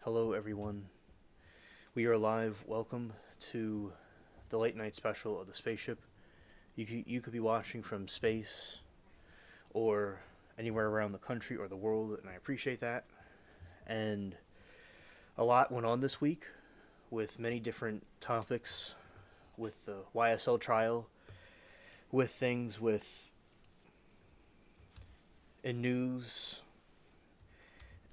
Hello, everyone. We are live. Welcome to the late night special of the spaceship. You could be watching from space or anywhere around the country or the world, and I appreciate that. And a lot went on this week with many different topics, with the YSL trial, with things with in news,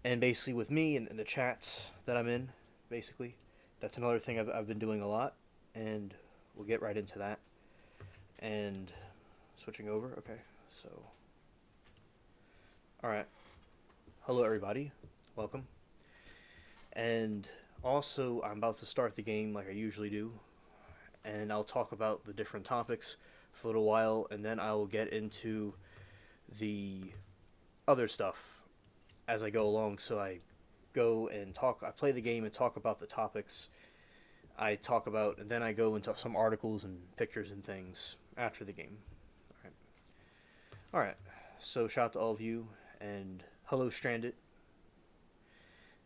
and basically with me and the chats that I'm in. Basically, that's another thing I've been doing a lot, and we'll get right into that. And switching over, okay. So, all right. Hello, everybody. Welcome. And also, I'm about to start the game like I usually do, and I'll talk about the different topics for a little while, and then I will get into the other stuff as I go along. So I go and talk. I play the game and talk about the topics I talk about, and then I go into some articles and pictures and things after the game. All right. All right. So shout out to all of you, and hello, Stranded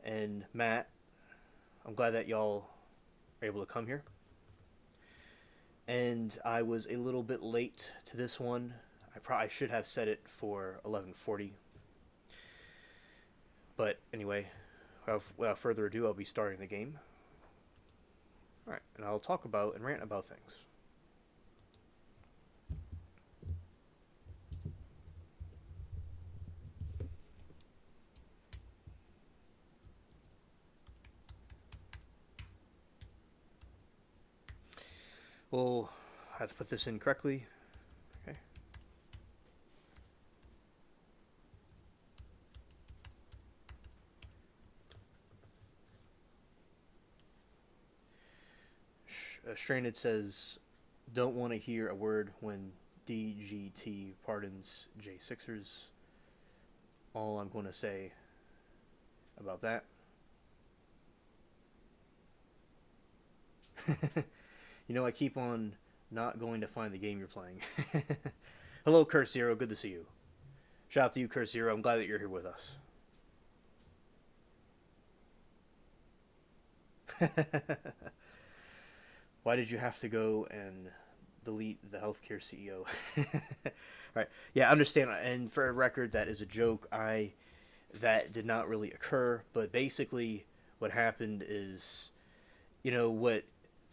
and Matt. I'm glad that y'all are able to come here. And I was a little bit late to this one. I should have set it for 11:40. But anyway, without further ado, I'll be starting the game. All right, and I'll talk about and rant about things. Well, I have to put this in correctly. Okay. Stranded says, don't want to hear a word when DGT pardons J6ers. All I'm going to say about that. You know, I keep on not going to find the game you're playing. Hello, Curse Zero. Good to see you. Shout out to you, Curse Zero. I'm glad that you're here with us. Why did you have to go and delete the healthcare CEO? Right. Yeah, I understand. And for a record, that is a joke. That did not really occur. But basically, what happened is, what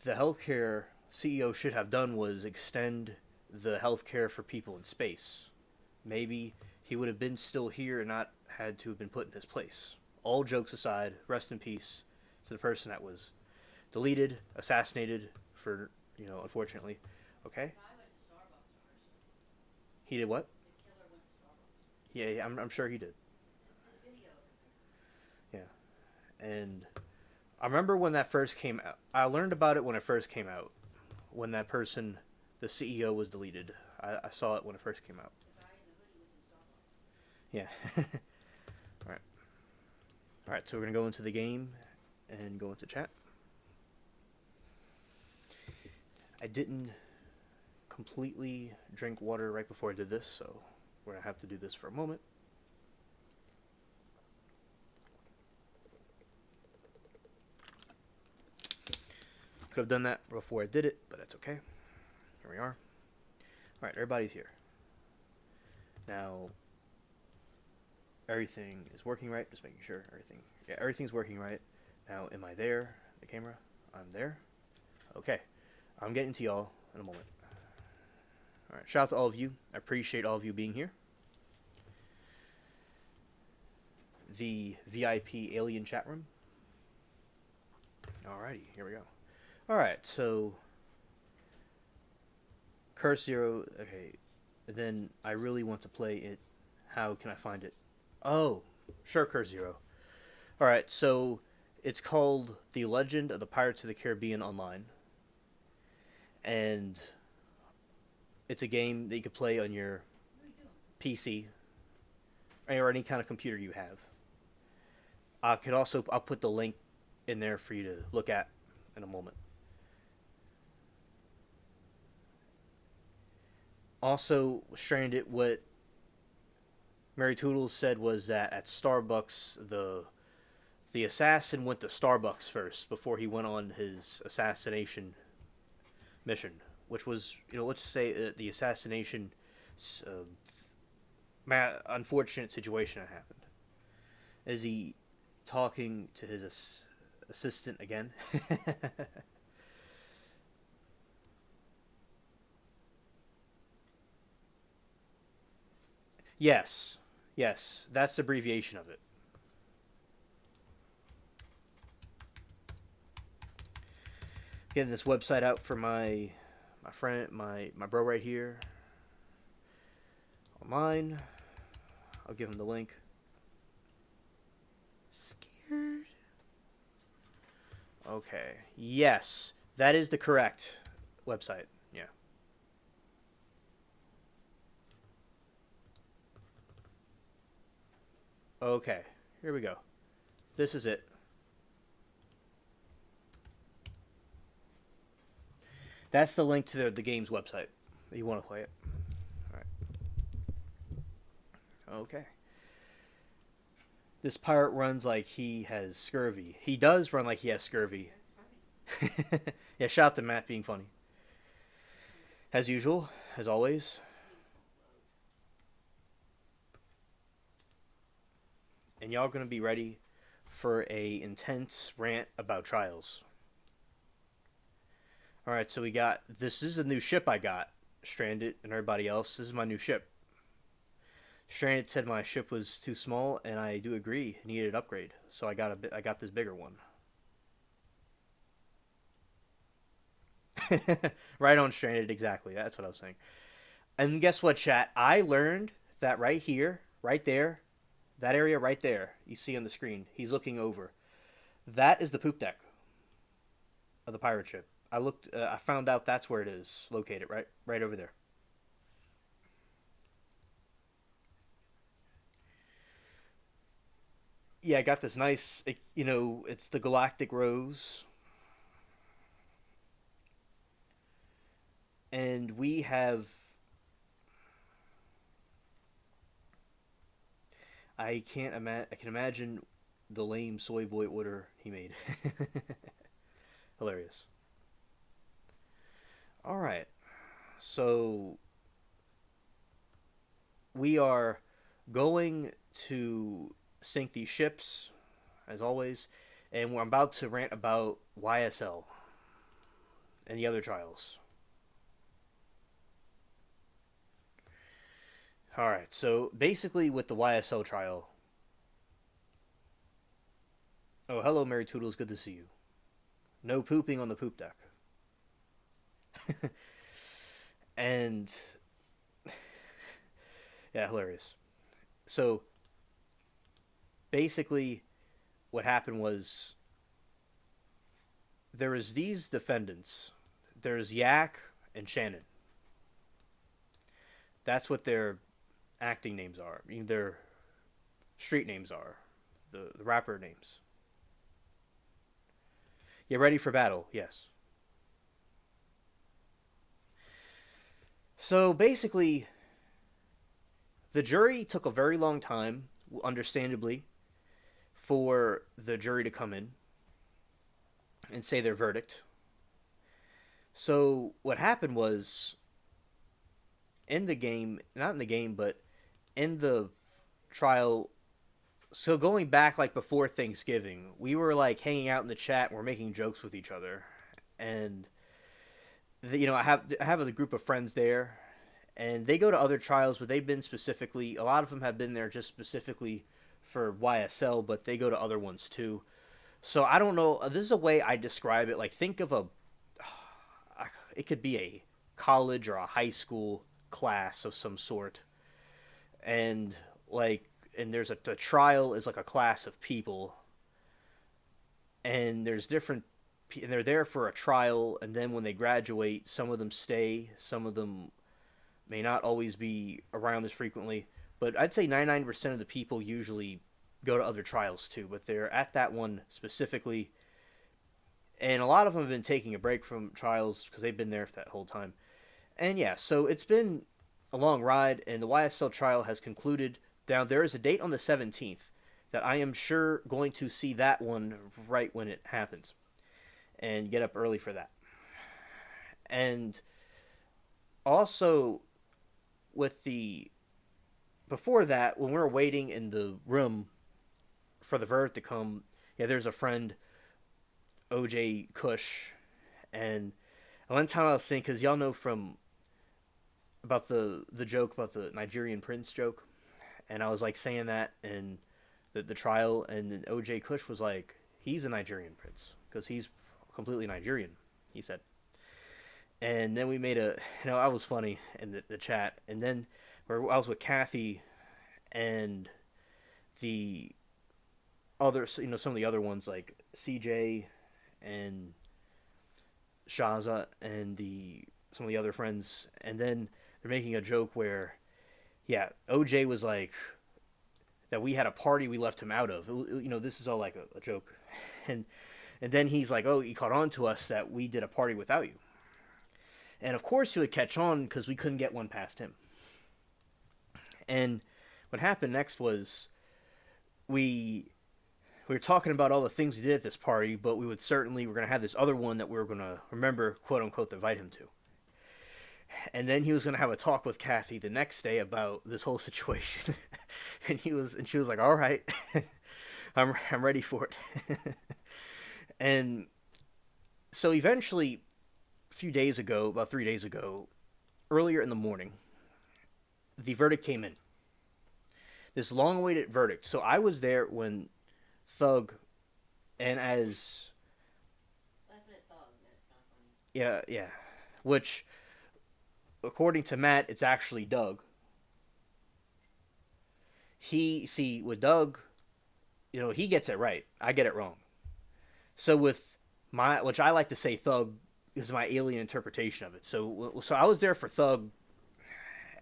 the healthcare CEO should have done was extend the healthcare for people in space. Maybe he would have been still here and not had to have been put in his place. All jokes aside, rest in peace to the person that was deleted, assassinated for, unfortunately. Okay? He did what? Yeah, yeah, I'm sure he did. Yeah. And I remember when that first came out. I learned about it when it first came out. When that person, the CEO, was deleted. I saw it when it first came out. Yeah. All right. All right. So we're gonna go into the game and go into chat. I didn't completely drink water right before I did this, so we're gonna have to do this for a moment. Could have done that before I did it, but that's okay. Here we are. All right, everybody's here. Now, everything is working right. Just making sure everything's working right. Now, am I there? The camera? I'm there. Okay, I'm getting to y'all in a moment. All right, shout out to all of you. I appreciate all of you being here. The VIP alien chat room. Alrighty, here we go. Alright, so Curse Zero, okay, then I really want to play it. How can I find it? Oh, sure, Curse Zero. Alright, so it's called The Legend of the Pirates of the Caribbean Online. And it's a game that you could play on your PC or any kind of computer you have. I'll put the link in there for you to look at in a moment. Also, Stranded, what Mary Toodles said was that at Starbucks, The assassin went to Starbucks first before he went on his assassination mission, which was, let's say the assassination, uh, unfortunate situation that happened. Is he talking to his assistant again? Yes, yes, that's the abbreviation of it. Getting this website out for my friend, my bro right here online. I'll give him the link. Scared. Okay. Yes, that is the correct website. Yeah. Okay. Here we go. This is it. That's the link to the game's website. You want to play it? All right. Okay. This pirate runs like he has scurvy. He does run like he has scurvy. Yeah, shout out to Matt being funny. As usual, as always. And y'all gonna be ready for a intense rant about trials. Alright, so we got this is a new ship I got. Stranded and everybody else. This is my new ship. Stranded said my ship was too small, and I do agree. It needed an upgrade, so I got this bigger one. Right on, Stranded. Exactly. That's what I was saying. And guess what, chat? I learned that right here, right there, that area right there, you see on the screen. He's looking over. That is the poop deck of the pirate ship. I looked. I found out that's where it is located. Right over there. Yeah, I got this nice. It's the Galactic Rose, and we have. I can't imagine. I can imagine the lame soy boy order he made. Hilarious. All right, so we are going to sink these ships, as always, and I'm about to rant about YSL and the other trials. All right, so basically with the YSL trial. Oh, hello, Mary Toodles. Good to see you. No pooping on the poop deck. And yeah, hilarious. So basically, what happened was there was these defendants. There's Yak and Shannon. That's what their acting names are. I mean, their street names are. The rapper names. Get ready for battle. Yes. So basically, the jury took a very long time, understandably, for the jury to come in and say their verdict. So what happened was in the game, not in the game, but in the trial. So going back like before Thanksgiving, we were like hanging out in the chat and we're making jokes with each other, and I have a group of friends there, and they go to other trials, but they've been specifically. A lot of them have been there just specifically for YSL, but they go to other ones too. So I don't know. This is a way I describe it. Like think of a. It could be a college or a high school class of some sort, and like and there's a trial is like a class of people, and there's different and they're there for a trial, and then when they graduate, some of them stay, some of them may not always be around as frequently, but I'd say 99% of the people usually go to other trials too, but they're at that one specifically, and a lot of them have been taking a break from trials because they've been there for that whole time. And yeah, so it's been a long ride, and the YSL trial has concluded. Now there is a date on the 17th. that I am sure going to see that one right when it happens and get up early for that. And also with the before that, when we were waiting in the room for the verdict to come, yeah, there's a friend, OJ Kush, and one time I was saying, because y'all know from about the joke about the Nigerian prince joke, and I was like saying that in the trial, and then OJ Kush was like, he's a Nigerian prince because he's completely Nigerian, he said. And then we made a, I was funny in the chat, and then where I was with Kathy and the other, some of the other ones like CJ and Shaza and the some of the other friends, and then they're making a joke where, yeah, OJ was like that we had a party we left him out of. This is all like a joke, and then he's like, oh, he caught on to us that we did a party without you, and of course he would catch on because we couldn't get one past him. And what happened next was we were talking about all the things we did at this party, but we're going to have this other one that we were going to remember, quote unquote, to invite him to. And then he was going to have a talk with Kathy the next day about this whole situation. and she was like, all right, I'm ready for it. And so eventually, a few days ago, about 3 days ago, earlier in the morning, the verdict came in. This long-awaited verdict. So I was there when Thug, and as yeah, which according to Matt, it's actually Doug. With Doug, he gets it right. I get it wrong. So with which I like to say Thug is my alien interpretation of it. So I was there for Thug,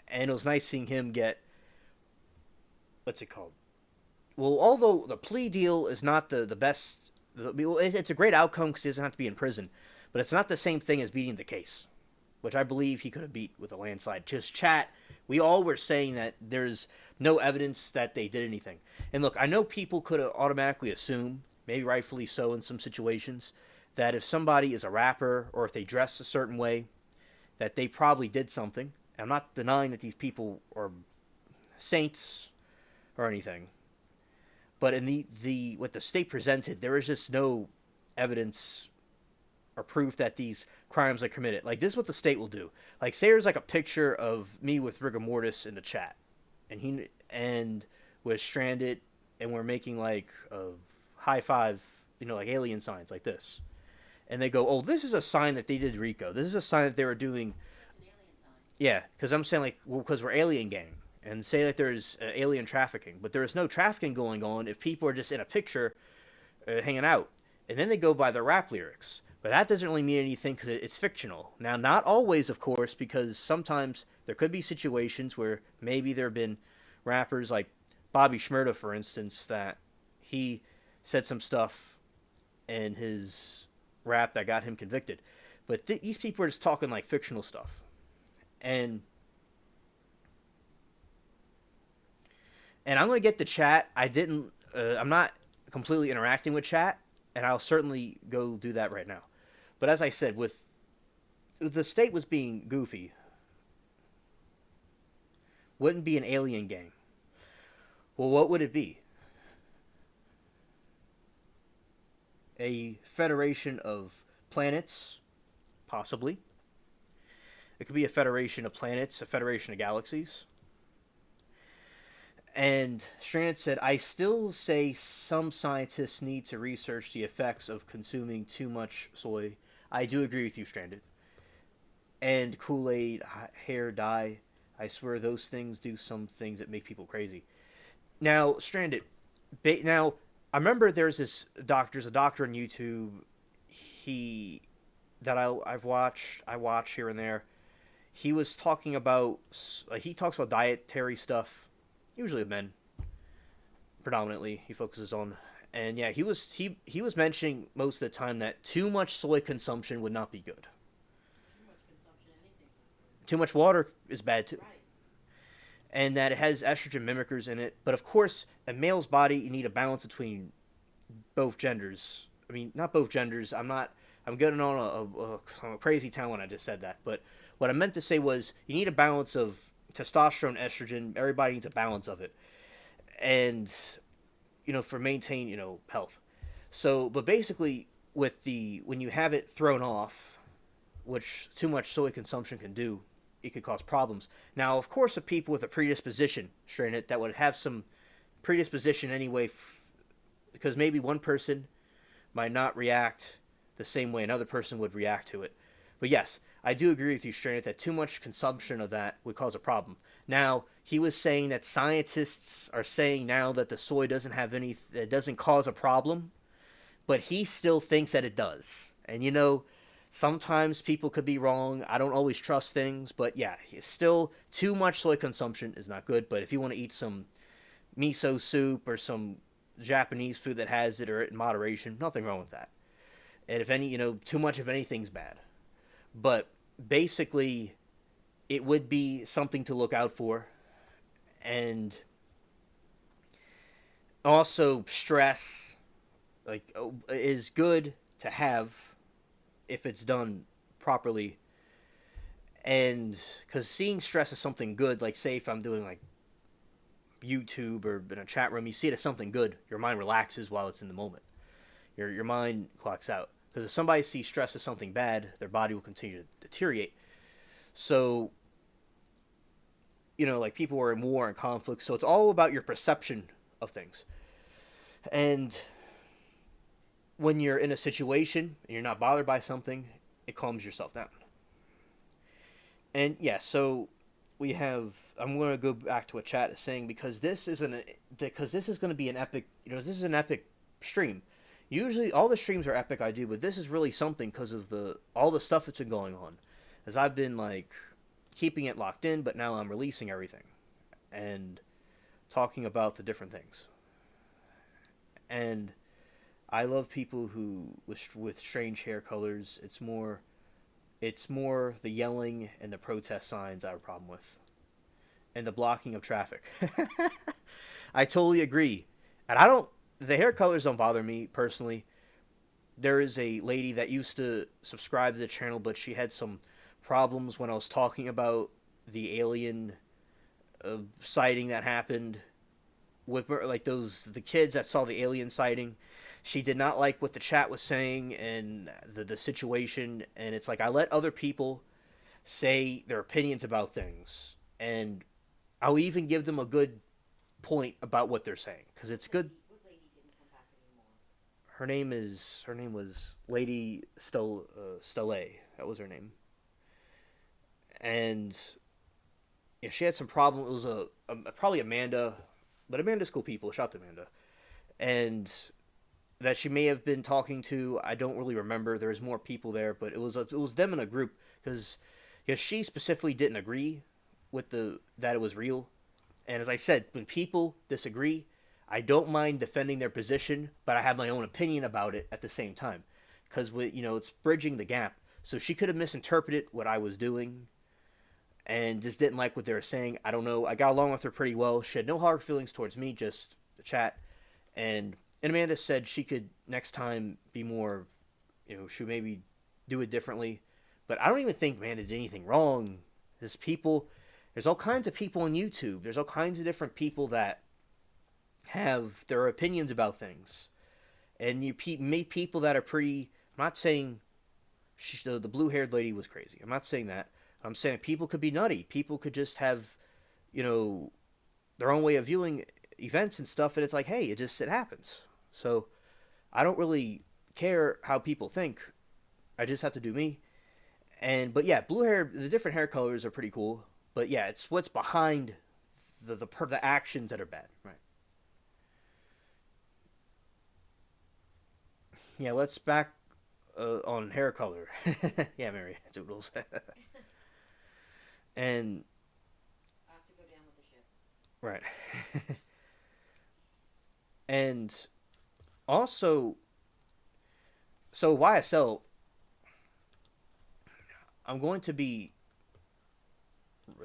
and it was nice seeing him get, what's it called? Well, although the plea deal is not the best, it's a great outcome because he doesn't have to be in prison, but it's not the same thing as beating the case, which I believe he could have beat with a landslide. Just chat, we all were saying that there's no evidence that they did anything. And look, I know people could automatically assume, maybe rightfully so in some situations, that if somebody is a rapper or if they dress a certain way, that they probably did something. I'm not denying that these people are saints or anything. But in the what the state presented, there is just no evidence or proof that these crimes are committed. Like, this is what the state will do. Like, say there's like a picture of me with rigor mortis in the chat, and we're stranded, and we're making like a high five, like alien signs like this, and they go, "Oh, this is a sign that they did Rico. This is a sign that they were doing." Yeah, because I'm saying, like, well, because we're alien gang. And say that there's alien trafficking, but there is no trafficking going on if people are just in a picture hanging out. And then they go by the rap lyrics. But that doesn't really mean anything because it's fictional. Now, not always, of course, because sometimes there could be situations where maybe there have been rappers like Bobby Shmurda, for instance, that he said some stuff in his rap that got him convicted. But these people are just talking like fictional stuff. And I'm going to get the chat. I'm not completely interacting with chat, and I'll certainly go do that right now. But as I said, with the state was being goofy, wouldn't be an alien gang. Well, what would it be? A federation of planets, possibly. It could be a federation of planets, a federation of galaxies. And Strand said, I still say some scientists need to research the effects of consuming too much soy. I do agree with you, Stranded. And Kool-Aid, hair dye. I swear those things do some things that make people crazy. Now, Stranded. Now, I remember there's a doctor on YouTube. I watch here and there. He was talking about, he talks about dietary stuff. Usually with men, predominantly, he focuses on. And yeah, he was mentioning most of the time that too much soy consumption would not be good. Too much consumption, anything's not good. Too much water is bad too. Right. and that it has estrogen mimickers in it. But of course, a male's body, you need a balance between both genders. I mean, not both genders. I'm not. I'm getting on a crazy town when I just said that. But what I meant to say was you need a balance of testosterone, estrogen. Everybody needs a balance of it, and for maintain health. So, but basically, with the when you have it thrown off, which too much soy consumption can do, it could cause problems. Now, of course, the people with a predisposition, strain it, that would have some predisposition anyway, because maybe one person might not react the same way another person would react to it. But yes, I do agree with you, Strain, that too much consumption of that would cause a problem. Now, he was saying that scientists are saying now that the soy doesn't have any, it doesn't cause a problem, but he still thinks that it does. And sometimes people could be wrong. I don't always trust things, but yeah, still too much soy consumption is not good. But if you want to eat some miso soup or some Japanese food that has it or in moderation, nothing wrong with that. And if any, too much of anything's bad. But basically, it would be something to look out for. And also, stress is good to have if it's done properly. And because seeing stress is something good, like say if I'm doing like YouTube or in a chat room, you see it as something good. Your mind relaxes while it's in the moment. Your mind clocks out. Because if somebody sees stress as something bad, their body will continue to deteriorate. So, like people are in war and conflict. So it's all about your perception of things. And when you're in a situation and you're not bothered by something, it calms yourself down. And yeah, so we have. I'm going to go back to what chat is saying because this is going to be an epic. This is an epic stream. Usually, all the streams are epic I do, but this is really something because of all the stuff that's been going on. As I've been keeping it locked in, but now I'm releasing everything and talking about the different things. And I love people who with strange hair colors. It's more the yelling and the protest signs I have a problem with, and the blocking of traffic. I totally agree, and I don't. The hair colors don't bother me personally. There is a lady that used to subscribe to the channel, but she had some problems when I was talking about the alien sighting that happened with the kids that saw the alien sighting. She did not like what the chat was saying and the situation, and it's like I let other people say their opinions about things, and I'll even give them a good point about what they're saying because it's good. Her name was Lady Stella. That was her name, and yeah, she had some problem. It was probably Amanda, but Amanda's cool people. Shout out to Amanda, and that she may have been talking to. I don't really remember. There was more people there, but it was them in a group because she specifically didn't agree with that it was real. And as I said, when people disagree, I don't mind defending their position, but I have my own opinion about it at the same time because it's bridging the gap. So she could have misinterpreted what I was doing and just didn't like what they were saying. I don't know. I got along with her pretty well. She had no hard feelings towards me, just the chat. And Amanda said she could next time be more, she maybe do it differently. But I don't even think Amanda did anything wrong. There's all kinds of people on YouTube. There's all kinds of different people that have their opinions about things. And you meet people that are pretty. I'm not saying the blue-haired lady was crazy. I'm not saying that. I'm saying people could be nutty. People could just have, their own way of viewing events and stuff. And it's like, hey, it happens. So I don't really care how people think. I just have to do me. But yeah, the different hair colors are pretty cool. But yeah, it's what's behind the actions that are bad, right? Yeah, let's back on hair color. Yeah, Mary Doodles. And I have to go down with the ship. right. And also, so YSL, I'm going to be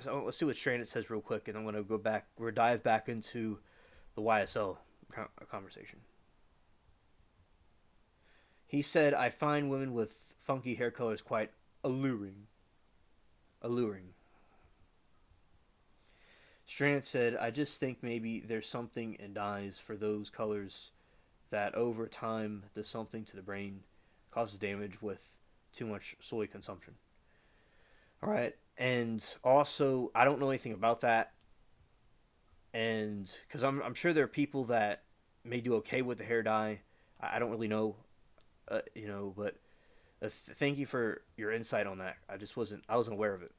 So let's see what Stranded says real quick, and I'm gonna go back. We're dive back into the YSL conversation. He said, "I find women with funky hair colors quite alluring." Alluring. Strand said, "I just think maybe there's something in dyes for those colors that over time does something to the brain, causes damage with too much soy consumption." All right, and also I don't know anything about that, and because I'm sure there are people that may do okay with the hair dye. I don't really know, but thank you for your insight on that. I wasn't aware of it.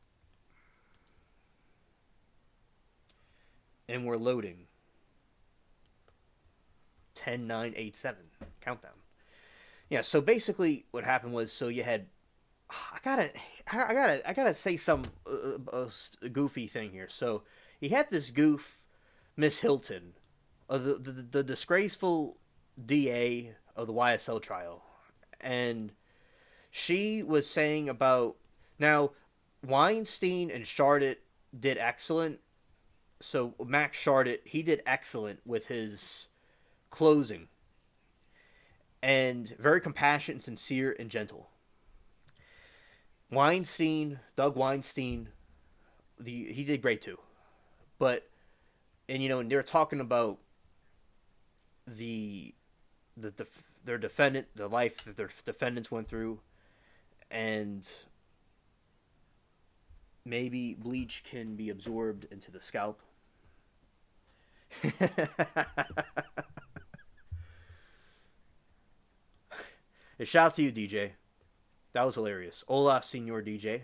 And we're loading 10, 9, 8, 7 countdown. Yeah, so basically what happened was, so you had I gotta I gotta say some goofy thing here. So you had this goof, Miss Hilton, the disgraceful DA of the YSL trial, and she was saying about now Weinstein and Charlotte did excellent. So Max Charlotte, he did excellent with his closing, and very compassionate, sincere, and gentle. Doug Weinstein, he did great too. But and they're talking about the the their defendant, the life that their defendants went through, and maybe bleach can be absorbed into the scalp. A shout out to you, DJ. That was hilarious. Hola, Senor DJ.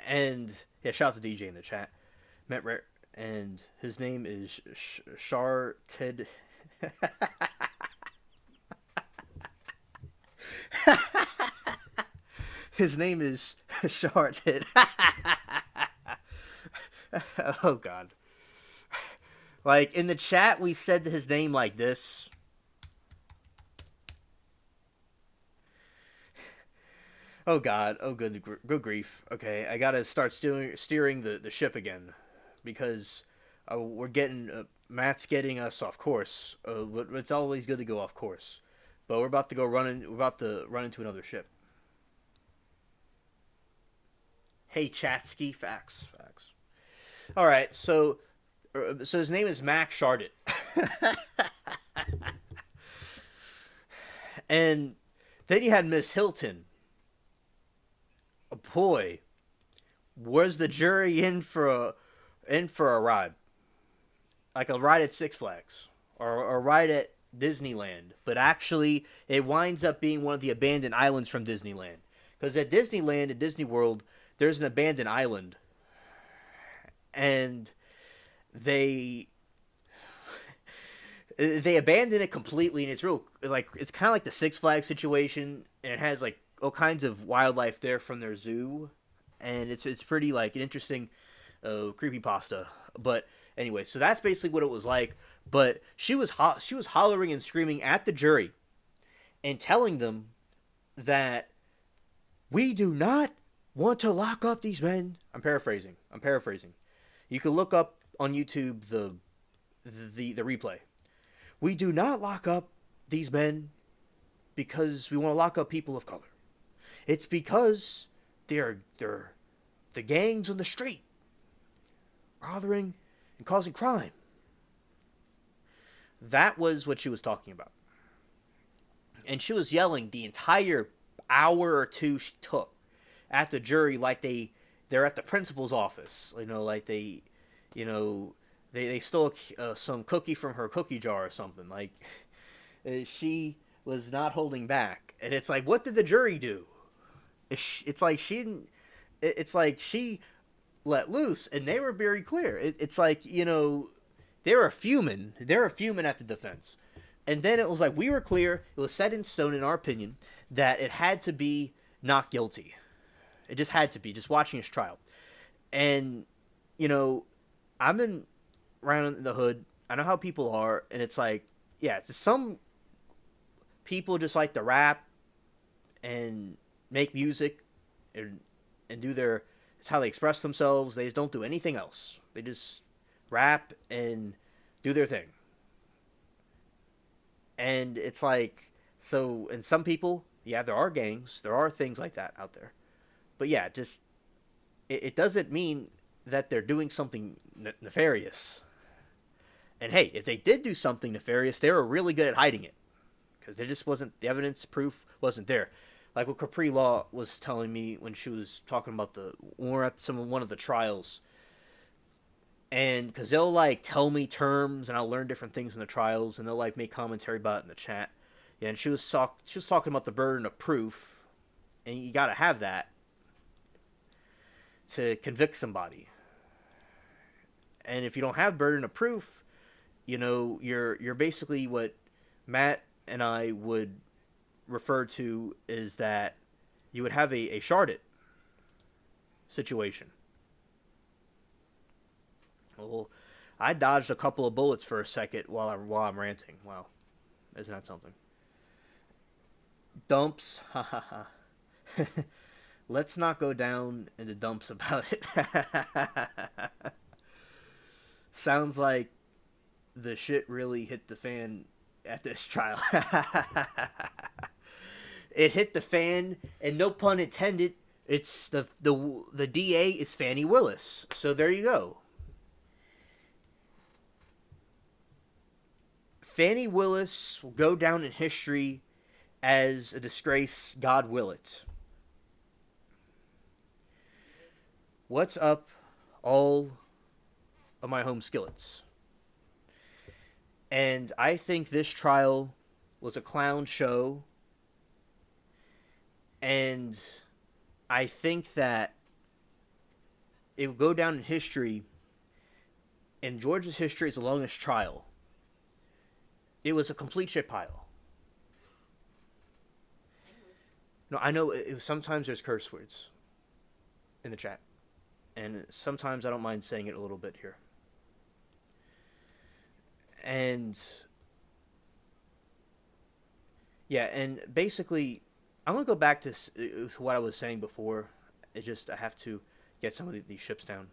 And yeah, shout out to DJ in the chat. Met Rare, and his name is Shar Ted. His name is Charted. Oh God! Like in the chat, we said his name like this. Oh God! Oh good grief! Okay, I gotta start steering the ship again, because we're getting Matt's getting us off course. But it's always good to go off course. But we're about to go running. We're about to run into another ship. Hey, Chatsky, facts. All right, so his name is Max Charlotte, and then you had Miss Hilton. Oh, boy, was the jury in for a ride, like a ride at Six Flags or a ride at Disneyland, but actually it winds up being one of the abandoned islands from Disneyland, because at Disneyland, at Disney World, there's an abandoned island, and they they abandon it completely, and it's real like it's kind of like the Six Flags situation, and it has like all kinds of wildlife there from their zoo, and it's pretty like an interesting creepypasta. But anyway, so that's basically what it was like. But she was hollering and screaming at the jury and telling them that we do not want to lock up these men. I'm paraphrasing. You can look up on YouTube the replay. We do not lock up these men because we want to lock up people of color. It's because they're the gangs on the street, bothering and causing crime. That was what she was talking about. And she was yelling the entire hour or two she took at the jury like they're at the principal's office. Like they stole some cookie from her cookie jar or something. Like she was not holding back. And it's like, what did the jury do? It's like she didn't. It's like she let loose, and they were very clear. It's like they were fuming. They were fuming at the defense, and then it was like we were clear. It was set in stone, in our opinion, that it had to be not guilty. It just had to be. Just watching his trial, and I'm in around the hood. I know how people are, and it's like, yeah, some people just like to rap and make music and do their. It's how they express themselves. They just don't do anything else. They just rap and do their thing. And it's like, so, and some people, yeah, there are gangs, there are things like that out there. But yeah, just it doesn't mean that they're doing something nefarious. And hey, if they did do something nefarious, they were really good at hiding it because there just wasn't the evidence, proof wasn't there. Like what Capri Law was telling me when she was talking about when we're at one of the trials, and because they'll like tell me terms and I'll learn different things in the trials, and they'll like make commentary about it in the chat. Yeah, and she was talking about the burden of proof, and you got to have that to convict somebody. And if you don't have burden of proof, you're basically what Matt and I would refer to is that you would have a sharded situation. Well, I dodged a couple of bullets for a second while I'm ranting. Wow, isn't that something? Dumps, ha ha ha. Let's not go down in the dumps about it. Sounds like the shit really hit the fan at this trial. It hit the fan, and no pun intended. It's the DA is Fannie Willis. So there you go. Fannie Willis will go down in history as a disgrace. God will it. What's up, all of my home skillets? And I think this trial was a clown show. And I think that it will go down in history. In Georgia's history, it's the longest trial. It was a complete shit pile. No, I know sometimes there's curse words in the chat. And sometimes I don't mind saying it a little bit here. And yeah, and basically, I'm gonna go back to what I was saying before. It just I have to get some of these ships down,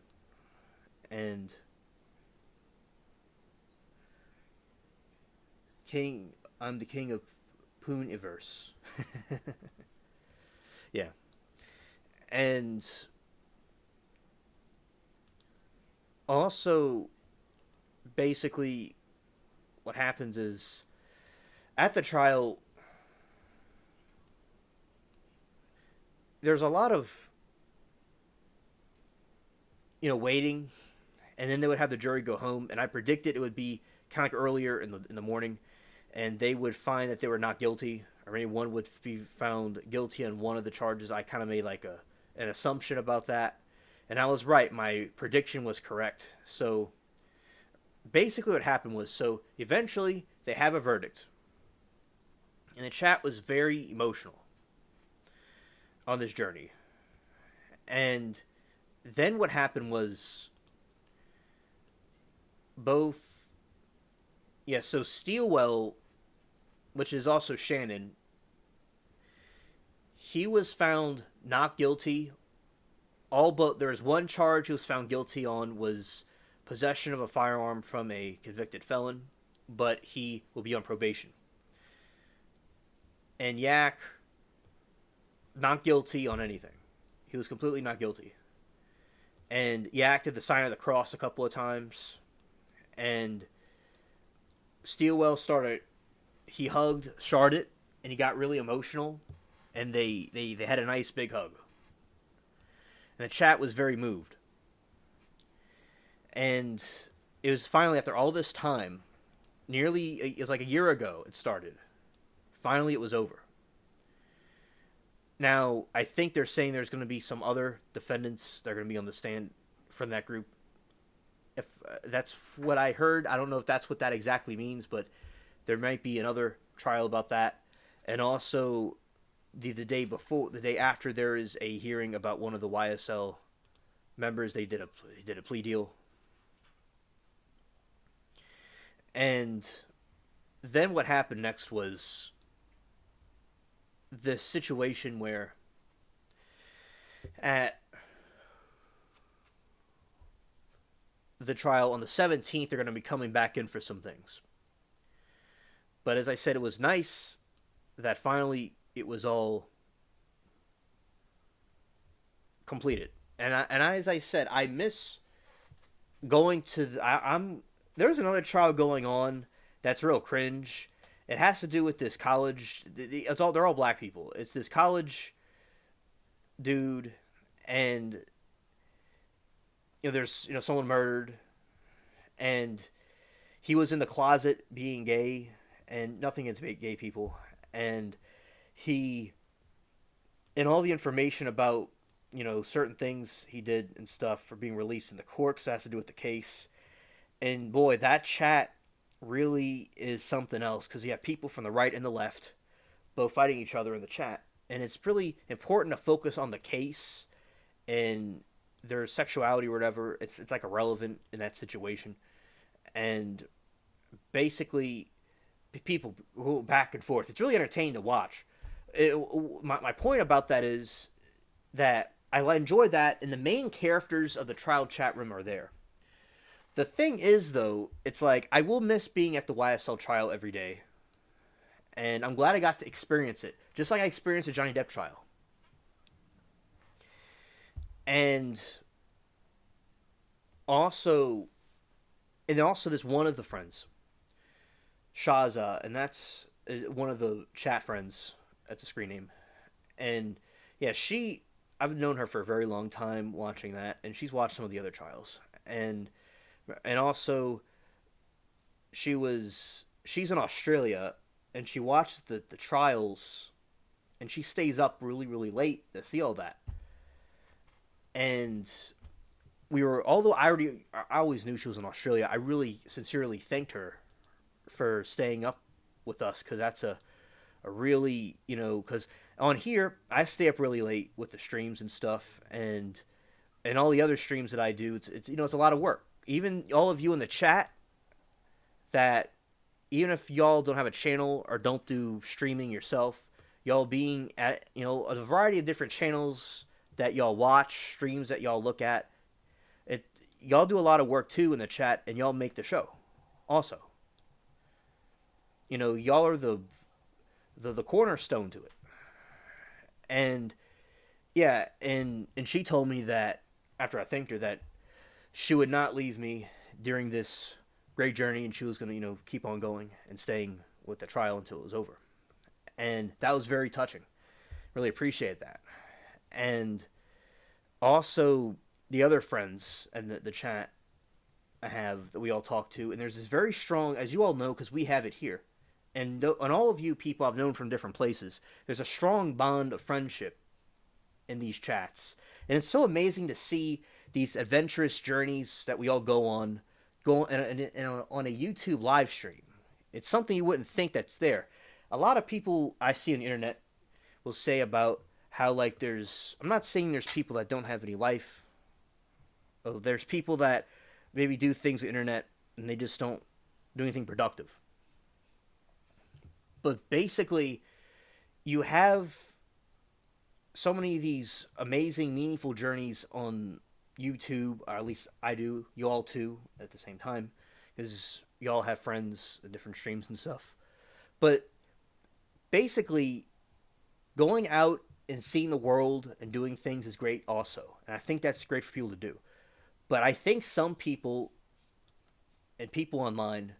and I'm the king of Pooniverse. Yeah, and also basically what happens is at the trial there's a lot of waiting, and then they would have the jury go home, and I predicted it would be kind of like earlier in the morning, and they would find that they were not guilty, or anyone would be found guilty on one of the charges. I kind of made like an assumption about that, and I was right. My prediction was correct. So basically what happened was, so eventually they have a verdict, and the chat was very emotional on this journey. And then what happened was so Steelwell, which is also Shannon, he was found not guilty. All but there was one charge he was found guilty on was possession of a firearm from a convicted felon, but he will be on probation. And Yak, not guilty on anything. He was completely not guilty. And Yak did the sign of the cross a couple of times. And Steelwell he hugged Charlotte, and he got really emotional. And they had a nice big hug. And the chat was very moved. And it was finally, after all this time, it was like a year ago it started. Finally it was over. Now, I think they're saying there's going to be some other defendants that are going to be on the stand from that group. If that's what I heard, I don't know if that's what that exactly means, but there might be another trial about that. And also, the day after, there is a hearing about one of the YSL members. They did a plea deal. And then what happened next was this situation where at the trial on the 17th, they're going to be coming back in for some things. But as I said, it was nice that finally it was all completed. As I said, I miss going to I'm there's another trial going on that's real cringe. It has to do with this college. They're all black people. It's this college dude, and there's someone murdered, and he was in the closet being gay, and nothing against gay people, and he and all the information about certain things he did and stuff for being released in the court, 'cause it has to do with the case. And boy, that chat really is something else, because you have people from the right and the left both fighting each other in the chat, and it's really important to focus on the case and their sexuality or whatever. It's like irrelevant in that situation, and basically people go back and forth. It's really entertaining to watch. My point about that is that I enjoy that, and the main characters of the trial chat room are there. The thing is, though, it's like I will miss being at the YSL trial every day, and I'm glad I got to experience it, just like I experienced the Johnny Depp trial. And also, this one of the friends, Shaza, and that's one of the chat friends. That's a screen name, and yeah, I've known her for a very long time watching that, and she's watched some of the other trials, and also she's in Australia, and she watched the trials, and she stays up really really late to see all that. And although I always knew she was in Australia, I really sincerely thanked her for staying up with us, because that's a really, because on here I stay up really late with the streams and stuff, and all the other streams that I do, it's it's a lot of work. Even all of you in the chat, that even if y'all don't have a channel or don't do streaming yourself, y'all being at a variety of different channels that y'all watch, streams that y'all look at, y'all do a lot of work too in the chat, and y'all make the show also. Y'all are the cornerstone to it. And yeah, and she told me that after I thanked her, that she would not leave me during this great journey, and she was going to keep on going and staying with the trial until it was over. And that was very touching. Really appreciate that. And also the other friends and the chat I have that we all talk to, and there's this very strong, as you all know, because we have it here, and all of you people I've known from different places, there's a strong bond of friendship in these chats, and it's so amazing to see these adventurous journeys that we all go on on a YouTube live stream. It's something you wouldn't think that's there. A lot of people I see on the internet will say about how, like, I'm not saying there's people that don't have any life. Oh, there's people that maybe do things on the internet and they just don't do anything productive. But basically, you have so many of these amazing, meaningful journeys on YouTube, or at least I do, you all too, at the same time, because you all have friends in different streams and stuff. But basically, going out and seeing the world and doing things is great also, and I think that's great for people to do. But I think some people and people online,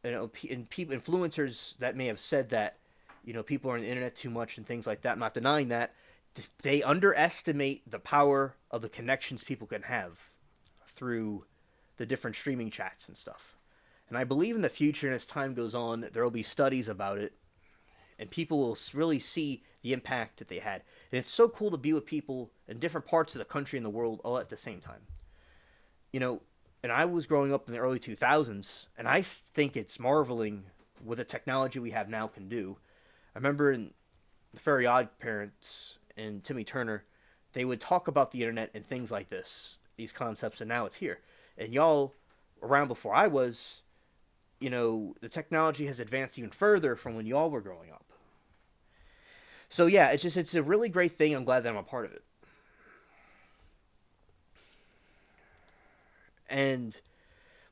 and people influencers that may have said that people are on the internet too much and things like that. I'm not denying that. They underestimate the power of the connections people can have through the different streaming chats and stuff. And I believe in the future, and as time goes on, there will be studies about it, and people will really see the impact that they had. And it's so cool to be with people in different parts of the country and the world all at the same time. And I was growing up in the early 2000s, and I think it's marveling what the technology we have now can do. I remember in the Very Odd Parents and Timmy Turner, they would talk about the internet and things like this, these concepts, and now it's here. And y'all, around before I was, the technology has advanced even further from when y'all were growing up. So yeah, it's a really great thing. I'm glad that I'm a part of it. And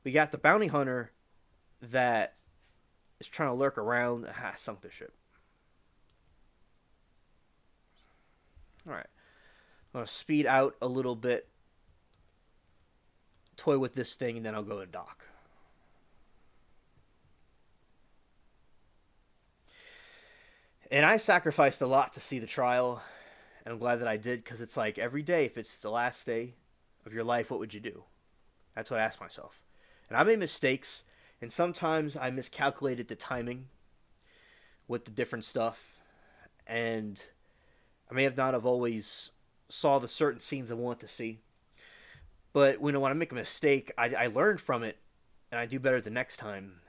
we got the bounty hunter that is trying to lurk around. Sunk the ship. All right. I'm going to speed out a little bit, toy with this thing, and then I'll go to dock. And I sacrificed a lot to see the trial, and I'm glad that I did, because it's like every day, if it's the last day of your life, what would you do? That's what I asked myself. And I made mistakes, and sometimes I miscalculated the timing with the different stuff, and I may have not have always saw the certain scenes I want to see. But when I make a mistake, I learn from it, and I do better the next time.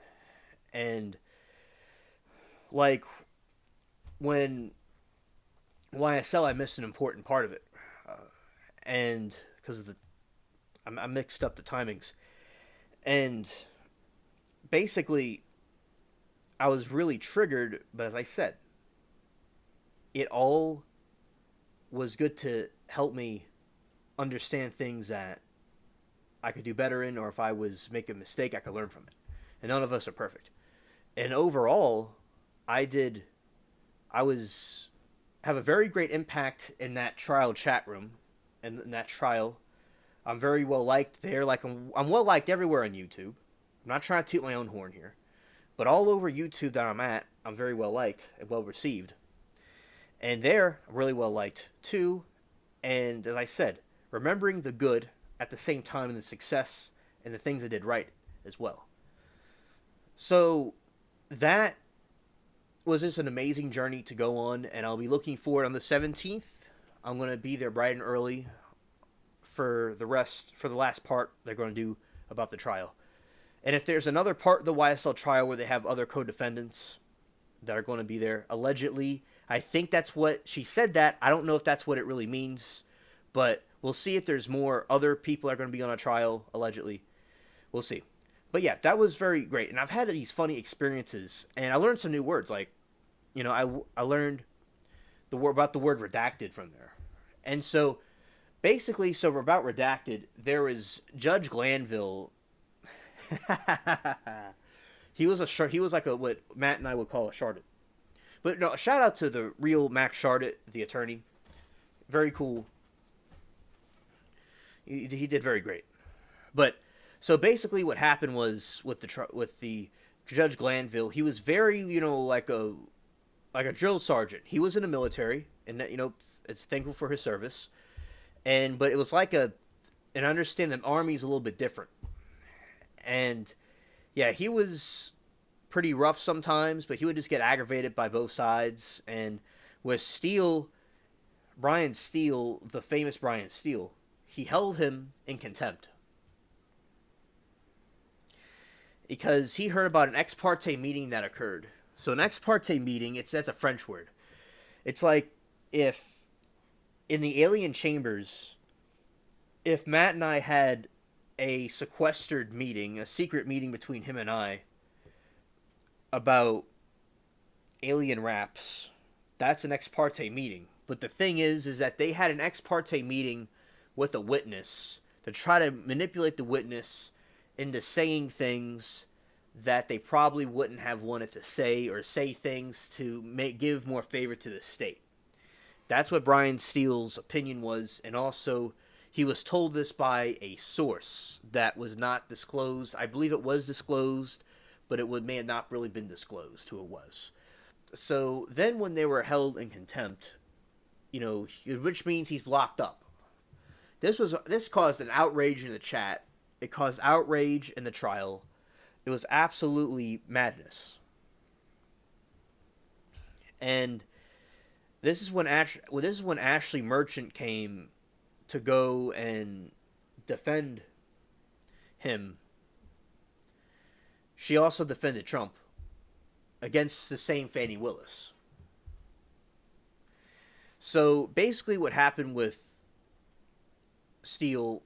And like when YSL, I missed an important part of it, and because of I mixed up the timings, and basically I was really triggered. But as I said, it all was good to help me understand things that I could do better in, or if I was making a mistake, I could learn from it. And none of us are perfect. And overall, I was have a very great impact in that trial chat room, and in that trial. I'm very well liked there. Like I'm well liked everywhere on YouTube. I'm not trying to toot my own horn here, but all over YouTube that I'm at, I'm very well liked and well received. And there, I'm really well liked too. And as I said, remembering the good at the same time and the success and the things I did right as well. So that was just an amazing journey to go on, and I'll be looking forward on the 17th. I'm going to be there bright and early for the last part they're going to do about the trial. And if there's another part of the YSL trial where they have other co-defendants that are going to be there, allegedly, I think that's what she said. That I don't know if that's what it really means, but we'll see if there's more other people that are going to be on a trial, allegedly. We'll see. But yeah, that was very great. And I've had these funny experiences, and I learned some new words. Like, I learned about the word redacted from there. And so, basically, about redacted, there was Judge Glanville. He was like what Matt and I would call a sharded. But no, shout out to the real Max Shardit, the attorney. Very cool. He did very great. But so basically, what happened was with the Judge Glanville, he was very like a drill sergeant. He was in the military, and it's thankful for his service. But it was and I understand the Army's a little bit different. And yeah, he was pretty rough sometimes, but he would just get aggravated by both sides. And with Brian Steele, the famous Brian Steele, he held him in contempt because he heard about an ex parte meeting that occurred. So an ex parte meeting, that's a French word. It's like if in the alien chambers, if Matt and I had a sequestered meeting, a secret meeting between him and I about alien raps, that's an ex parte meeting. But the thing is that they had an ex parte meeting with a witness to try to manipulate the witness into saying things that they probably wouldn't have wanted to say, or say things to give more favor to the state. That's what Brian Steele's opinion was, and also he was told this by a source that was not disclosed. I believe it was disclosed, but may have not really been disclosed who it was. So then when they were held in contempt, which means he's locked up. This caused an outrage in the chat. It caused outrage in the trial. It was absolutely madness. And this is when Ashley Merchant came to go and defend him. She also defended Trump against the same Fani Willis. So basically what happened with Steele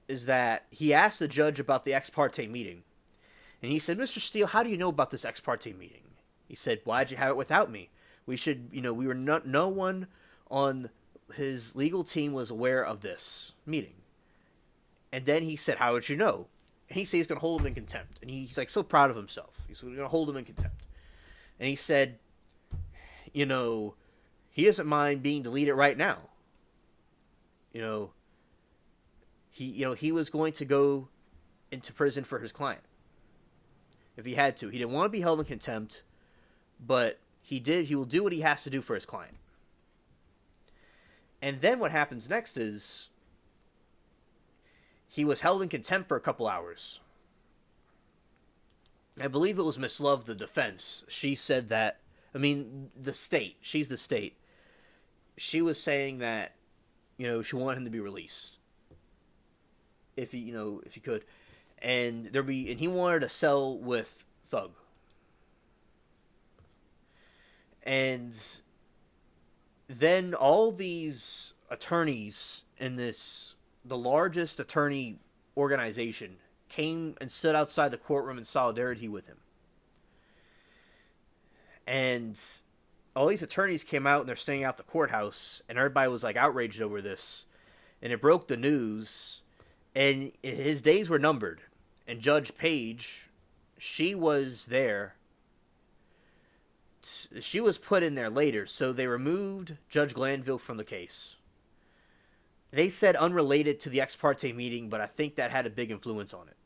is that he asked the judge about the ex parte meeting, And he said, Mr. Steele, how do you know about this ex parte meeting? He said, why'd you have it without me? We should, we were not, no one on his legal team was aware of this meeting. And then he said, how would you know? And he said he's going to hold him in contempt. And he's like so proud of himself. He's going to hold him in contempt. And he said, he doesn't mind being deleted right now. He was going to go into prison for his client if he had to. He didn't want to be held in contempt, but he will do what he has to do for his client. And then what happens next is he was held in contempt for a couple hours. I believe it was Miss Love, the defense. She said that, the state. She's the state. She was saying that, she wanted him to be released. If he could. And he wanted to sell with Thug. And then all these attorneys in the largest attorney organization came and stood outside the courtroom in solidarity with him. And all these attorneys came out and they're staying out the courthouse, and everybody was like outraged over this. And it broke the news, and his days were numbered. And Judge Page, she was there. She was put in there later, so they removed Judge Glanville from the case. They said unrelated to the ex parte meeting, but I think that had a big influence on it.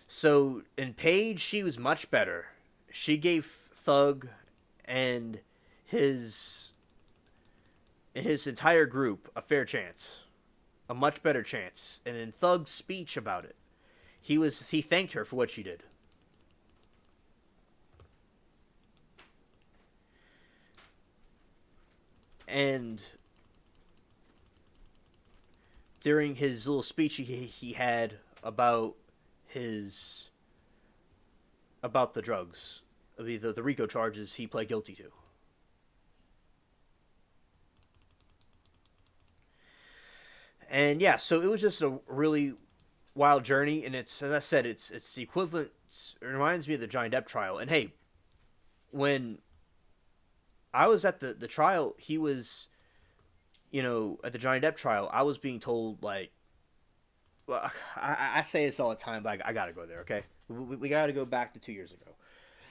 So in Page, she was much better. She gave Thug and his entire group a fair chance, a much better chance. And in Thug's speech about it, he thanked her for what she did. And during his little speech he had about the drugs, the RICO charges he pled guilty to. And yeah, so it was just a really wild journey, and it's, as I said, it's the equivalent. It reminds me of the Johnny Depp trial. And hey, when I was at the trial, he was, at the Johnny Depp trial, I was being told, like, well, I say this all the time, but I gotta go there, okay? We gotta go back to 2 years ago.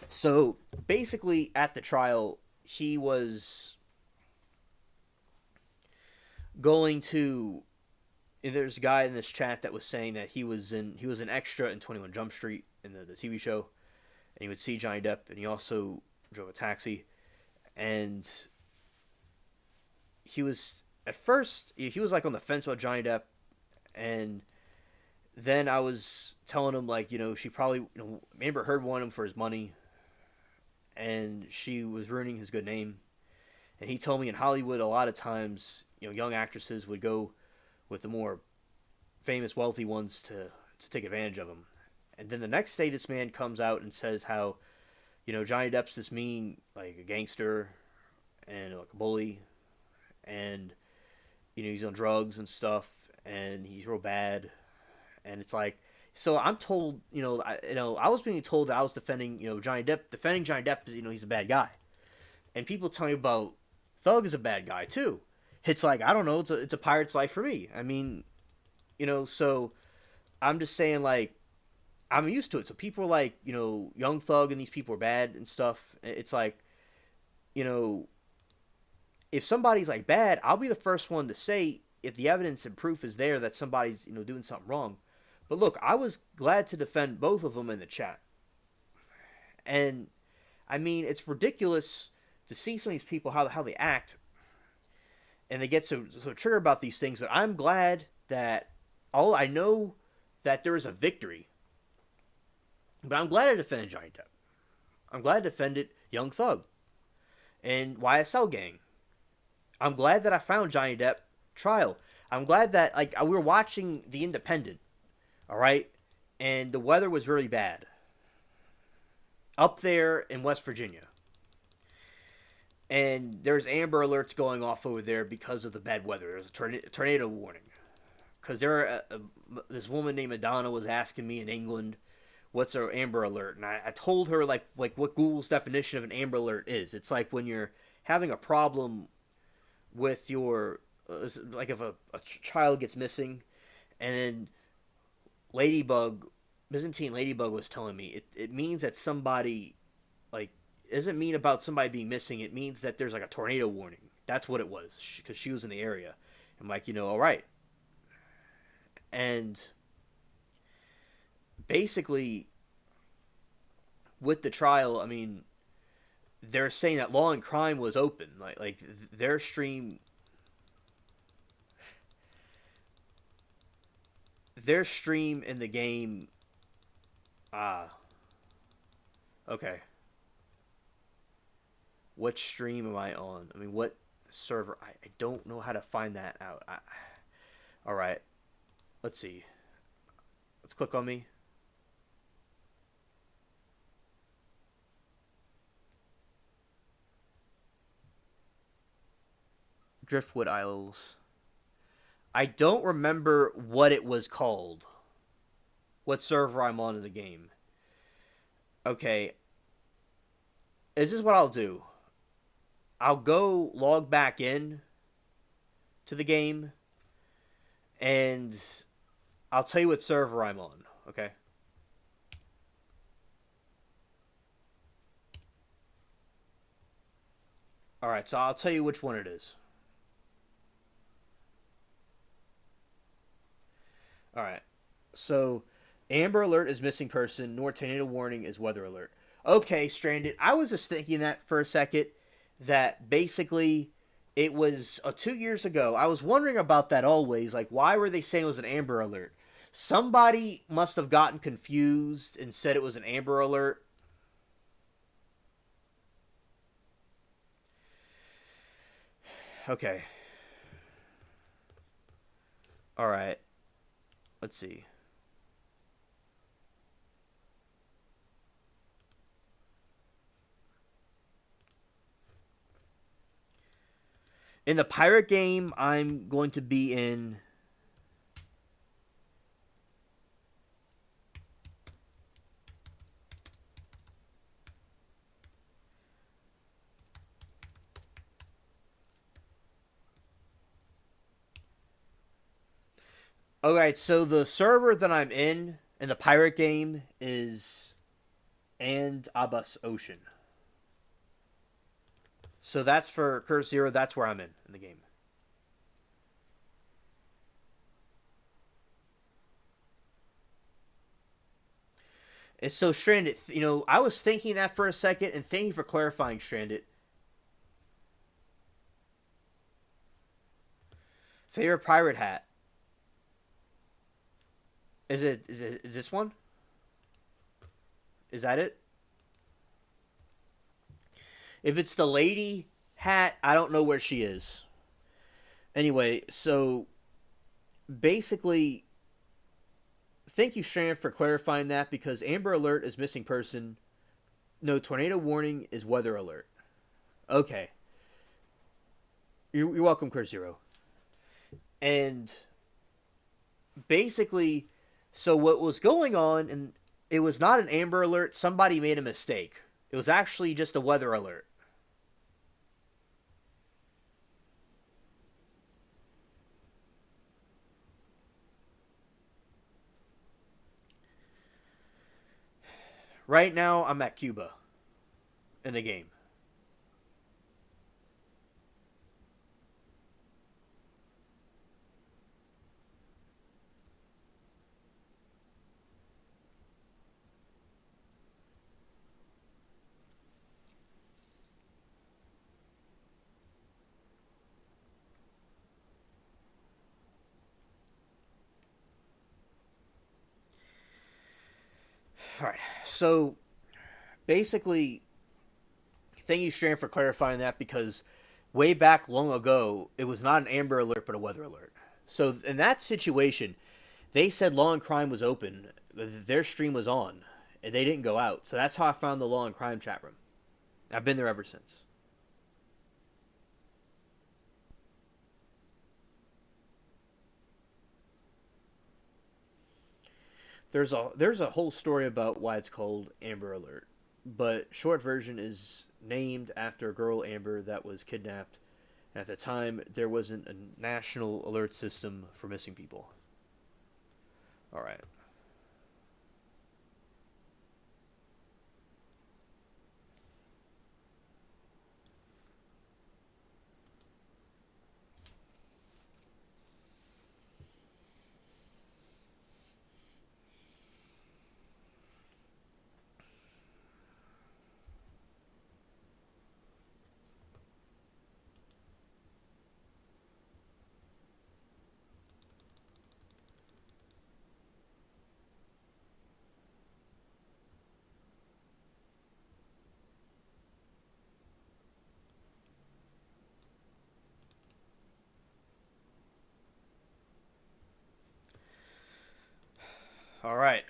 So, basically, at the trial, he was going to... There's a guy in this chat that was saying that he was an extra in 21 Jump Street in the TV show, and he would see Johnny Depp, and he also drove a taxi, and he was, at first, he was like on the fence about Johnny Depp, and then I was telling him, like, she probably, Amber Heard wanted him for his money, and she was ruining his good name. And he told me in Hollywood, a lot of times, young actresses would go with the more famous, wealthy ones to take advantage of him. And then the next day, this man comes out and says how, Johnny Depp's this mean, like, a gangster and like a bully, and he's on drugs and stuff, and he's real bad. And it's like, so I'm told, I was being told that I was defending Johnny Depp. Defending Johnny Depp, he's a bad guy, and people tell me about Thug is a bad guy too. It's like, I don't know, it's a pirate's life for me. So I'm just saying, like, I'm used to it. So people are like, Young Thug and these people are bad and stuff. It's like, if somebody's like bad, I'll be the first one to say, if the evidence and proof is there that somebody's doing something wrong. But look, I was glad to defend both of them in the chat. And it's ridiculous to see some of these people how they act, and they get so triggered about these things. But I'm glad that I know that there is a victory. But I'm glad I defended Johnny Depp. I'm glad I defended Young Thug and YSL Gang. I'm glad that I found Johnny Depp trial. I'm glad that, like, we were watching The Independent, all right, and the weather was really bad up there in West Virginia, and there's Amber Alerts going off over there because of the bad weather. There's a tornado warning, because this woman named Madonna was asking me in England, "What's an Amber Alert?" And I told her like what Google's definition of an Amber Alert is. It's like when you're having a problem with your like if a child gets missing, and then Ladybug, Byzantine Ladybug was telling me it means that somebody like it doesn't mean about somebody being missing. It means that there's like a tornado warning. That's what it was because she was in the area. I'm like, all right. And basically, with the trial, I mean, they're saying that Law and Crime was open. Like their stream in the game. Ah, okay. What stream am I on? I mean, what server? I don't know how to find that out. All right, let's see. Let's click on me. Driftwood Isles. I don't remember what it was called. What server I'm on in the game. Okay, this is what I'll do. I'll go log back in to the game and I'll tell you what server I'm on, okay? Alright, so I'll tell you which one it is. Alright, so Amber Alert is missing person, nor tornado warning is weather alert. Okay, Stranded, I was just thinking that for a second, that basically it was 2 years ago. I was wondering about that always. Like, why were they saying it was an Amber Alert? Somebody must have gotten confused and said it was an Amber Alert. Okay. All right. Let's see. In the pirate game, I'm going to be in. Alright, so the server that I'm in the pirate game is and Abbas Ocean. So that's for Curse Zero, that's where I'm in the game. It's so Stranded, I was thinking that for a second, and thank you for clarifying, Stranded. Favorite pirate hat. Is this one? Is that it? If it's the lady hat, I don't know where she is. Anyway, so basically, thank you, Strand, for clarifying that because Amber Alert is missing person. No, tornado warning is weather alert. Okay. You're welcome, Curse Zero. And basically, so what was going on, and it was not an Amber Alert, somebody made a mistake. It was actually just a weather alert. Right now, I'm at Cuba in the game. All right. So basically, thank you, Strand, for clarifying that because way back long ago, it was not an Amber Alert but a weather alert. So in that situation, they said Law and Crime was open, their stream was on, and they didn't go out. So that's how I found the Law and Crime chat room. I've been there ever since. There's a whole story about why it's called Amber Alert, but short version is named after a girl Amber that was kidnapped. At the time, there wasn't a national alert system for missing people. All right. All right.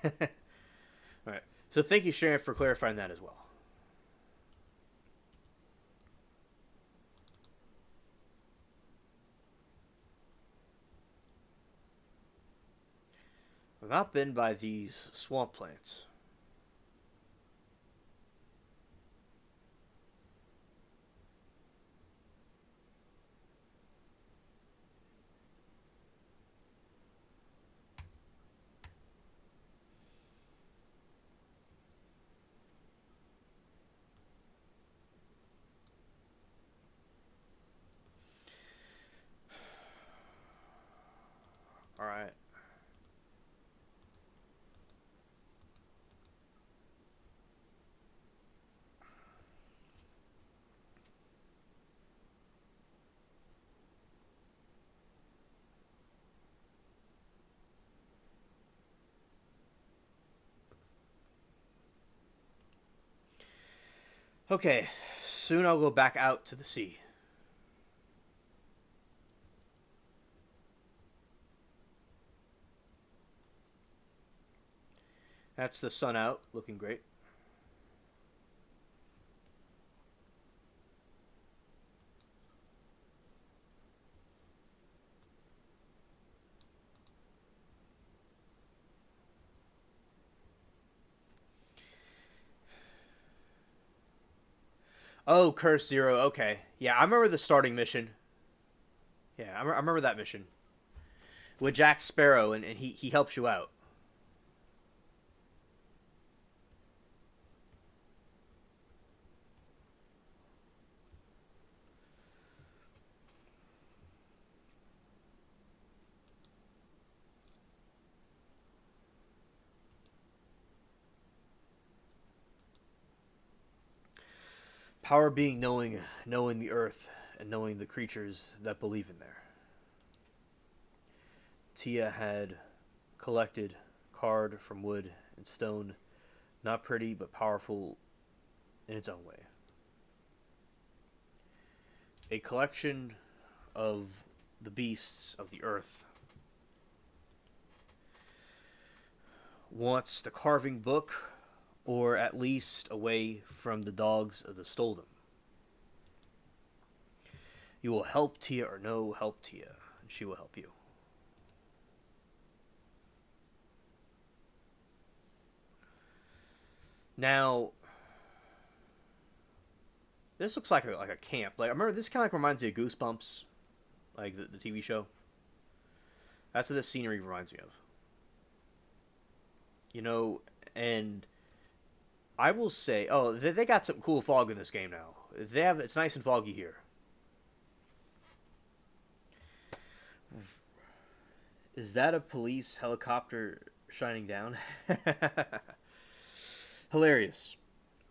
All right. So thank you, Sharon, for clarifying that as well. I've not been by these swamp plants. All right. Okay. Soon I'll go back out to the sea. That's the sun out, looking great. Oh, Curse Zero. Okay. Yeah, I remember the starting mission. Yeah, I remember that mission with Jack Sparrow, and he helps you out. Power being knowing the earth and knowing the creatures that believe in there. Tia had collected card from wood and stone, not pretty but powerful in its own way. A collection of the beasts of the earth wants the carving book, or at least away from the dogs that stole them. You will help Tia or no help Tia, and she will help you. Now, this looks like a camp. Like I remember, this kind of like reminds me of Goosebumps, like the TV show. That's what this scenery reminds me of. You know, and I will say, oh, they got some cool fog in this game now. They have it's nice and foggy here. Is that a police helicopter shining down? Hilarious.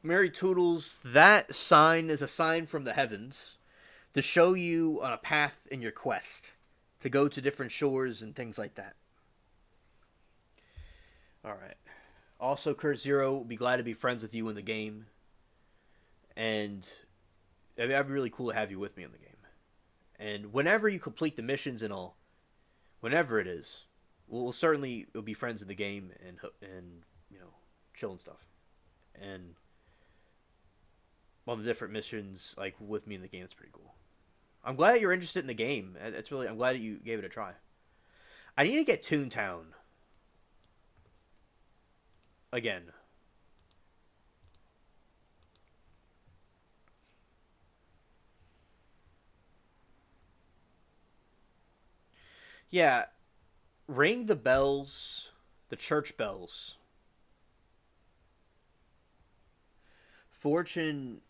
Mary Toodles, that sign is a sign from the heavens to show you on a path in your quest to go to different shores and things like that. All right. Also, Kurt Zero will be glad to be friends with you in the game, and that'd be really cool to have you with me in the game. And whenever you complete the missions and all, whenever it is, we'll certainly will be friends in the game and, chill and stuff. And, on the different missions like with me in the game. It's pretty cool. I'm glad you're interested in the game. It's really I'm glad that you gave it a try. I need to get Toontown again. Yeah, ring the bells, the church bells. Fortune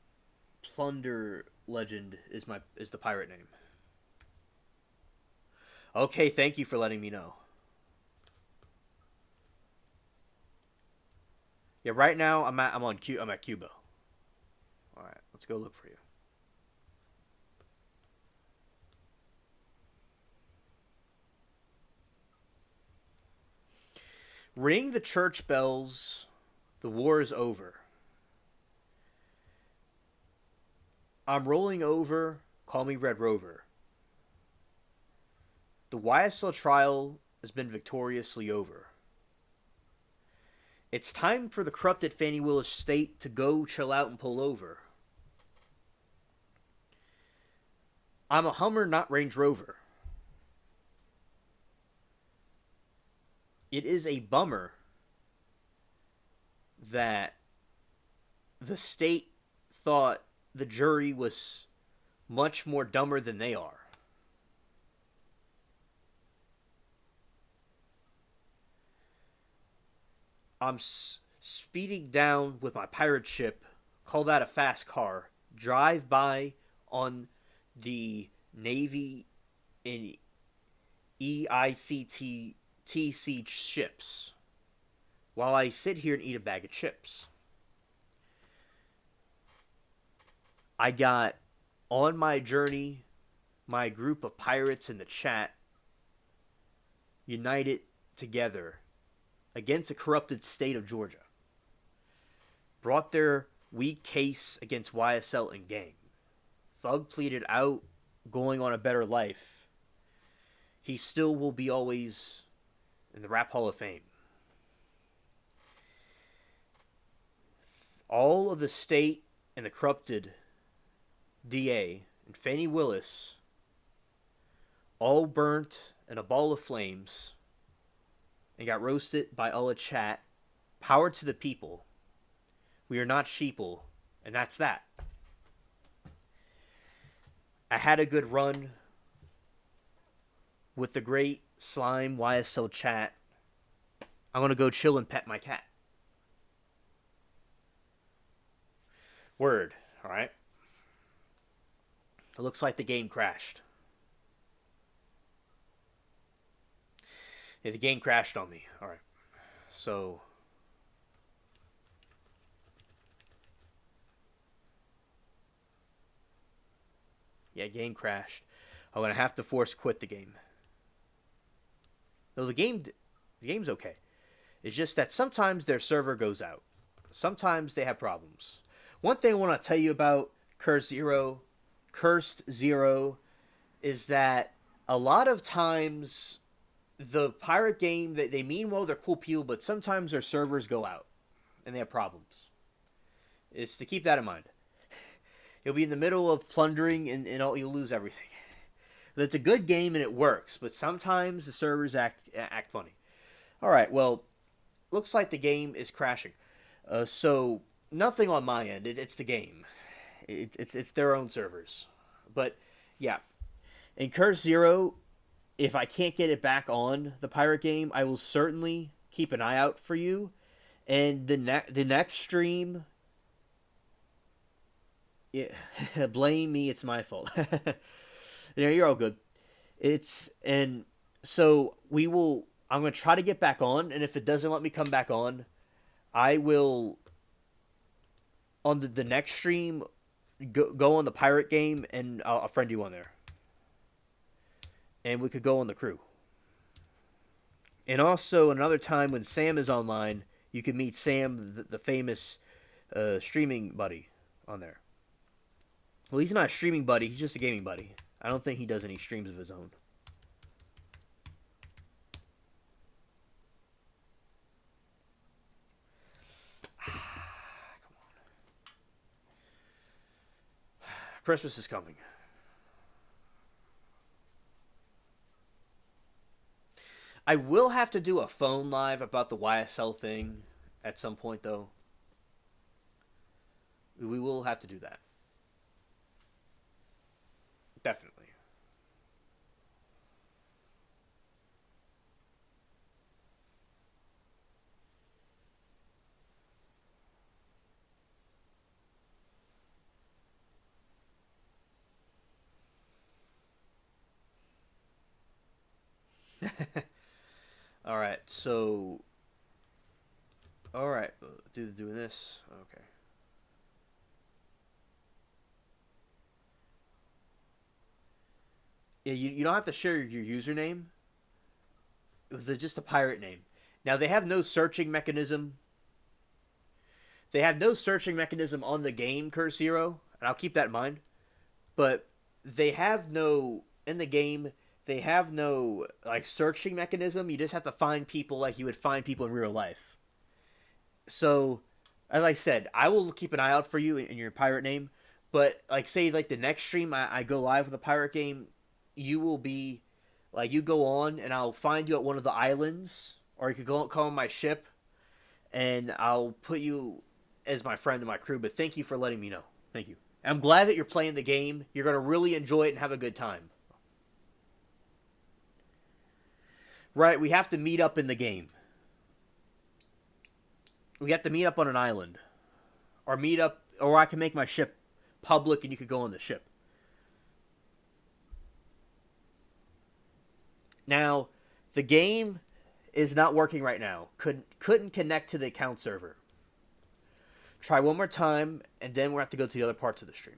Plunder Legend is the pirate name. Okay, thank you for letting me know. Yeah, right now I'm at Cuba. All right, let's go look for you. Ring the church bells. The war is over. I'm rolling over. Call me Red Rover. The YSL trial has been victoriously over. It's time for the corrupted Fannie Willis state to go chill out and pull over. I'm a Hummer, not Range Rover. It is a bummer that the state thought the jury was much more dumber than they are. I'm speeding down with my pirate ship. Call that a fast car. Drive by on the Navy and EICTTC ships while I sit here and eat a bag of chips. I got on my journey my group of pirates in the chat united together against a corrupted state of Georgia. Brought their weak case against YSL and gang. Thug pleaded out, going on a better life. He still will be always in the Rap Hall of Fame. All of the state and the corrupted DA and Fannie Willis all burnt in a ball of flames and got roasted by all a chat. Power to the people. We are not sheeple, and that's that. I had a good run with the great slime YSL chat. I'm gonna go chill and pet my cat. Word, alright? It looks like the game crashed. Yeah, the game crashed on me. Alright. So yeah, game crashed. I'm gonna have to force quit the game. No, the game's okay. It's just that sometimes their server goes out. Sometimes they have problems. One thing I want to tell you about Cursed Zero, is that a lot of times the pirate game, they mean well, they're cool people, but sometimes their servers go out and they have problems. It's to keep that in mind. You'll be in the middle of plundering and you'll lose everything. It's a good game and it works, but sometimes the servers act funny. All right, well, looks like the game is crashing. So nothing on my end. It's the game. It's their own servers. But yeah, in Curse Zero, if I can't get it back on the pirate game, I will certainly keep an eye out for you. And the next stream, yeah, blame me. It's my fault. Yeah, you're all good. And so we will. I'm gonna try to get back on, and if it doesn't let me come back on, I will on the next stream go on the pirate game, and I'll friend you on there, and we could go on the crew. And also another time when Sam is online, you can meet Sam, the famous streaming buddy, on there. Well, he's not a streaming buddy; he's just a gaming buddy. I don't think he does any streams of his own. Christmas is coming. I will have to do a phone live about the YSL thing at some point, though. We will have to do that. Definitely. All right, so all right, doing this. Okay. Yeah, you don't have to share your username. It was just a pirate name. Now they have no searching mechanism. They have no searching mechanism on the game, Curse Zero, and I'll keep that in mind. But they have no in the game. They have no like searching mechanism. You just have to find people like you would find people in real life. So, as I said, I will keep an eye out for you in your pirate name. But like, say like the next stream I go live with a pirate game, you will be like you go on and I'll find you at one of the islands, or you could go call on my ship, and I'll put you as my friend and my crew. But thank you for letting me know. Thank you. I'm glad that you're playing the game. You're gonna really enjoy it and have a good time. Right? We have to meet up in the game. We have to meet up on an island, or meet up, or I can make my ship public and you could go on the ship. Now, the game is not working right now. Couldn't connect to the account server. Try one more time, and then we'll have to go to the other parts of the stream.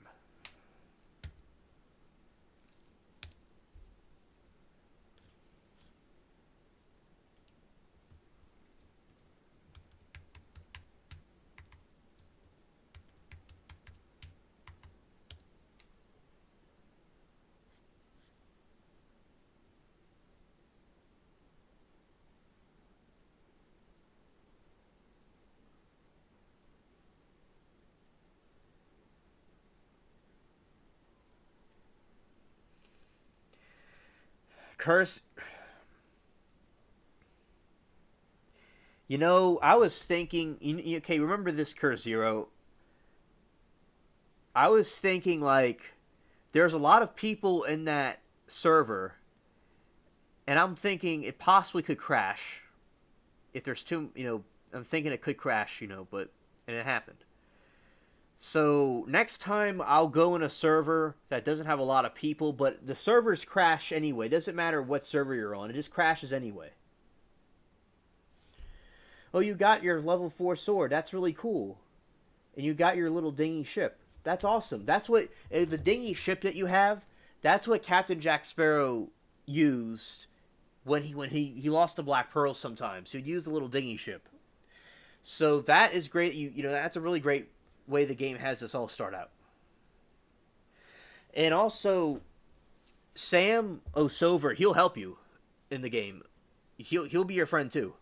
Curse. You know, I was thinking. Okay, remember this, Curse Zero? I was thinking like there's a lot of people in that server, and I'm thinking it possibly could crash if there's too. I'm thinking it could crash. But and it happened. So next time I'll go in a server that doesn't have a lot of people, but the servers crash anyway. It doesn't matter what server you're on; it just crashes anyway. Oh, you got your level 4 sword. That's really cool. And you got your little dinghy ship. That's awesome. That's what the dinghy ship that you have. That's what Captain Jack Sparrow used when he lost the Black Pearl. Sometimes he'd use a little dinghy ship. So that is great. That's a really great way the game has this all start out. And also, Sam O'Silver, he'll help you in the game. He'll be your friend too.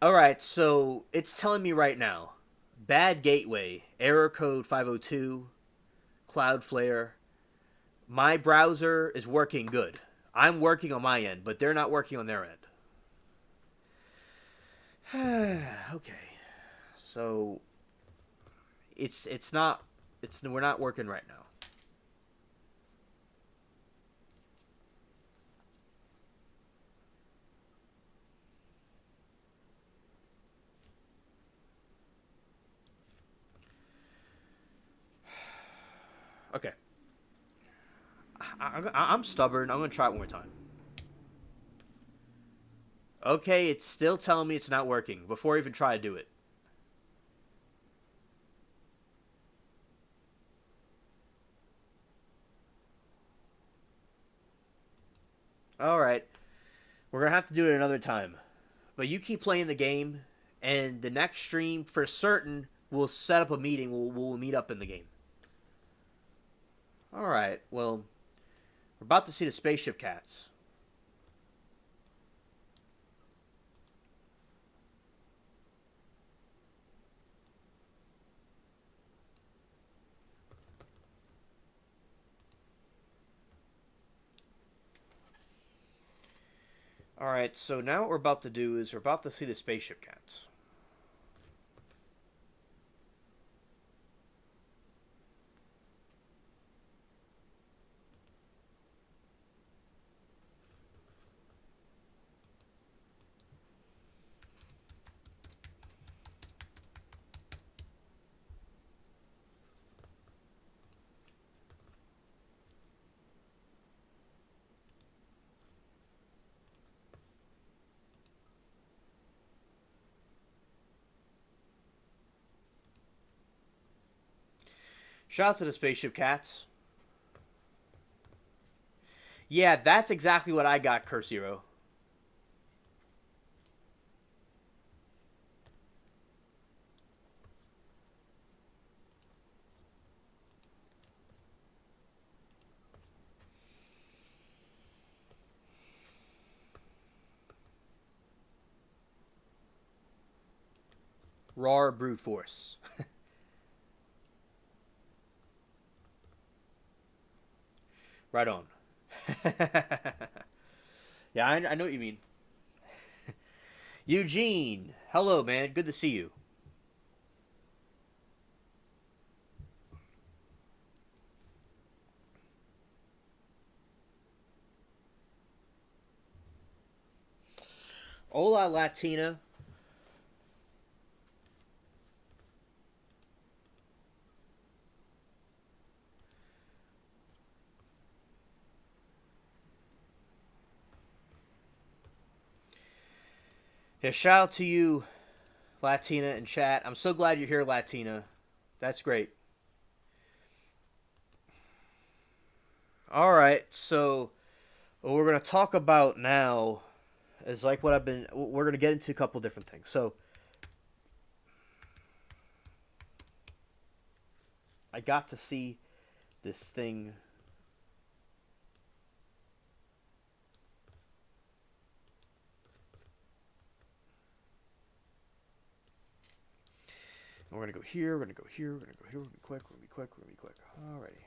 All right, so it's telling me right now, bad gateway, error code 502, Cloudflare. My browser is working good. I'm working on my end, but they're not working on their end. Okay, so we're not working right now. Okay. I'm stubborn. I'm going to try it one more time. Okay, it's still telling me it's not working before I even try to do it. Alright. We're going to have to do it another time. But you keep playing the game, and the next stream, for certain, we'll set up a meeting. We'll meet up in the game. Alright, well, we're about to see the spaceship cats. Alright, so now what we're about to do is we're about to see the spaceship cats. Shout out to the spaceship cats. Yeah, that's exactly what I got, Cursero. Raw brute force. Right on. Yeah, I know what you mean. Eugene, hello, man. Good to see you. Hola, Latina. Yeah, shout out to you, Latina, in chat. I'm so glad you're here, Latina. That's great. All right, so what we're gonna talk about now is like what I've been. We're gonna get into a couple different things. So I got to see this thing. We're gonna go here. We're gonna go here. We're gonna go here. We're gonna be quick. We're gonna be quick. We're gonna be quick. Alrighty.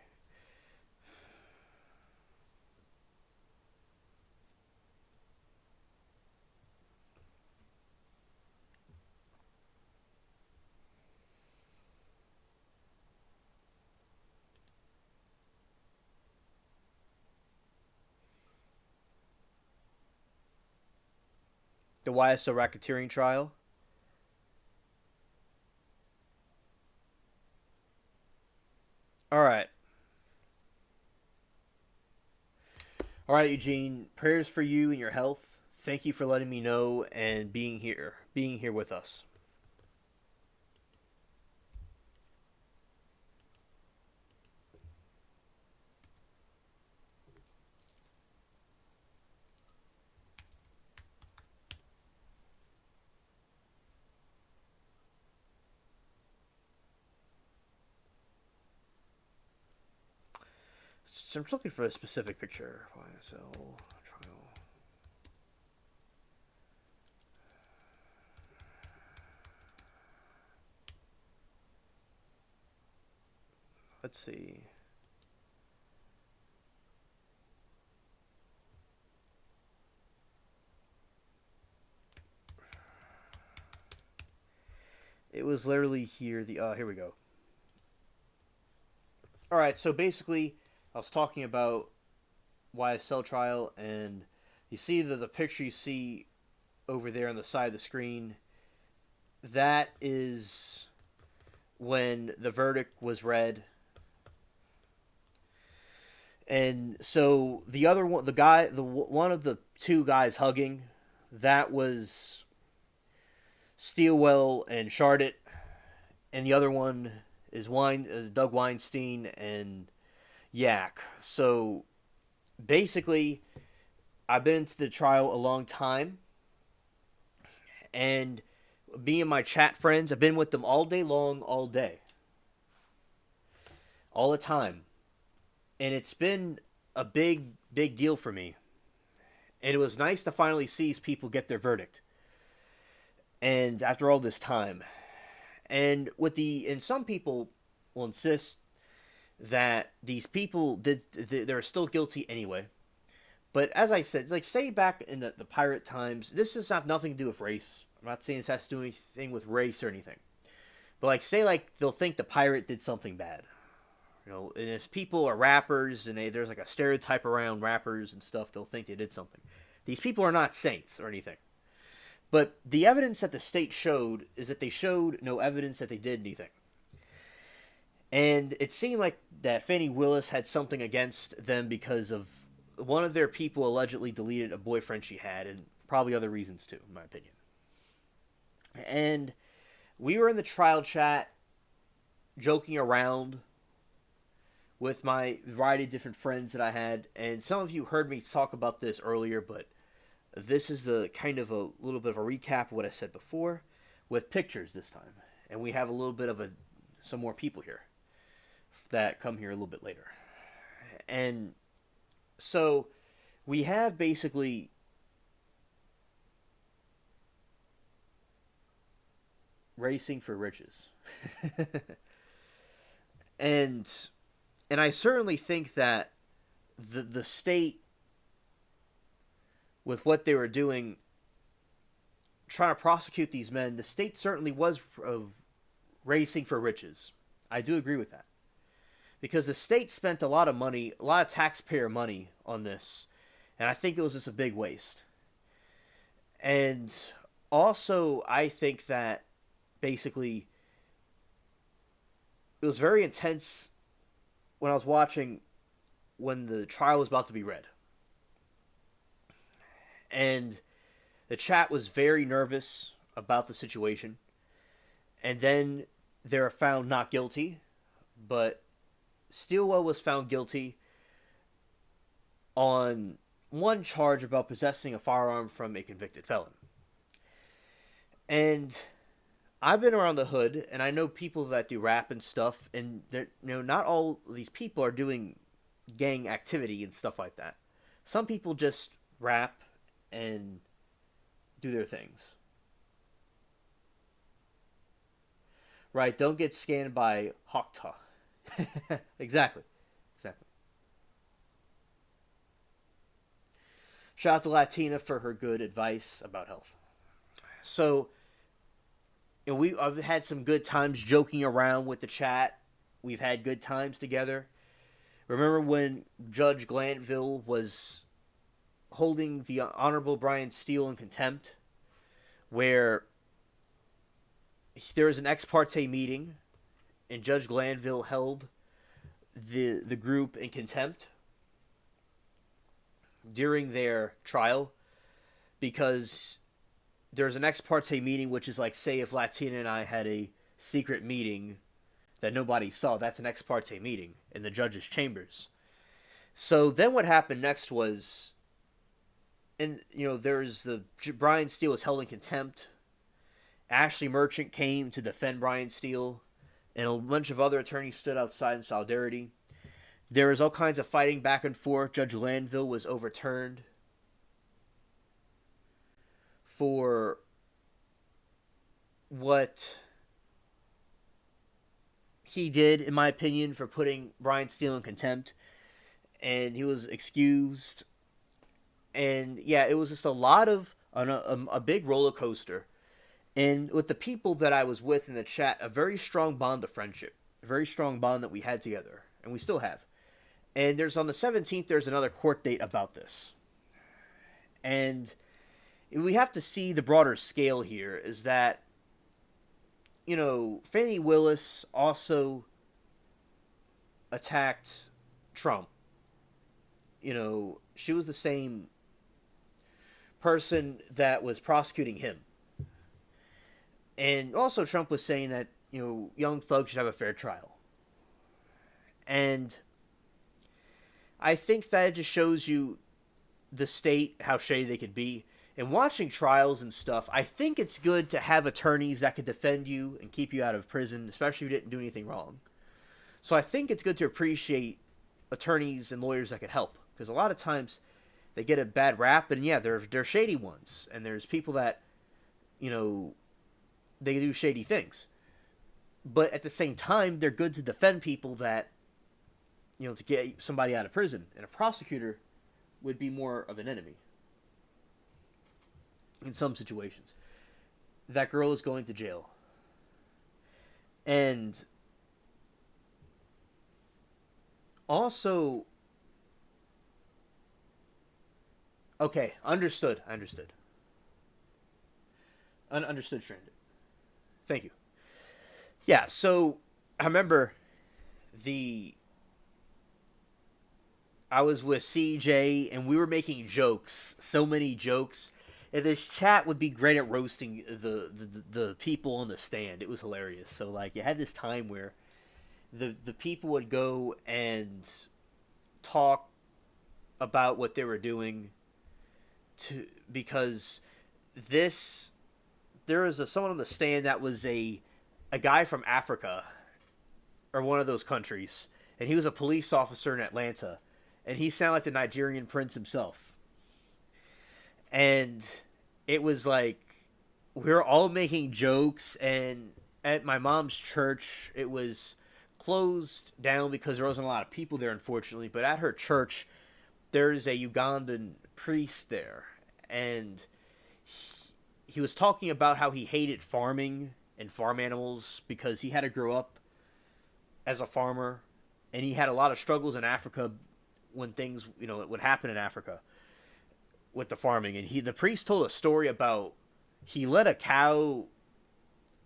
The YSL racketeering trial. All right. All right, Eugene. Prayers for you and your health. Thank you for letting me know and being here with us. So I'm just looking for a specific picture. YSL trial. Let's see. It was literally here. Here we go. All right. So basically, I was talking about YSL trial, and you see the picture you see over there on the side of the screen. That is when the verdict was read. And so the other one, the guy, the one of the two guys hugging, that was Steelwell and Shardit, and the other one is Doug Weinstein and Yak. So basically, I've been into the trial a long time, and me and my chat friends, I've been with them all day long, all day, all the time, and it's been a big deal for me. And it was nice to finally see these people get their verdict. And after all this time, and some people will insist that these people they're still guilty anyway. But as I said, like say back in the pirate times, this does have nothing to do with race. I'm not saying this has to do anything with race or anything. But like say like they'll think the pirate did something bad. You know, and if people are rappers and there's like a stereotype around rappers and stuff, they'll think they did something. These people are not saints or anything. But the evidence that the state showed is that they showed no evidence that they did anything. And it seemed like that Fannie Willis had something against them because of one of their people allegedly deleted a boyfriend she had, and probably other reasons too, in my opinion. And we were in the trial chat joking around with my variety of different friends that I had, and some of you heard me talk about this earlier, but this is the kind of a little bit of a recap of what I said before, with pictures this time, and we have a little bit of some more people here that come here a little bit later, and so we have basically racing for riches, and I certainly think that the state, with what they were doing, trying to prosecute these men, the state certainly was racing for riches. I do agree with that. Because the state spent a lot of money, a lot of taxpayer money on this. And I think it was just a big waste. And also, I think that basically it was very intense when I was watching when the trial was about to be read. And the chat was very nervous about the situation. And then they were found not guilty, but Stilwell was found guilty on one charge about possessing a firearm from a convicted felon. And I've been around the hood, and I know people that do rap and stuff, and not all these people are doing gang activity and stuff like that. Some people just rap and do their things. Right, don't get scanned by Hokta. Exactly. Shout out to Latina for her good advice about health. So, I've had some good times joking around with the chat. We've had good times together. Remember when Judge Glanville was holding the Honorable Brian Steele in contempt, where there was an ex parte meeting, and Judge Glanville held the group in contempt during their trial, because there's an ex parte meeting, which is like, say if Latina and I had a secret meeting that nobody saw, that's an ex parte meeting in the judge's chambers. So then what happened next was, and there's Brian Steele was held in contempt. Ashley Merchant came to defend Brian Steele, and a bunch of other attorneys stood outside in solidarity. There was all kinds of fighting back and forth. Judge Glanville was overturned for what he did, in my opinion, for putting Brian Steele in contempt. And he was excused. And yeah, it was just a lot of a big roller coaster. And with the people that I was with in the chat, a very strong bond of friendship. A very strong bond that we had together. And we still have. And there's on the 17th, there's another court date about this. And we have to see the broader scale here, is that, Fannie Willis also attacked Trump. She was the same person that was prosecuting him. And also Trump was saying that, young thugs should have a fair trial. And I think that it just shows you the state, how shady they could be. And watching trials and stuff, I think it's good to have attorneys that could defend you and keep you out of prison, especially if you didn't do anything wrong. So I think it's good to appreciate attorneys and lawyers that could help. Because a lot of times they get a bad rap, and yeah, they're shady ones. And there's people that, they do shady things. But at the same time, they're good to defend people that, to get somebody out of prison. And a prosecutor would be more of an enemy in some situations. That girl is going to jail. And also, okay, understood. Understood, Stranded. Thank you. Yeah, so I remember the I was with CJ and we were making jokes, so many jokes. And this chat would be great at roasting the people on the stand. It was hilarious. So like you had this time where the people would go and talk about what they were doing to because this there was someone on the stand that was a guy from Africa or one of those countries, and he was a police officer in Atlanta, and he sounded like the Nigerian prince himself. And it was like we were all making jokes, and at my mom's church, it was closed down because there wasn't a lot of people there, unfortunately. But at her church, there's a Ugandan priest there, and he was talking about how he hated farming and farm animals because he had to grow up as a farmer, and he had a lot of struggles in Africa when things, would happen in Africa with the farming. And the priest told a story about he let a cow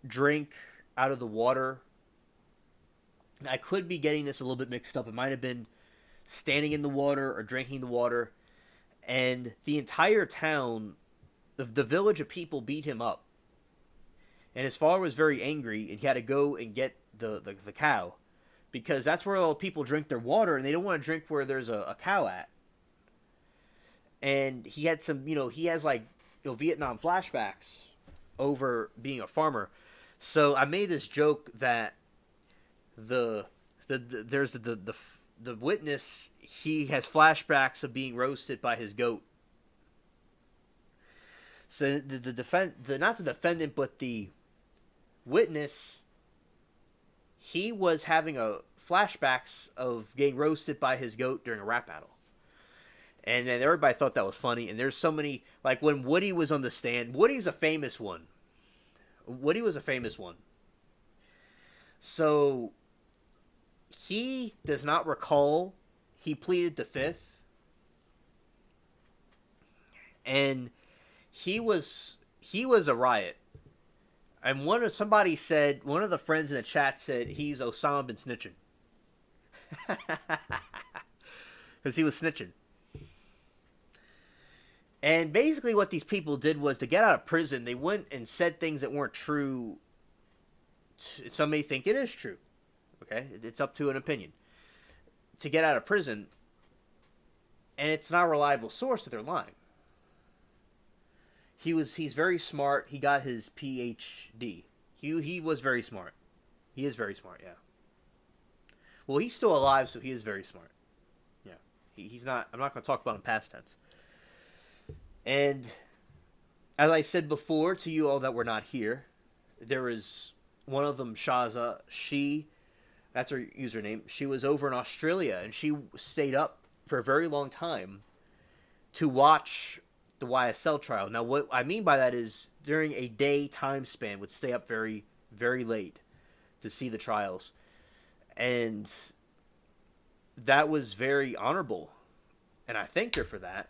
drink out of the water. I could be getting this a little bit mixed up. It might have been standing in the water or drinking the water. And the entire town, the village of people beat him up. And his father was very angry, and he had to go and get the cow. Because that's where all people drink their water, and they don't want to drink where there's a cow at. And he had some, he has like, Vietnam flashbacks over being a farmer. So I made this joke that there's the witness, he has flashbacks of being roasted by his goat. So not the defendant, but the witness, he was having a flashbacks of getting roasted by his goat during a rap battle. And then everybody thought that was funny. And there's so many, like when Woody was on the stand, Woody's a famous one. Woody was a famous one. So he does not recall he pleaded the fifth. And he was a riot. And one of the friends in the chat said he's Osama bin snitching. Because he was snitching. And basically what these people did was to get out of prison, they went and said things that weren't true. Some may think it is true. Okay? It's up to an opinion. To get out of prison. And it's not a reliable source that they're lying. He's very smart. He got his PhD. He was very smart. He is very smart, yeah. Well, he's still alive, so he is very smart. Yeah. He's not, I'm not going to talk about him past tense. And as I said before to you all that were not here, there is one of them, Shaza. That's her username. She was over in Australia, and she stayed up for a very long time to watch the YSL trial. Now, what I mean by that is during a day time span would stay up very, very late to see the trials. And that was very honorable. And I thanked her for that.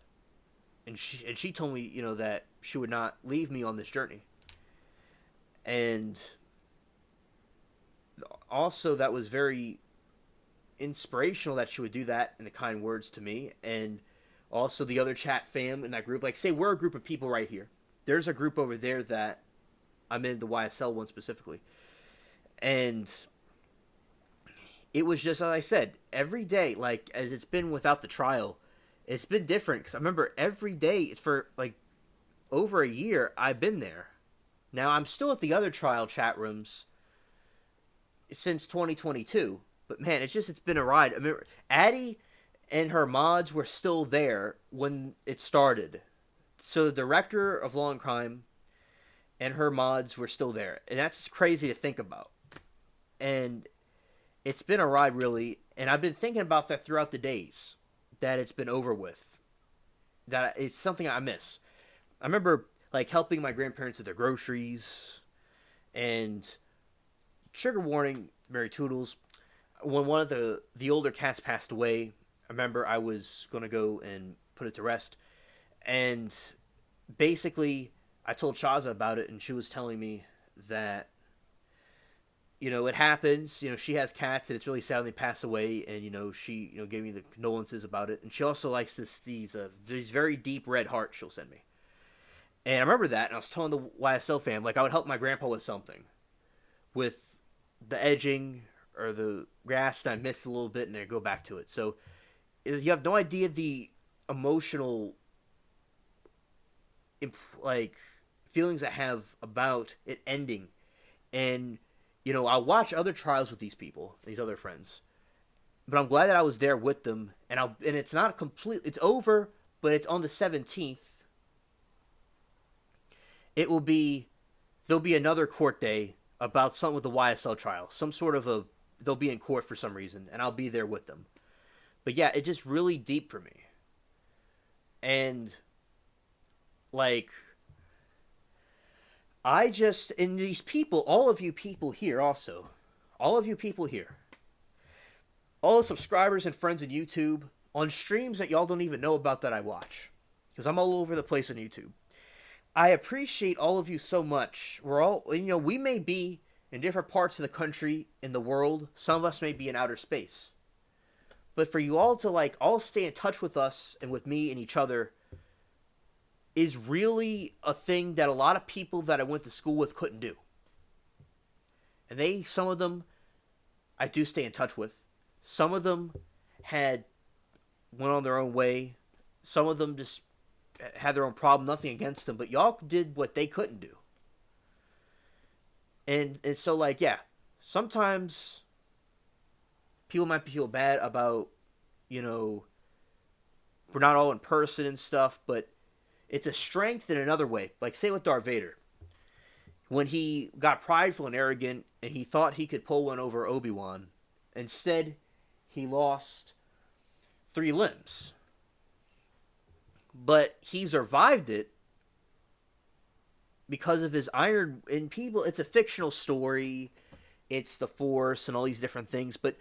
And she told me, that she would not leave me on this journey. And also that was very inspirational that she would do that in the kind words to me. And also the other chat fam in that group, like say we're a group of people right here. There's a group over there that I'm in, the YSL one specifically. And it was just, as I said, every day, like as it's been without the trial, it's been different. Because I remember every day for like over a year, I've been there. Now I'm still at the other trial chat rooms since 2022. But man, it's been a ride. I remember Addie and her mods were still there when it started. So the director of Law and Crime and her mods were still there. And that's crazy to think about. And it's been a ride, really. And I've been thinking about that throughout the days that it's been over with. that it's something I miss. I remember like helping my grandparents with their groceries, and trigger warning, Mary Toodles. When one of the older cats passed away, I remember I was gonna go and put it to rest, and basically I told Shaza about it, and she was telling me that it happens. She has cats, and it's really sad when they pass away. And she gave me the condolences about it, and she also likes these very deep red hearts she'll send me. And I remember that, and I was telling the YSL fam, like, I would help my grandpa with something, with the edging or the grass, and I missed a little bit, and I go back to it. So, you have no idea the emotional, like, feelings I have about it ending. And I'll watch other trials with these people, these other friends, but I'm glad that I was there with them. And it's not complete. It's over, but it's on the 17th. There'll be another court day about something with the YSL trial. They'll be in court for some reason, and I'll be there with them. But yeah, it's just really deep for me. And like, and these people, all of you people here, all the subscribers and friends on YouTube, on streams that y'all don't even know about that I watch, because I'm all over the place on YouTube. I appreciate all of you so much. We may be in different parts of the country, in the world. Some of us may be in outer space. But for you all to all stay in touch with us and with me and each other is really a thing that a lot of people that I went to school with couldn't do. And some of them, I do stay in touch with. Some of them went on their own way. Some of them just had their own problem, nothing against them, but y'all did what they couldn't do. And so, yeah, sometimes people might feel bad about, we're not all in person and stuff, but it's a strength in another way. Like, say with Darth Vader. When he got prideful and arrogant, and he thought he could pull one over Obi-Wan, instead, he lost 3 limbs. But he survived it because of his iron. And people, it's a fictional story. It's the Force and all these different things. But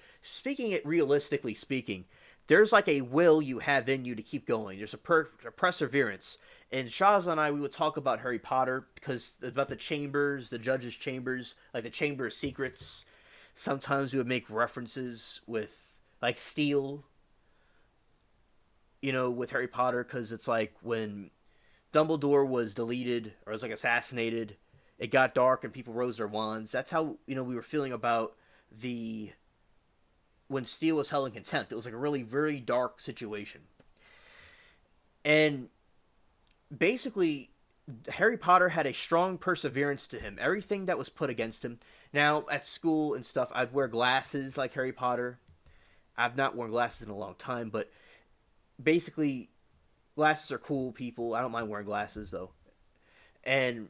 realistically speaking, there's like a will you have in you to keep going. There's a perseverance. And Shaz and I, we would talk about Harry Potter, because about the chambers, the judge's chambers, like the Chamber of Secrets. Sometimes we would make references with, like, steel, with Harry Potter, because it's like when Dumbledore was deleted or was assassinated, it got dark and people rose their wands. That's how we were feeling about when Steel was held in contempt. It was like a really very dark situation. And basically, Harry Potter had a strong perseverance to him. Everything that was put against him. Now, at school and stuff, I'd wear glasses like Harry Potter. I've not worn glasses in a long time, but basically, glasses are cool, people. I don't mind wearing glasses, though. And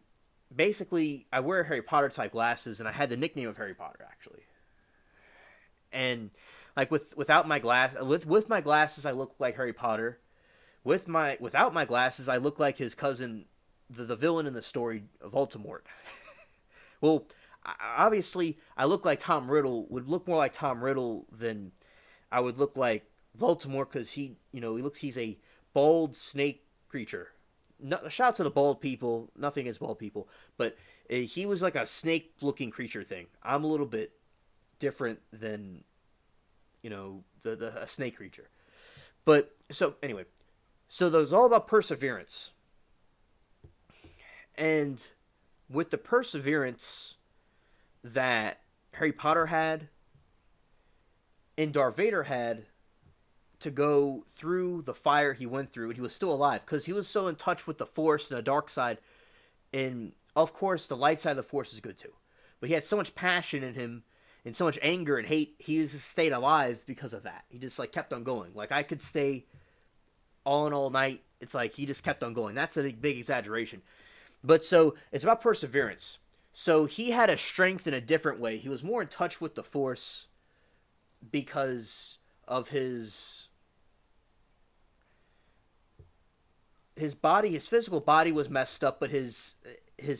basically, I wear Harry Potter type glasses, and I had the nickname of Harry Potter, actually. And like with my glasses, I look like Harry Potter. Without my glasses, I look like his cousin, the villain in the story, Voldemort. Well, obviously, I look like Tom Riddle. Would look more like Tom Riddle than I would look like Voldemort, because he's a bald snake creature. No, shout out to the bald people. Nothing against bald people, but he was like a snake-looking creature thing. I'm a little bit different than a snake creature. But so anyway, so that was all about perseverance, and with the perseverance that Harry Potter had and Darth Vader had, to go through the fire he went through, and he was still alive because he was so in touch with the Force and the dark side. And of course, the light side of the Force is good too, but he had so much passion in him and so much anger and hate. He just stayed alive because of that. He just kept on going. Like, I could stay all night. It's like he just kept on going. That's a big exaggeration, but so it's about perseverance. So he had a strength in a different way. He was more in touch with the Force because of his his body, his physical body was messed up, but his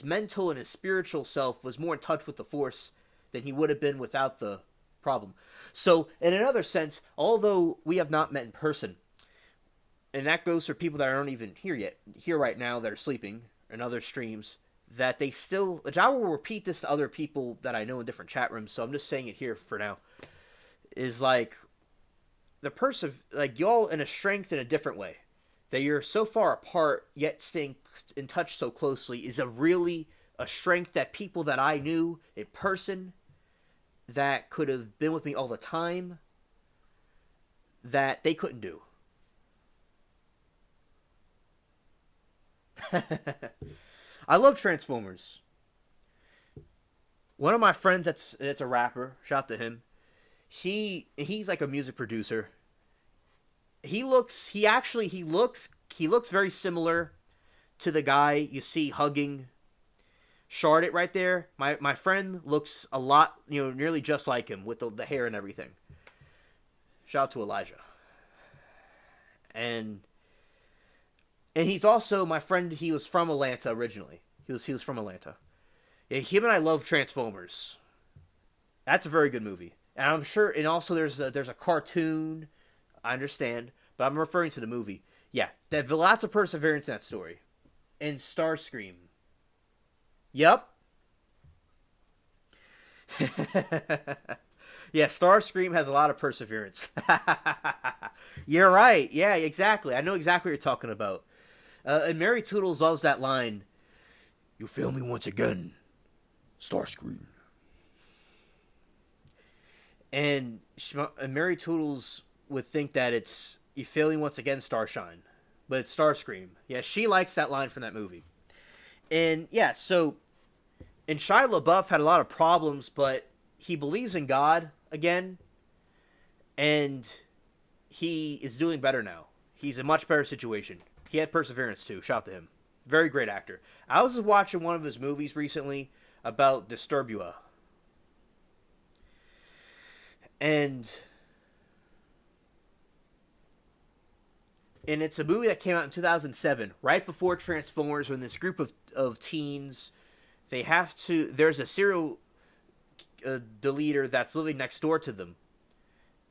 mental and his spiritual self was more in touch with the Force than he would have been without the problem. So, in another sense, although we have not met in person, and that goes for people that aren't even here right now, that are sleeping in other streams, that they still, which I will repeat this to other people that I know in different chat rooms, so I'm just saying it here for now, is like the person, like y'all in a strength in a different way. That you're so far apart yet staying in touch so closely is a strength that people that I knew in person that could have been with me all the time that they couldn't do. I love Transformers. One of my friends that's a rapper, shout out to him. He's like a music producer. He looks very similar to the guy you see hugging Charlotte right there. My friend looks a lot, nearly just like him with the hair and everything. Shout out to Elijah. And he's also my friend. He was from Atlanta originally. He was from Atlanta. Yeah, him and I love Transformers. That's a very good movie. And I'm sure, and also there's a cartoon. I understand, but I'm referring to the movie. Yeah, there's lots of perseverance in that story. And Starscream. Yep. Yeah, Starscream has a lot of perseverance. You're right. Yeah, exactly. I know exactly what you're talking about. And Mary Toodles loves that line. You fail me once again, Starscream. And Mary Toodles would think that it's you fail me once again, Starshine. But it's Starscream. Yeah, she likes that line from that movie. And yeah, so and Shia LaBeouf had a lot of problems, but he believes in God again, and he is doing better now. He's in a much better situation. He had perseverance too. Shout out to him. Very great actor. I was just watching one of his movies recently about Disturbia. And it's a movie that came out in 2007, right before Transformers, when this group of teens, there's a serial deleter that's living next door to them.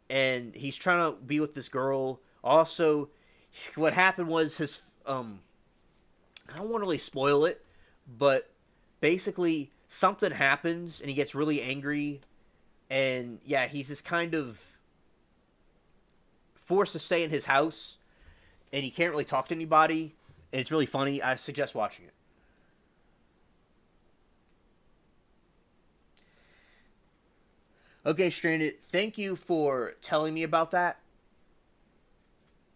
And he's trying to be with this girl. Also, what happened was his, I don't want to really spoil it, but basically something happens and he gets really angry. And yeah, he's just kind of forced to stay in his house. And he can't really talk to anybody. And it's really funny. I suggest watching it. Okay, Stranded, thank you for telling me about that.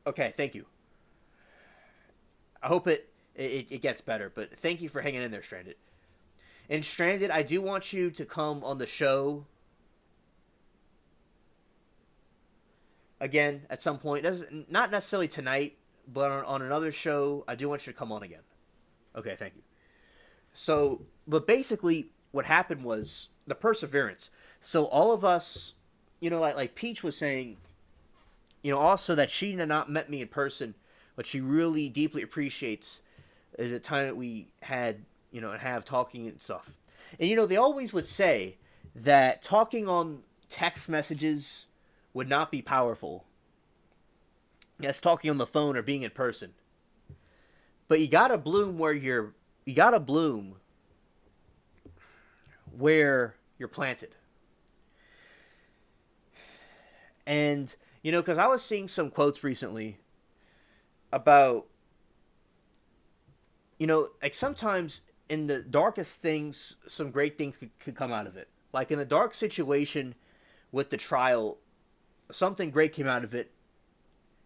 Okay, thank you. I hope it gets better, but thank you for hanging in there, Stranded. And Stranded, I do want you to come on the show again at some point. Not necessarily tonight, but on another show, I do want you to come on again. Okay, thank you. So, but basically, what happened was the perseverance. So all of us, like Peach was saying, also that she had not met me in person, but she really deeply appreciates the time that we had, and have talking and stuff. And, they always would say that talking on text messages would not be powerful as talking on the phone or being in person. But you gotta bloom where you're planted. And, because I was seeing some quotes recently about, like sometimes in the darkest things, some great things could come out of it. Like in a dark situation with the trial, something great came out of it,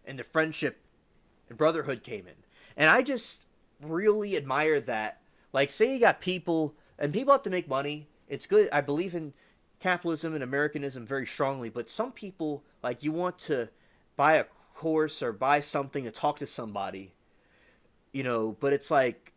and the friendship and brotherhood came in. And I just really admire that. Like, say you got people, and people have to make money. It's good. I believe in capitalism and Americanism very strongly, but some people, like, you want to buy a course or buy something to talk to somebody, but it's like,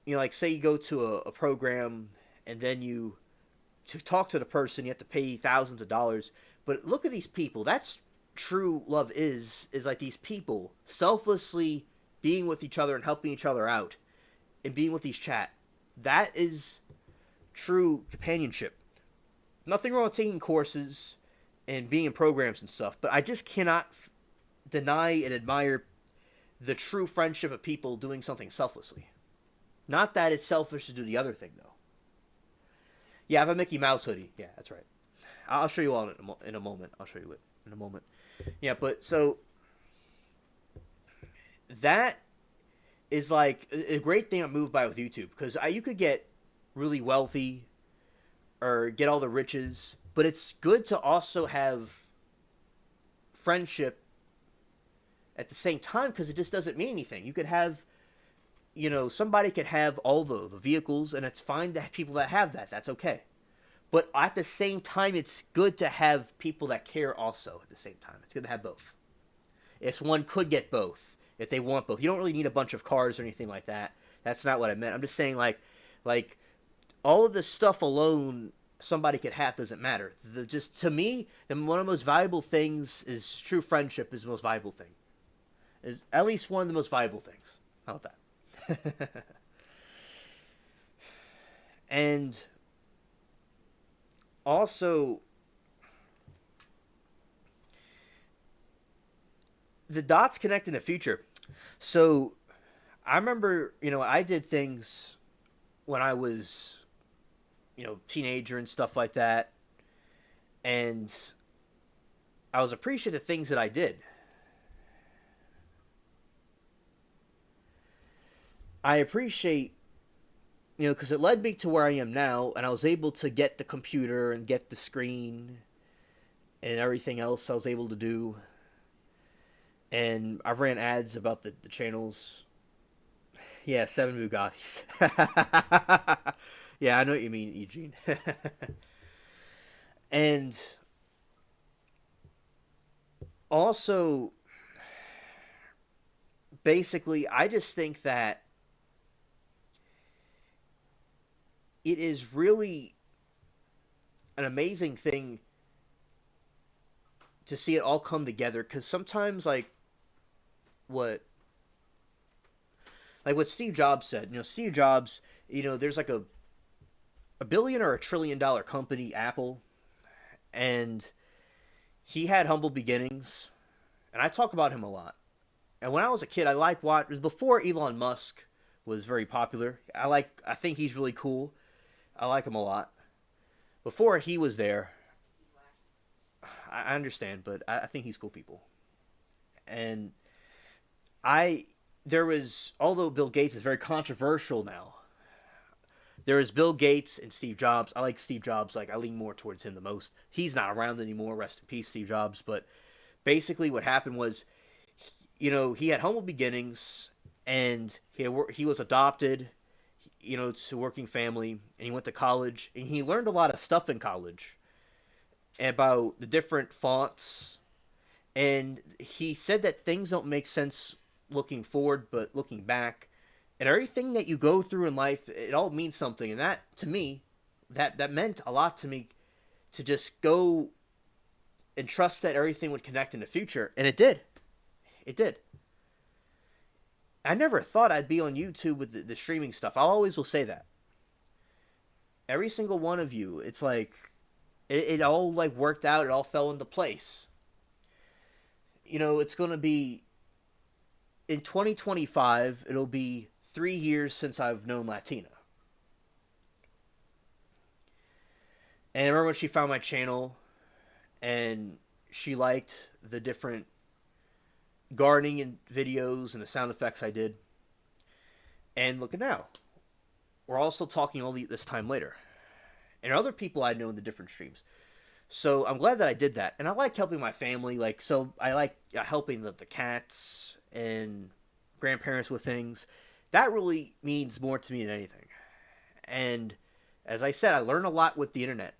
like say you go to a program and then to talk to the person, you have to pay thousands of dollars. But look at these people. That's true love is like these people selflessly being with each other and helping each other out and being with each chat. That is true companionship. Nothing wrong with taking courses and being in programs and stuff, but I just cannot deny and admire the true friendship of people doing something selflessly. Not that it's selfish to do the other thing, though. Yeah, I have a Mickey Mouse hoodie. Yeah, that's right. I'll show you all in a moment. I'll show you it in a moment. Yeah, but so that is like a great thing I'm moved by with YouTube, because you could get really wealthy or get all the riches, but it's good to also have friendship at the same time, because it just doesn't mean anything. You could have, somebody could have all the vehicles, and it's fine to have people that have that. That's okay. But at the same time, it's good to have people that care also at the same time. It's good to have both. If one could get both, if they want both. You don't really need a bunch of cars or anything like that. That's not what I meant. I'm just saying, like all of this stuff alone somebody could have doesn't matter. Just to me, one of the most valuable things is true friendship is the most valuable thing. Is at least one of the most valuable things. How about that? And also, the dots connect in the future. So I remember, I did things when I was, teenager and stuff like that. And I was appreciative of things that I did. I appreciate, because it led me to where I am now, and I was able to get the computer and get the screen and everything else I was able to do. And I've ran ads about the channels. Yeah, 7 Bugattis. Yeah, I know what you mean, Eugene. And also, basically, I just think that it is really an amazing thing to see it all come together, because sometimes, like what Steve Jobs said, Steve Jobs, there's like a billion or $1 trillion company, Apple, and he had humble beginnings, and I talk about him a lot. And when I was a kid, I liked before Elon Musk was very popular. I think he's really cool. I like him a lot. Before he was there, I understand, but I think he's cool people. And although Bill Gates is very controversial now, there is Bill Gates and Steve Jobs. I like Steve Jobs. I lean more towards him the most. He's not around anymore. Rest in peace, Steve Jobs. But basically what happened was, he had humble beginnings, and he was adopted, to a working family, and he went to college, and he learned a lot of stuff in college about the different fonts. And he said that things don't make sense looking forward, but looking back. And everything that you go through in life, it all means something. And that, to me, that meant a lot to me, to just go and trust that everything would connect in the future. And it did. It did. I never thought I'd be on YouTube with the streaming stuff. I always will say that. Every single one of you, it's like, it all worked out. It all fell into place. It's going to be, in 2025, it'll be 3 years since I've known Latina. And I remember when she found my channel, and she liked the different gardening and videos and the sound effects I did. And look at now. We're also talking all this time later. And other people I know in the different streams. So I'm glad that I did that. And I like helping my family. So I like helping the cats and grandparents with things. That really means more to me than anything. And as I said, I learned a lot with the internet.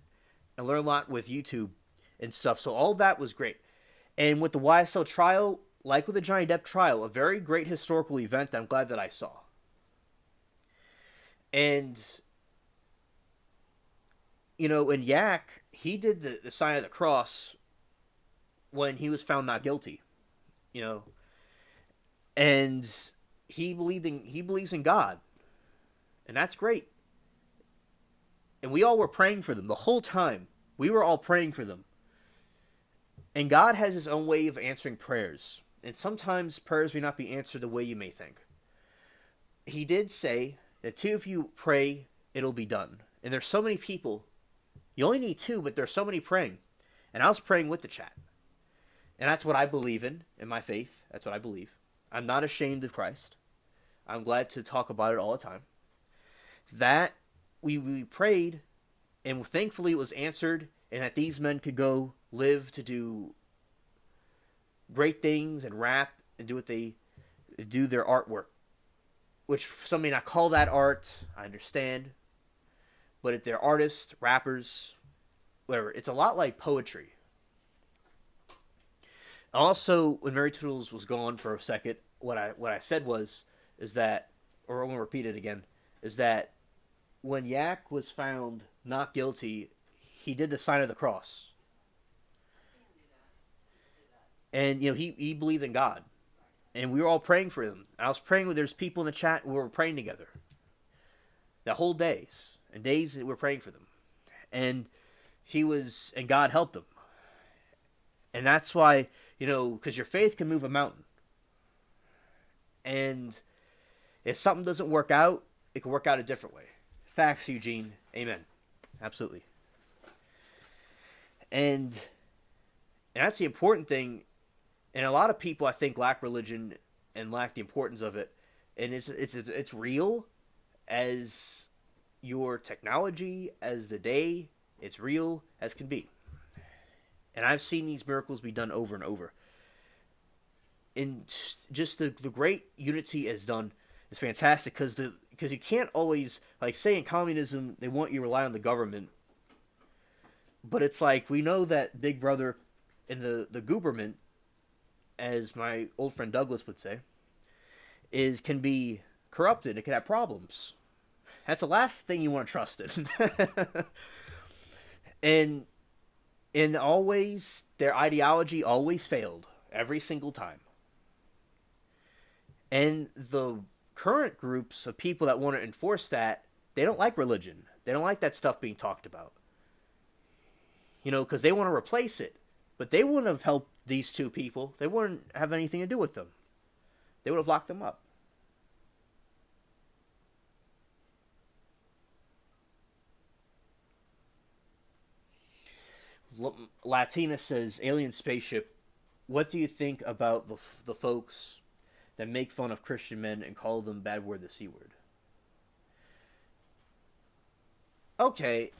I learned a lot with YouTube and stuff. So all that was great. And with the YSL trial, like with the Johnny Depp trial, a very great historical event that I'm glad that I saw. And, in Yak, he did the sign of the cross when he was found not guilty. And he believes in God, and that's great. And we all were praying for them the whole time. We were all praying for them. And God has his own way of answering prayers. And sometimes prayers may not be answered the way you may think. He did say that two of you pray, it'll be done. And there's so many people. You only need two, but there's so many praying. And I was praying with the chat. And that's what I believe in my faith. That's what I believe. I'm not ashamed of Christ. I'm glad to talk about it all the time. That we prayed, and thankfully it was answered, and that these men could go live to do great things and rap and do what they do, their artwork. Which some may not call that art, I understand. But if they're artists, rappers, whatever, it's a lot like poetry. Also, when Mary Toodles was gone for a second, what I said is that, or I'm gonna repeat it again, is that when Yak was found not guilty, he did the sign of the cross, and he believed in God, and we were all praying for him. I was praying with there's people in the chat. We were praying together, the whole days and days that we're praying for them, and and God helped him, and that's why. Because your faith can move a mountain. And if something doesn't work out, it can work out a different way. Facts, Eugene. Amen. Absolutely. And that's the important thing. And a lot of people, I think, lack religion and lack the importance of it. And it's real as your technology, as the day. It's real as can be. And I've seen these miracles be done over and over. And just the great unity is done is fantastic because you can't always, like, say in communism, they want you to rely on the government. But it's like, we know that Big Brother and the government, as my old friend Douglas would say, can be corrupted. It can have problems. That's the last thing you want to trust in. And always, their ideology always failed. Every single time. And the current groups of people that want to enforce that, they don't like religion. They don't like that stuff being talked about. Because they want to replace it. But they wouldn't have helped these two people. They wouldn't have anything to do with them. They would have locked them up. Latina says, alien spaceship, what do you think about the folks that make fun of Christian men and call them bad word, the C word? Okay,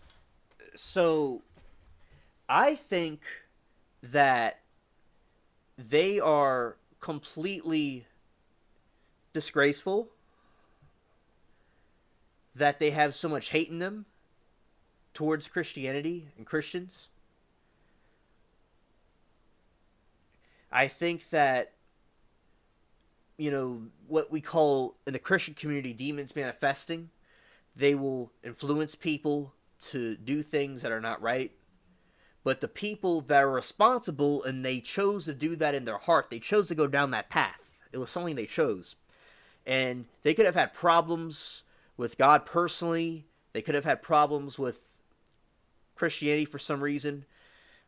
so I think that they are completely disgraceful, that they have so much hate in them towards Christianity and Christians. I think that, what we call in the Christian community demons manifesting, they will influence people to do things that are not right. But the people that are responsible, and they chose to do that in their heart, they chose to go down that path. It was something they chose. And they could have had problems with God personally. They could have had problems with Christianity for some reason.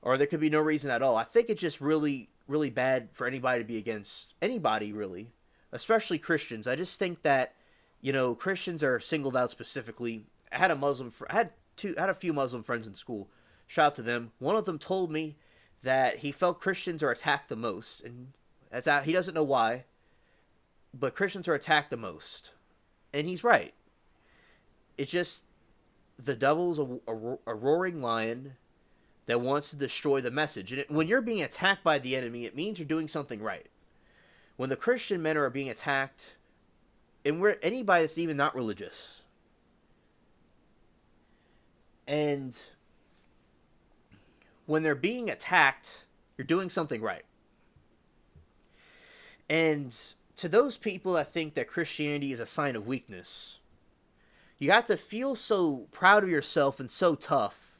Or there could be no reason at all. I think it's just really, really bad for anybody to be against anybody, really. Especially Christians. I just think that, Christians are singled out specifically. I had a few Muslim friends in school. Shout out to them. One of them told me that he felt Christians are attacked the most, and he doesn't know why, but Christians are attacked the most, and he's right. It's just the devil's a roaring lion that wants to destroy the message, and when you're being attacked by the enemy, it means you're doing something right. When the Christian men are being attacked, and anybody that's even not religious, and when they're being attacked, you're doing something right. And to those people that think that Christianity is a sign of weakness, you have to feel so proud of yourself and so tough.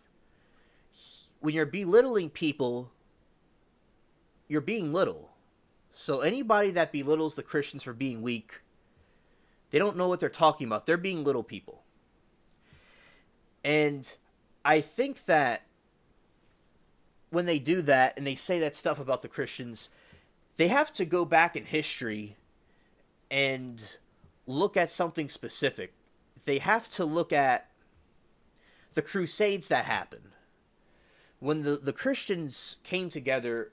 When you're belittling people, you're being little. So anybody that belittles the Christians for being weak, They don't know what they're talking about. They're being little people. And I think that when they do that and they say that stuff about the Christians, they have to go back in history and look at something specific. They have to look at the Crusades that happened. When the Christians came together,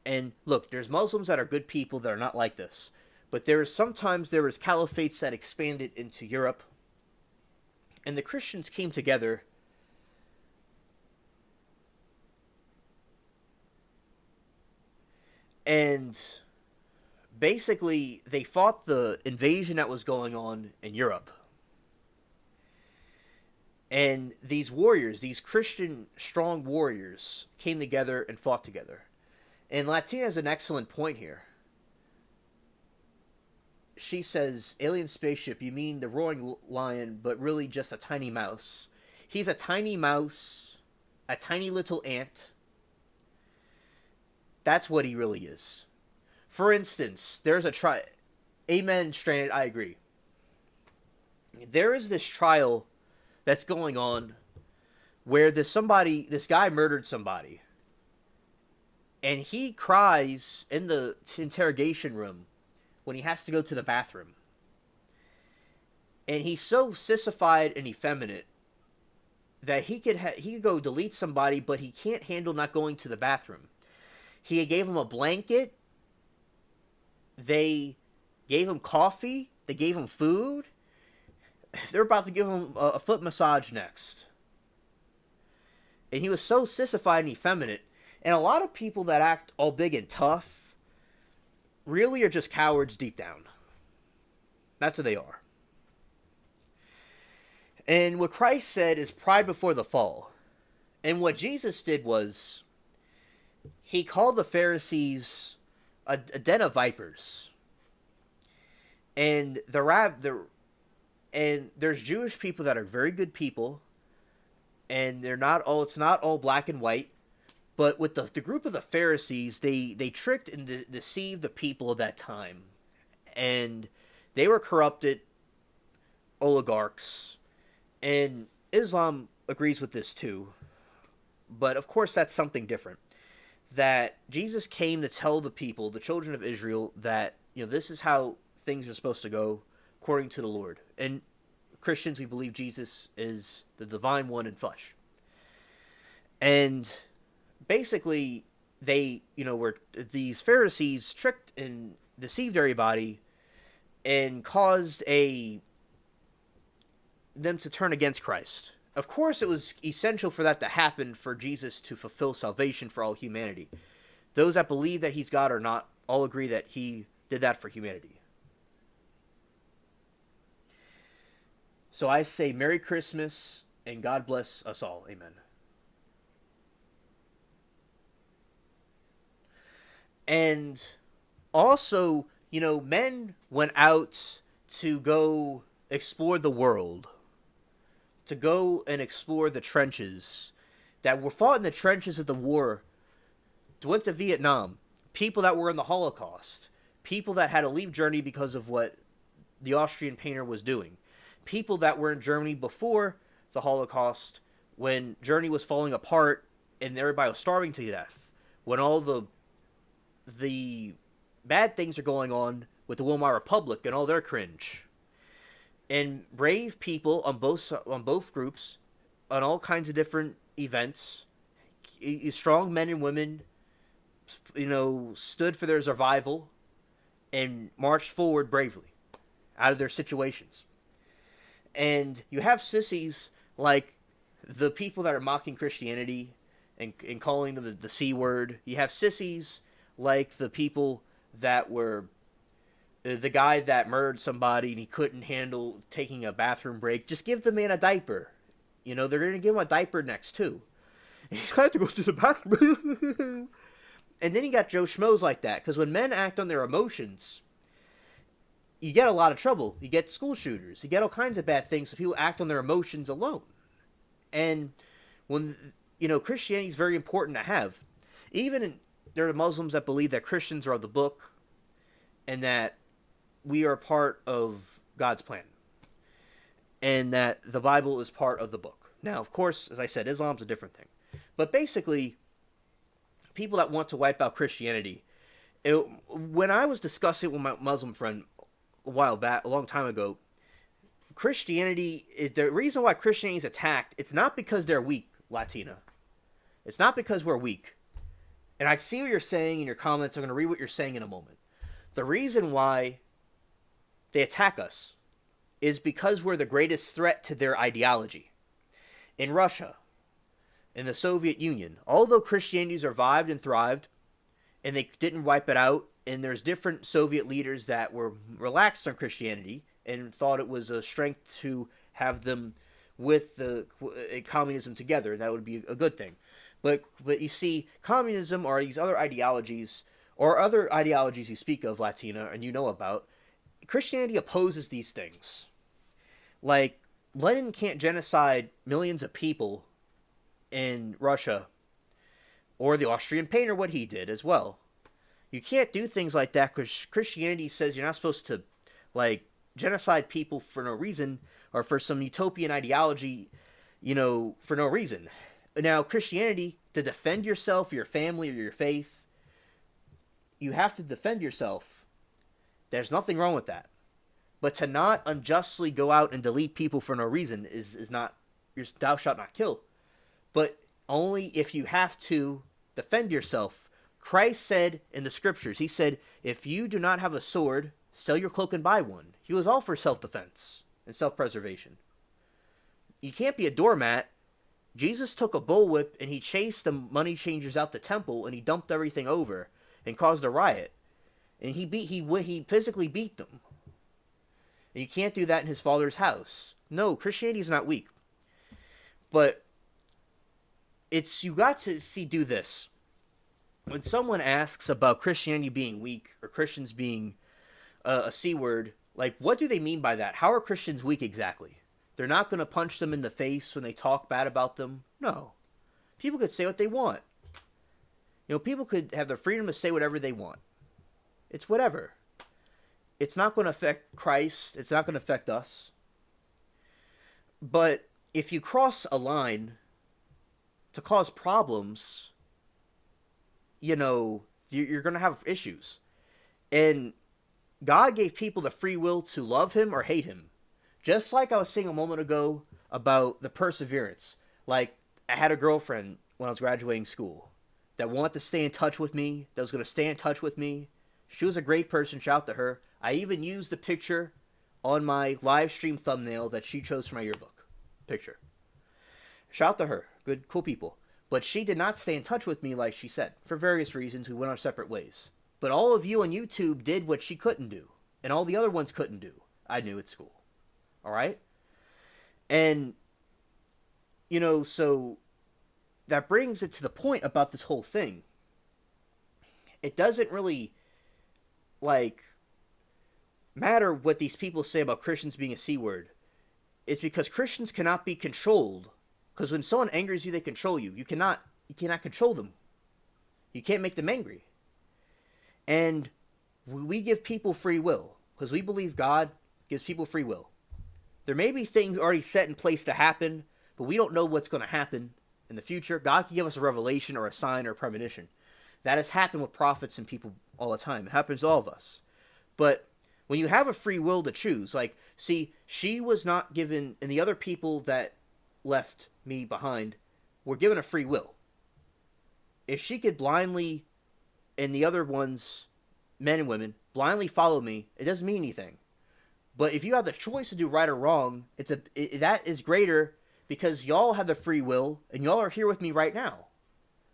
and look, there's Muslims that are good people that are not like this. But there was caliphates that expanded into Europe. And the Christians came together. And basically, they fought the invasion that was going on in Europe. And these warriors, these Christian strong warriors, came together and fought together. And Latina has an excellent point here. She says, alien spaceship, you mean the roaring lion, but really just a tiny mouse. He's a tiny mouse, a tiny little ant. That's what he really is. For instance, there's a Amen, Stranded, I agree. There is this trial that's going on where this guy murdered somebody. And he cries in the interrogation room when he has to go to the bathroom. And he's so sissified and effeminate that he could go delete somebody, but he can't handle not going to the bathroom. He gave him a blanket. They gave him coffee. They gave him food. They're about to give him a foot massage next. And he was so sissified and effeminate. And a lot of people that act all big and tough really are just cowards deep down. That's what they are. And what Christ said is pride before the fall. And what Jesus did was, he called the Pharisees a den of vipers. And there's Jewish people that are very good people, and it's not all black and white. But with the group of the Pharisees, they tricked and deceived the people of that time. And they were corrupted oligarchs. And Islam agrees with this too. But of course that's something different. That Jesus came to tell the people, the children of Israel, that this is how things are supposed to go according to the Lord. And Christians, we believe Jesus is the divine one in flesh. And basically, these Pharisees tricked and deceived everybody and caused them to turn against Christ. Of course, it was essential for that to happen for Jesus to fulfill salvation for all humanity. Those that believe that he's God or not all agree that he did that for humanity. So I say Merry Christmas and God bless us all. Amen. And also, men went out to go explore the world, to go and explore the trenches that were fought in the trenches of the war, went to Vietnam, people that were in the Holocaust, people that had to leave Germany because of what the Austrian painter was doing, people that were in Germany before the Holocaust, when Germany was falling apart and everybody was starving to death, when all the bad things are going on with the Weimar Republic and all their cringe. And brave people on both groups, on all kinds of different events, strong men and women, stood for their survival and marched forward bravely out of their situations. And you have sissies like the people that are mocking Christianity and calling them the C word. You have sissies like the people that were the guy that murdered somebody and he couldn't handle taking a bathroom break. Just give the man a diaper. They're going to give him a diaper next too. And he's got to go to the bathroom. And then you got Joe Schmoes like that. Because when men act on their emotions, you get a lot of trouble. You get school shooters. You get all kinds of bad things if people act on their emotions alone. And when, Christianity is very important to have. There are Muslims that believe that Christians are of the book and that we are part of God's plan, and that the Bible is part of the book. Now, of course, as I said, Islam's a different thing. But basically, people that want to wipe out Christianity, when I was discussing with my Muslim friend a while back, a long time ago, Christianity, the reason why Christianity is attacked, it's not because they're weak, Latina. It's not because we're weak. And I see what you're saying in your comments. I'm going to read what you're saying in a moment. The reason why they attack us is because we're the greatest threat to their ideology. In Russia, in the Soviet Union, although Christianity survived and thrived, and they didn't wipe it out, and there's different Soviet leaders that were relaxed on Christianity and thought it was a strength to have them with the communism together, and that would be a good thing. But you see, communism or these other ideologies, or other ideologies you speak of, Latina, and you know about, Christianity opposes these things. Like, Lenin can't genocide millions of people in Russia, or the Austrian painter, what he did as well. You can't do things like that because Christianity says you're not supposed to, like, genocide people for no reason, or for some utopian ideology, for no reason. Now, Christianity, to defend yourself, your family, or your faith, you have to defend yourself. There's nothing wrong with that. But to not unjustly go out and delete people for no reason is not, thou shalt not kill. But only if you have to defend yourself. Christ said in the scriptures, he said, if you do not have a sword, sell your cloak and buy one. He was all for self-defense and self-preservation. You can't be a doormat. Jesus took a bullwhip and he chased the money changers out the temple and he dumped everything over and caused a riot. And he physically beat them. And you can't do that in his father's house. No, Christianity is not weak. But you got to do this. When someone asks about Christianity being weak or Christians being a C word, like, what do they mean by that? How are Christians weak exactly? They're not going to punch them in the face when they talk bad about them? No. People could say what they want. People could have the freedom to say whatever they want. It's whatever. It's not going to affect Christ. It's not going to affect us. But if you cross a line to cause problems, you're going to have issues. And God gave people the free will to love him or hate him. Just like I was saying a moment ago about the perseverance. Like, I had a girlfriend when I was graduating school that wanted to stay in touch with me, that was going to stay in touch with me. She was a great person. Shout out to her. I even used the picture on my live stream thumbnail that she chose for my yearbook picture. Shout out to her. Good, cool people. But she did not stay in touch with me like she said. For various reasons, we went our separate ways. But all of you on YouTube did what she couldn't do. And all the other ones couldn't do. I knew at school. Alright? And, so that brings it to the point about this whole thing. It doesn't really, matter what these people say about Christians being a C word. It's because Christians cannot be controlled. Because when someone angers you, they control you. You cannot control them. You can't make them angry. And we give people free will. Because we believe God gives people free will. There may be things already set in place to happen, but we don't know what's going to happen in the future. God can give us a revelation or a sign or a premonition. That has happened with prophets and people all the time. It happens to all of us. But when you have a free will to choose, she was not given, and the other people that left me behind were given a free will. If she could blindly, and the other ones, men and women, blindly follow me, it doesn't mean anything. But if you have the choice to do right or wrong, that is greater because y'all have the free will, and y'all are here with me right now.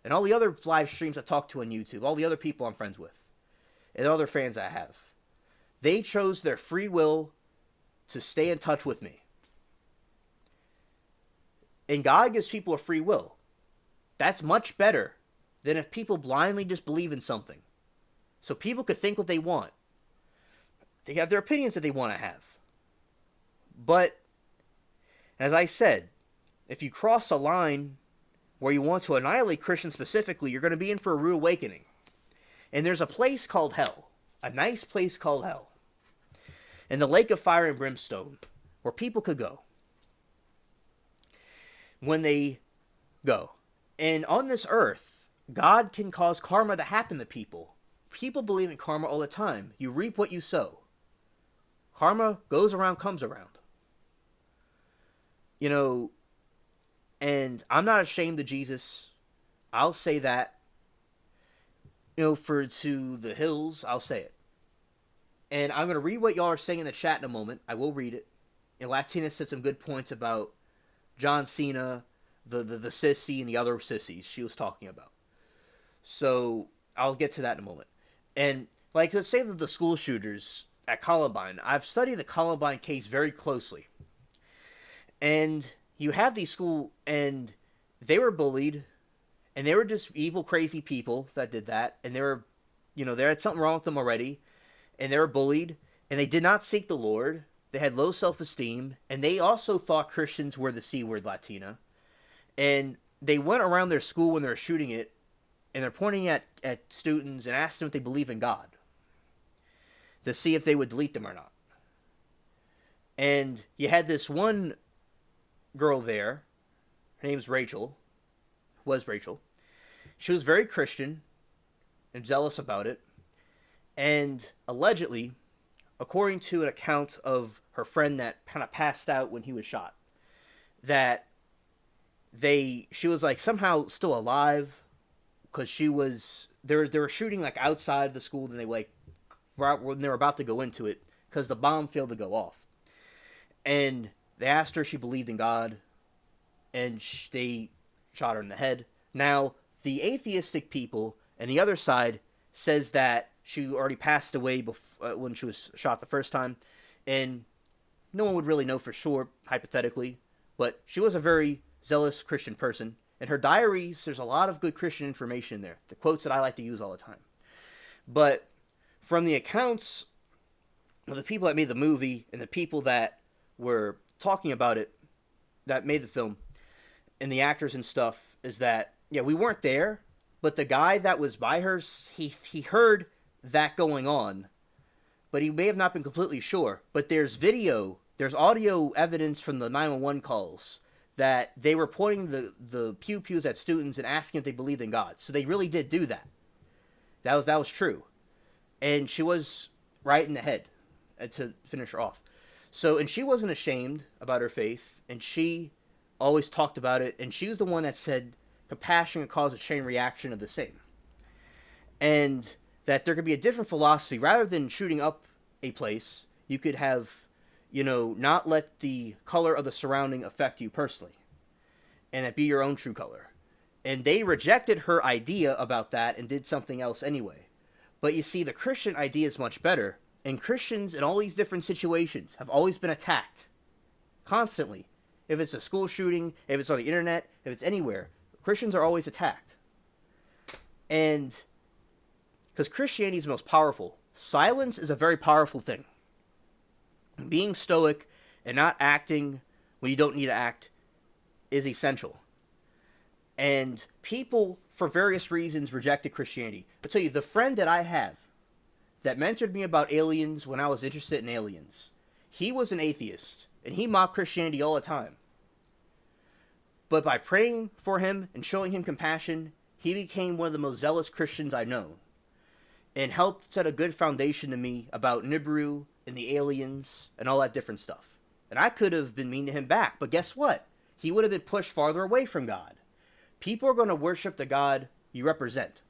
And all the other live streams I talk to on YouTube, all the other people I'm friends with, and other fans I have, they chose their free will to stay in touch with me. And God gives people a free will. That's much better than if people blindly just believe in something. So people could think what they want. They have their opinions that they want to have. But, as I said, if you cross a line where you want to annihilate Christians specifically, you're going to be in for a rude awakening. And there's a place called hell. A nice place called hell. in the lake of fire and brimstone, where people could go when they go. And on this earth, God can cause karma to happen to people. People believe in karma all the time. You reap what you sow. Karma goes around, comes around. You know, and I'm not ashamed of Jesus. I'll say that. You know, for to the hills, I'll say it. And I'm going to read what y'all are saying in the chat in a moment. I will read it. And Latina said some good points about John Cena, the sissy, and the other sissies she was talking about. So I'll get to that in a moment. And like, let's say that the school shooters at Columbine, I've studied the Columbine case very closely. And you have these school, and they were bullied, and they were just evil, crazy people that did that. And they were, you know, there had something wrong with them already. And they were bullied, and they did not seek the Lord. They had low self-esteem, and they also thought Christians were the C-word Latina. And they went around their school when they were shooting it, and they're pointing at students and asked them if they believe in God to see if they would delete them or not. And you had this one girl there. Her name's Rachel. Was Rachel. She was very Christian and jealous about it. And allegedly, according to an account of her friend that kind of passed out when he was shot, that she was like somehow still alive because they were shooting like outside the school, and when they were about to go into it because the bomb failed to go off. And they asked her if she believed in God, and they shot her in the head. Now, the atheistic people and the other side says that she already passed away when she was shot the first time, and no one would really know for sure, hypothetically, but she was a very zealous Christian person. In her diaries, there's a lot of good Christian information there, the quotes that I like to use all the time. But from the accounts of the people that made the movie and the people that were talking about it, that made the film, and the actors and stuff, is that, yeah, we weren't there, but the guy that was by her, he heard that going on, but he may have not been completely sure. But there's audio evidence from the 911 calls that they were pointing the pew-pews at students and asking if they believed in God. So they really did do that. That was true. And she was right in the head to finish her off. So, and she wasn't ashamed about her faith, and she always talked about it, and she was the one that said compassion can cause a chain reaction of the same. And that there could be a different philosophy. Rather than shooting up a place, you could have, you know, not let the color of the surrounding affect you personally, and it be your own true color. And they rejected her idea about that and did something else anyway. But you see, the Christian idea is much better, and Christians in all these different situations have always been attacked. Constantly. If it's a school shooting, if it's on the internet, if it's anywhere, Christians are always attacked. And because Christianity is the most powerful. Silence is a very powerful thing. Being stoic and not acting when you don't need to act is essential. And people, for various reasons, rejected Christianity. I'll tell you, the friend that I have that mentored me about aliens when I was interested in aliens, he was an atheist, and he mocked Christianity all the time. But by praying for him and showing him compassion, he became one of the most zealous Christians I've known, and helped set a good foundation to me about Nibiru and the aliens and all that different stuff. And I could have been mean to him back, but guess what? He would have been pushed farther away from God. People are going to worship the God you represent.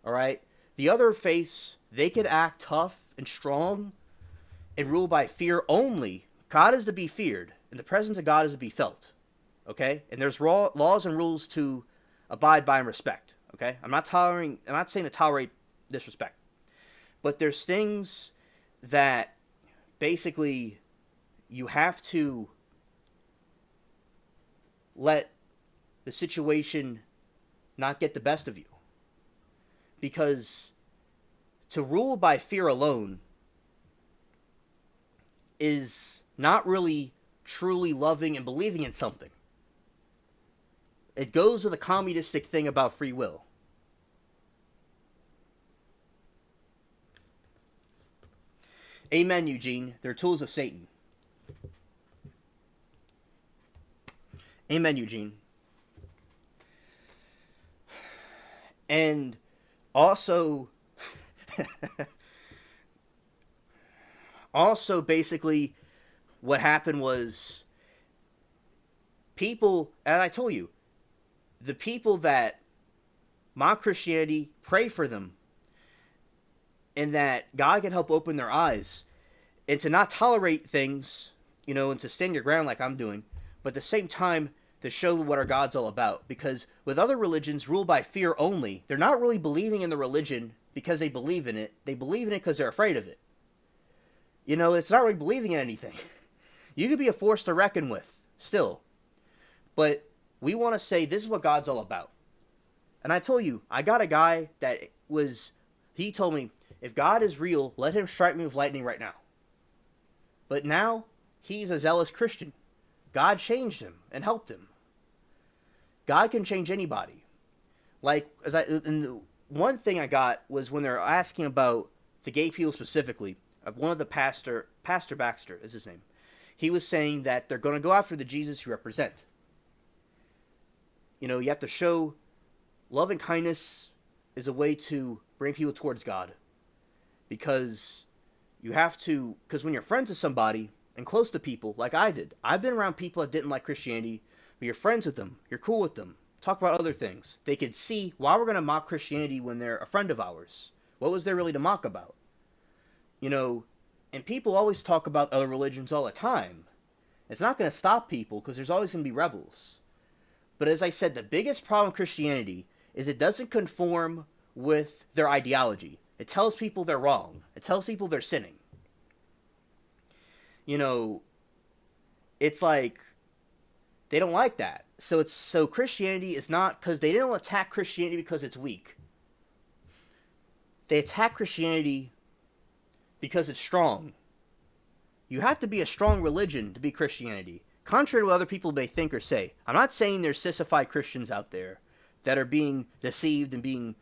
Alright? The other faiths, they could act tough and strong and rule by fear only. God is to be feared, and the presence of God is to be felt. Okay? And there's laws and rules to abide by and respect. Okay? I'm not saying to tolerate disrespect. But there's things that basically you have to let the situation not get the best of you. Because to rule by fear alone is not really truly loving and believing in something. It goes with the communistic thing about free will. Amen, Eugene. They're tools of Satan. Amen, Eugene. And also, basically, what happened was people, as I told you, the people that mock Christianity, pray for them, and that God can help open their eyes, and to not tolerate things, and to stand your ground like I'm doing, but at the same time, to show what our God's all about. Because with other religions ruled by fear only, they're not really believing in the religion because they believe in it. They believe in it because they're afraid of it. It's not really believing in anything. You could be a force to reckon with, still. But we want to say this is what God's all about. And I told you, I got a guy he told me, if God is real, let him strike me with lightning right now. But now, he's a zealous Christian. God changed him and helped him. God can change anybody. And the one thing I got was when they're asking about the gay people specifically, one of the Pastor Baxter is his name. He was saying that they're going to go after the Jesus you represent. You have to show love and kindness is a way to bring people towards God. Because when you're friends with somebody and close to people, like I did, I've been around people that didn't like Christianity, but you're friends with them, you're cool with them, talk about other things. They could see why we're going to mock Christianity when they're a friend of ours. What was there really to mock about? And people always talk about other religions all the time. It's not going to stop people because there's always going to be rebels. But as I said, the biggest problem with Christianity is it doesn't conform with their ideology. It tells people they're wrong. It tells people they're sinning. It's like they don't like that. So Christianity is not, because they don't attack Christianity because it's weak. They attack Christianity because it's strong. You have to be a strong religion to be Christianity, contrary to what other people may think or say. I'm not saying there's sissified Christians out there that are being deceived and being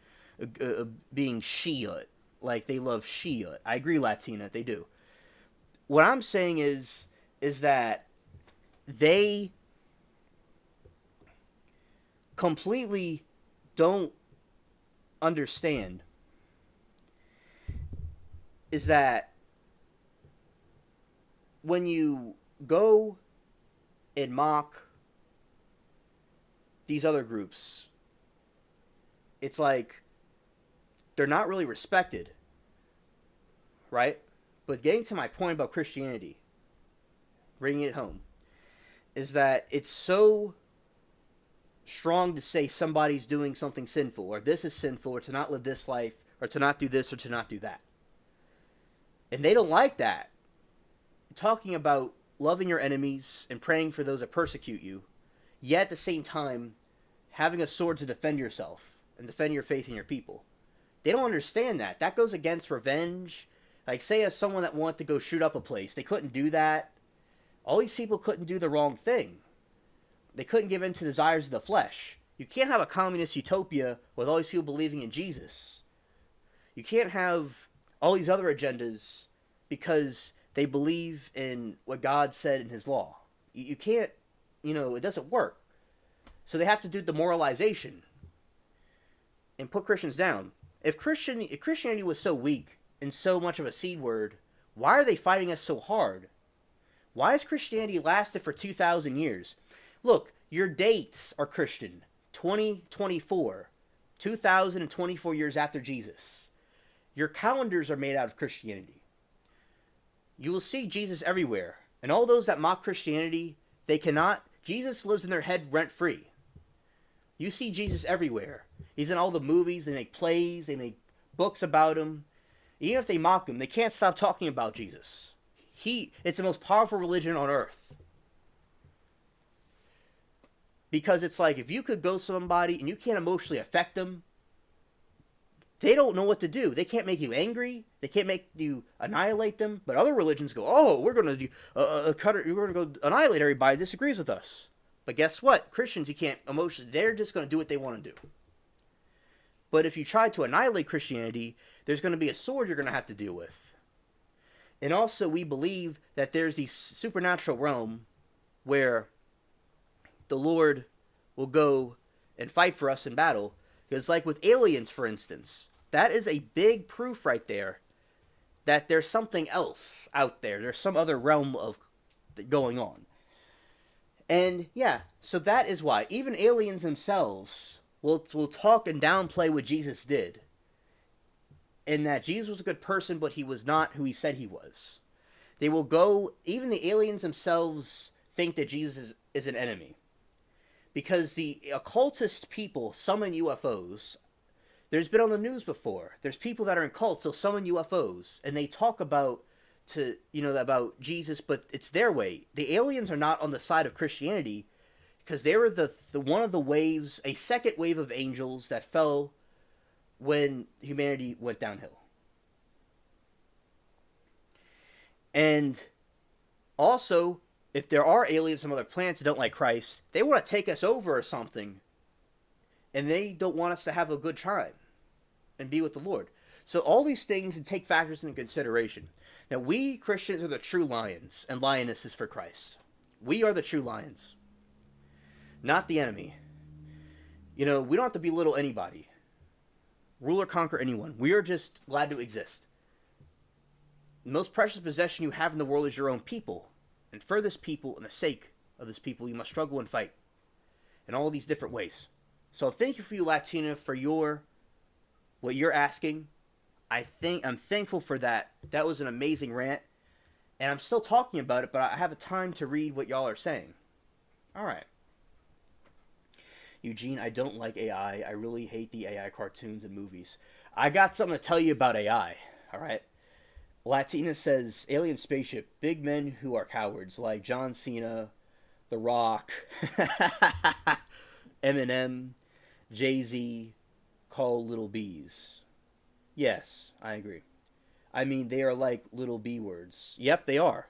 Shia, like they love Shia. I agree, Latina, they do. What I'm saying is that they completely don't understand is that when you go and mock these other groups, it's like they're not really respected, right? But getting to my point about Christianity, bringing it home, is that it's so strong to say somebody's doing something sinful, or this is sinful, or to not live this life, or to not do this, or to not do that. And they don't like that. Talking about loving your enemies and praying for those that persecute you, yet at the same time having a sword to defend yourself and defend your faith and your people. They don't understand that. That goes against revenge. Like, say as someone that wanted to go shoot up a place, they couldn't do that. All these people couldn't do the wrong thing. They couldn't give in to desires of the flesh. You can't have a communist utopia with all these people believing in Jesus. You can't have all these other agendas because they believe in what God said in his law. You can't, it doesn't work. So they have to do demoralization and put Christians down. If Christianity was so weak and so much of a seed word, why are they fighting us so hard? Why has Christianity lasted for 2,000 years? Look, your dates are Christian. 2024, 2,024 years after Jesus. Your calendars are made out of Christianity. You will see Jesus everywhere. And all those that mock Christianity, Jesus lives in their head rent-free. You see Jesus everywhere. He's in all the movies, they make plays, they make books about him. Even if they mock him, they can't stop talking about Jesus. It's the most powerful religion on earth. Because it's like, if you could go somebody and you can't emotionally affect them, they don't know what to do. They can't make you angry. They can't make you annihilate them. But other religions go, oh, we're going to do we're going to go annihilate everybody who disagrees with us. But guess what? Christians, you can't emotionally. They're just going to do what they want to do. But if you try to annihilate Christianity, there's going to be a sword you're going to have to deal with. And also, we believe that there's the supernatural realm where the Lord will go and fight for us in battle. Because, like with aliens, for instance, that is a big proof right there that there's something else out there. There's some other realm of going on. And yeah, so that is why even aliens themselves will talk and downplay what Jesus did, and that Jesus was a good person, but he was not who he said he was. They will go. Even the aliens themselves think that Jesus is an enemy, because the occultist people summon UFOs. There's been on the news before. There's people that are in cults. They'll summon UFOs, and they talk about about Jesus, but it's their way. The aliens are not on the side of Christianity, because they were the one of the waves, a second wave of angels that fell when humanity went downhill. And also, if there are aliens from other planets that don't like Christ, they want to take us over or something, and they don't want us to have a good time and be with the Lord. So all these things and take factors into consideration. Now, we Christians are the true lions and lionesses for Christ. We are the true lions, not the enemy. We don't have to belittle anybody, rule or conquer anyone. We are just glad to exist. The most precious possession you have in the world is your own people. And for this people and the sake of this people, you must struggle and fight in all these different ways. So thank you for you, Latina, for what you're asking. I'm thankful for that. That was an amazing rant. And I'm still talking about it, but I have a time to read what y'all are saying. All right. Eugene, I don't like AI. I really hate the AI cartoons and movies. I got something to tell you about AI. All right. Latina says, alien spaceship, big men who are cowards, like John Cena, The Rock, Eminem, Jay-Z, call little bees. Yes, I agree. I mean, they are like little B words. Yep, they are.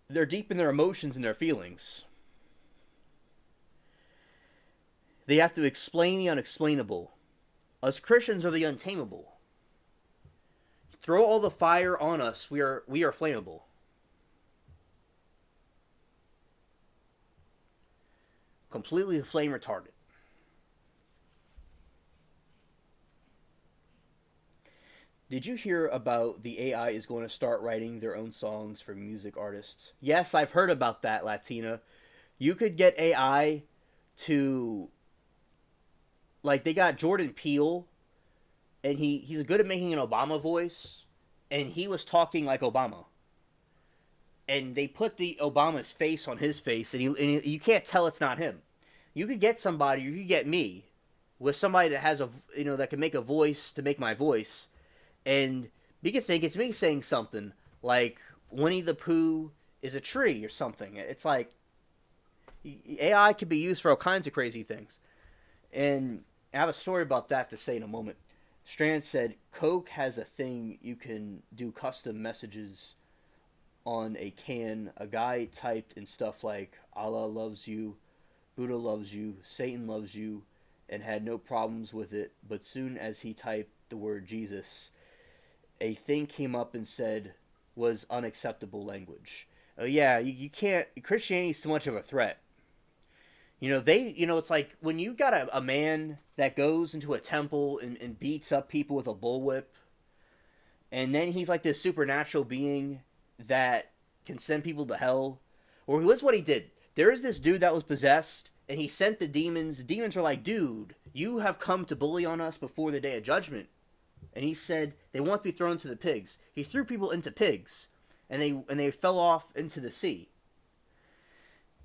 They're deep in their emotions and their feelings. They have to explain the unexplainable. Us Christians are the untamable. Throw all the fire on us, we are flammable. Completely flame retardant. Did you hear about the AI is going to start writing their own songs for music artists? Yes, I've heard about that, Latina. You could get AI to, like, they got Jordan Peele, and he's good at making an Obama voice, and he was talking like Obama. And they put the Obama's face on his face, and you can't tell it's not him. You could get somebody, or you could get me, with somebody that has that can make a voice to make my voice, and you could think it's me saying something like Winnie the Pooh is a tree or something. It's like AI could be used for all kinds of crazy things. And I have a story about that to say in a moment. Strand said, Coke has a thing you can do custom messages on a can. A guy typed in stuff like Allah loves you, Buddha loves you, Satan loves you, and had no problems with it. But soon as he typed the word Jesus, a thing came up and said was unacceptable language. Yeah, you can't. Christianity is too much of a threat. It's like when you got a man that goes into a temple and beats up people with a bullwhip, and then he's like this supernatural being that can send people to hell. Or here's what he did. There is this dude that was possessed, and he sent the demons. The demons were like, dude, you have come to bully on us before the day of judgment. And he said they want to be thrown to the pigs. He threw people into pigs, and they fell off into the sea.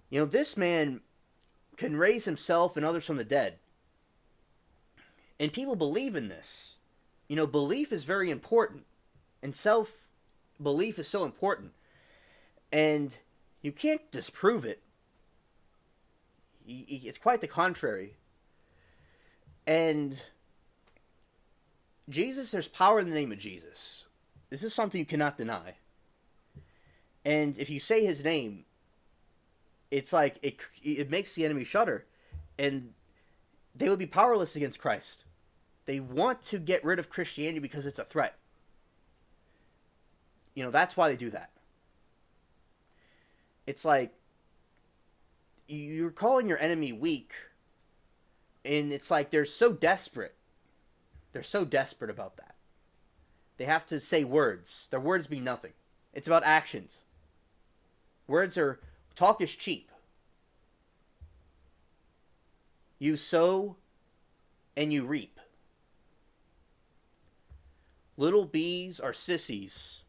This man can raise himself and others from the dead. And people believe in this. Belief is very important. And self-belief is so important. And you can't disprove it. It's quite the contrary. And Jesus, there's power in the name of Jesus. This is something you cannot deny. And if you say his name, it's like it makes the enemy shudder, and they would be powerless against Christ. They want to get rid of Christianity because it's a threat. That's why they do that. It's like you're calling your enemy weak, and it's like they're so desperate. They're so desperate about that. They have to say words. Their words mean nothing. It's about actions. Talk is cheap. You sow and you reap. Little bees are sissies.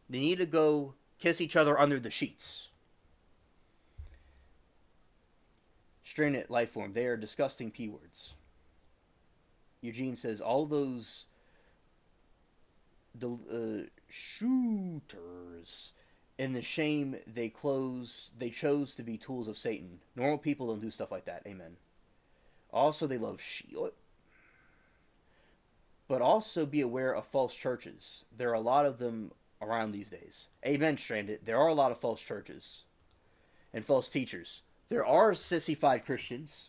They need to go kiss each other under the sheets. Stranded life form. They are disgusting P words. Eugene says all those shooters in the shame they chose to be tools of Satan. Normal people don't do stuff like that. Amen. Also, they love shiot. But also be aware of false churches. There are a lot of them around these days. Amen, Stranded. There are a lot of false churches and false teachers. There are sissified Christians.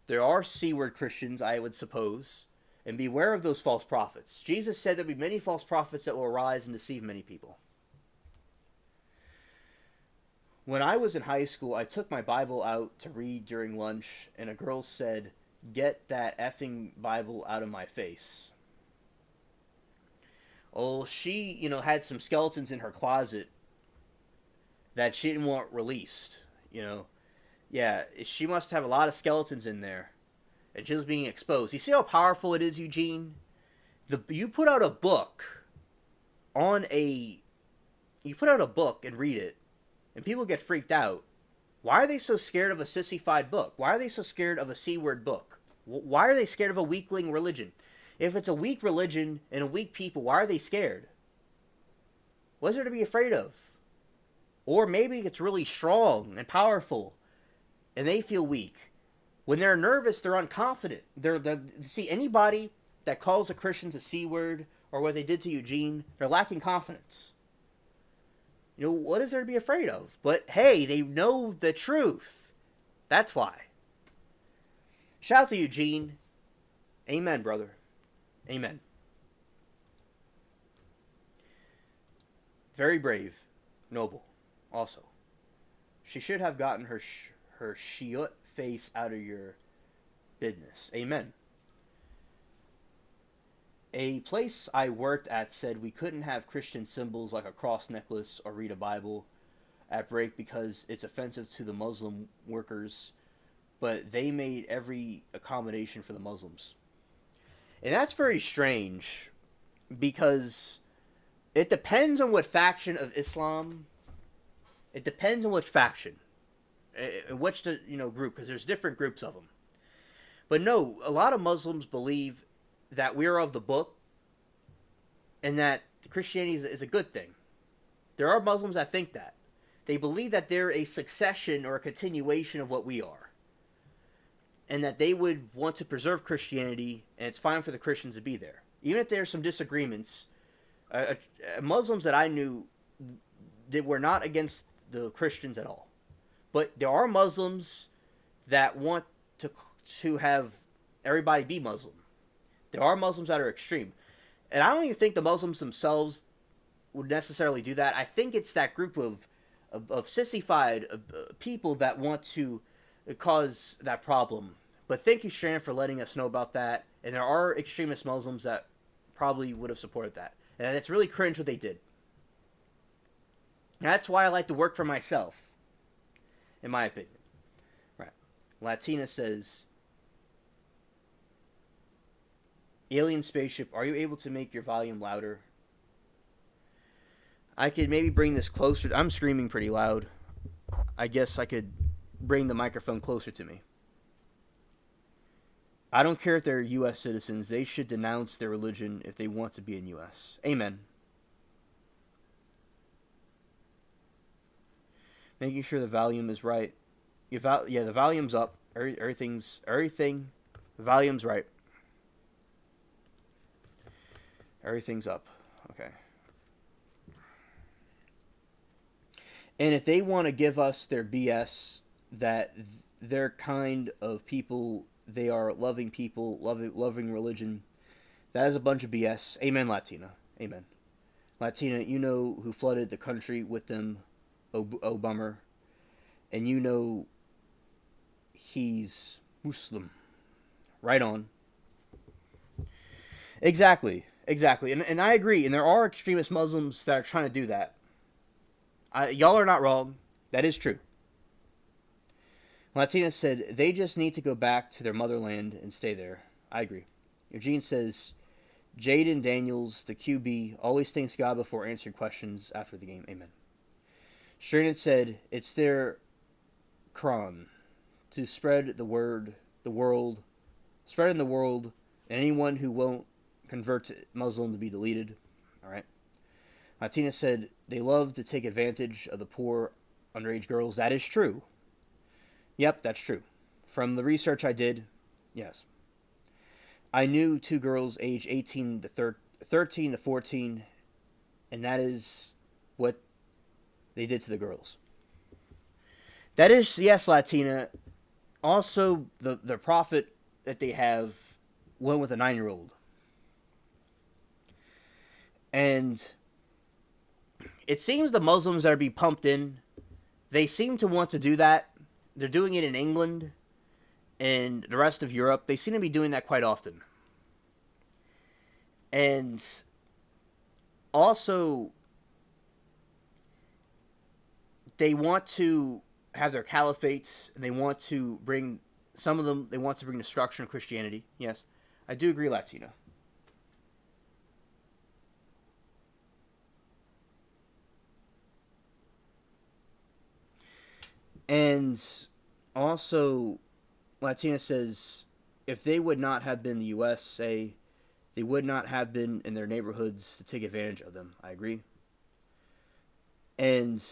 There are C-word Christians, I would suppose. And beware of those false prophets. Jesus said there will be many false prophets that will arise and deceive many people. When I was in high school, I took my Bible out to read during lunch, and a girl said, "Get that effing Bible out of my face." Oh, she, had some skeletons in her closet that she didn't want released, Yeah, she must have a lot of skeletons in there, and she was being exposed. You see how powerful it is, Eugene? You put out a book and read it, and people get freaked out. Why are they so scared of a sissified book? Why are they so scared of a C-word book? Why are they scared of a weakling religion? If it's a weak religion and a weak people, why are they scared? What's there to be afraid of? Or maybe it's really strong and powerful, and they feel weak. When they're nervous, they're unconfident. See, anybody that calls the Christians a C-word, or what they did to Eugene, they're lacking confidence. What is there to be afraid of? But hey, they know the truth. That's why. Shout out to Eugene. Amen, brother. Amen. Very brave. Noble. Also. She should have gotten her shiot face out of your business. Amen. A place I worked at said we couldn't have Christian symbols like a cross necklace or read a Bible at break because it's offensive to the Muslim workers, but they made every accommodation for the Muslims. And that's very strange because it depends on what faction of Islam. It depends on which faction, which group, because there's different groups of them. But no, a lot of Muslims believe that we're of the book and that Christianity is a good thing. There are Muslims that think that. They believe that they're a succession or a continuation of what we are. And that they would want to preserve Christianity, and it's fine for the Christians to be there. Even if there's some disagreements, Muslims that I knew that were not against the Christians at all. But there are Muslims that want to have everybody be Muslim. There are Muslims that are extreme. And I don't even think the Muslims themselves would necessarily do that. I think it's that group of sissified people that want to cause that problem. But thank you, Strand, for letting us know about that. And there are extremist Muslims that probably would have supported that. And it's really cringe what they did. That's why I like to work for myself, in my opinion. Right. Latina says, Alien Spaceship, are you able to make your volume louder? I could maybe bring this closer. I'm screaming pretty loud. I guess I could bring the microphone closer to me. I don't care if they're U.S. citizens. They should denounce their religion if they want to be in U.S. Amen. Making sure the volume is right. The volume's up. Everything. The volume's right. Everything's up. Okay. And if they want to give us their BS that they're kind of people, they are loving people, loving religion, that is a bunch of BS. Amen, Latina. Amen. Latina, you know who flooded the country with them, oh bummer. And you know he's Muslim. Right on. Exactly. And I agree. And there are extremist Muslims that are trying to do that. Y'all are not wrong. That is true. Latina said they just need to go back to their motherland and stay there. I agree. Eugene says Jaden Daniels, the QB, always thanks God before answering questions after the game. Amen. Straden said it's their Quran to spread the world, spread in the world, and anyone who won't convert to Muslim to be deleted. All right. Latina said they love to take advantage of the poor underage girls. That is true. Yep, that's true. From the research I did, yes. I knew two girls age 18 to 13 to 14, and that is what they did to the girls. That is, yes, Latina. Also, the prophet that they have went with a 9-year-old. And it seems the Muslims that are being pumped in, they seem to want to do that. They're doing it in England and the rest of Europe. They seem to be doing that quite often. And also, they want to have their caliphates, and they want to bring, some of them, they want to bring destruction of Christianity. Yes, I do agree, Latina. And also, Latina says if they would not have been the USA, they would not have been in their neighborhoods to take advantage of them. I agree. And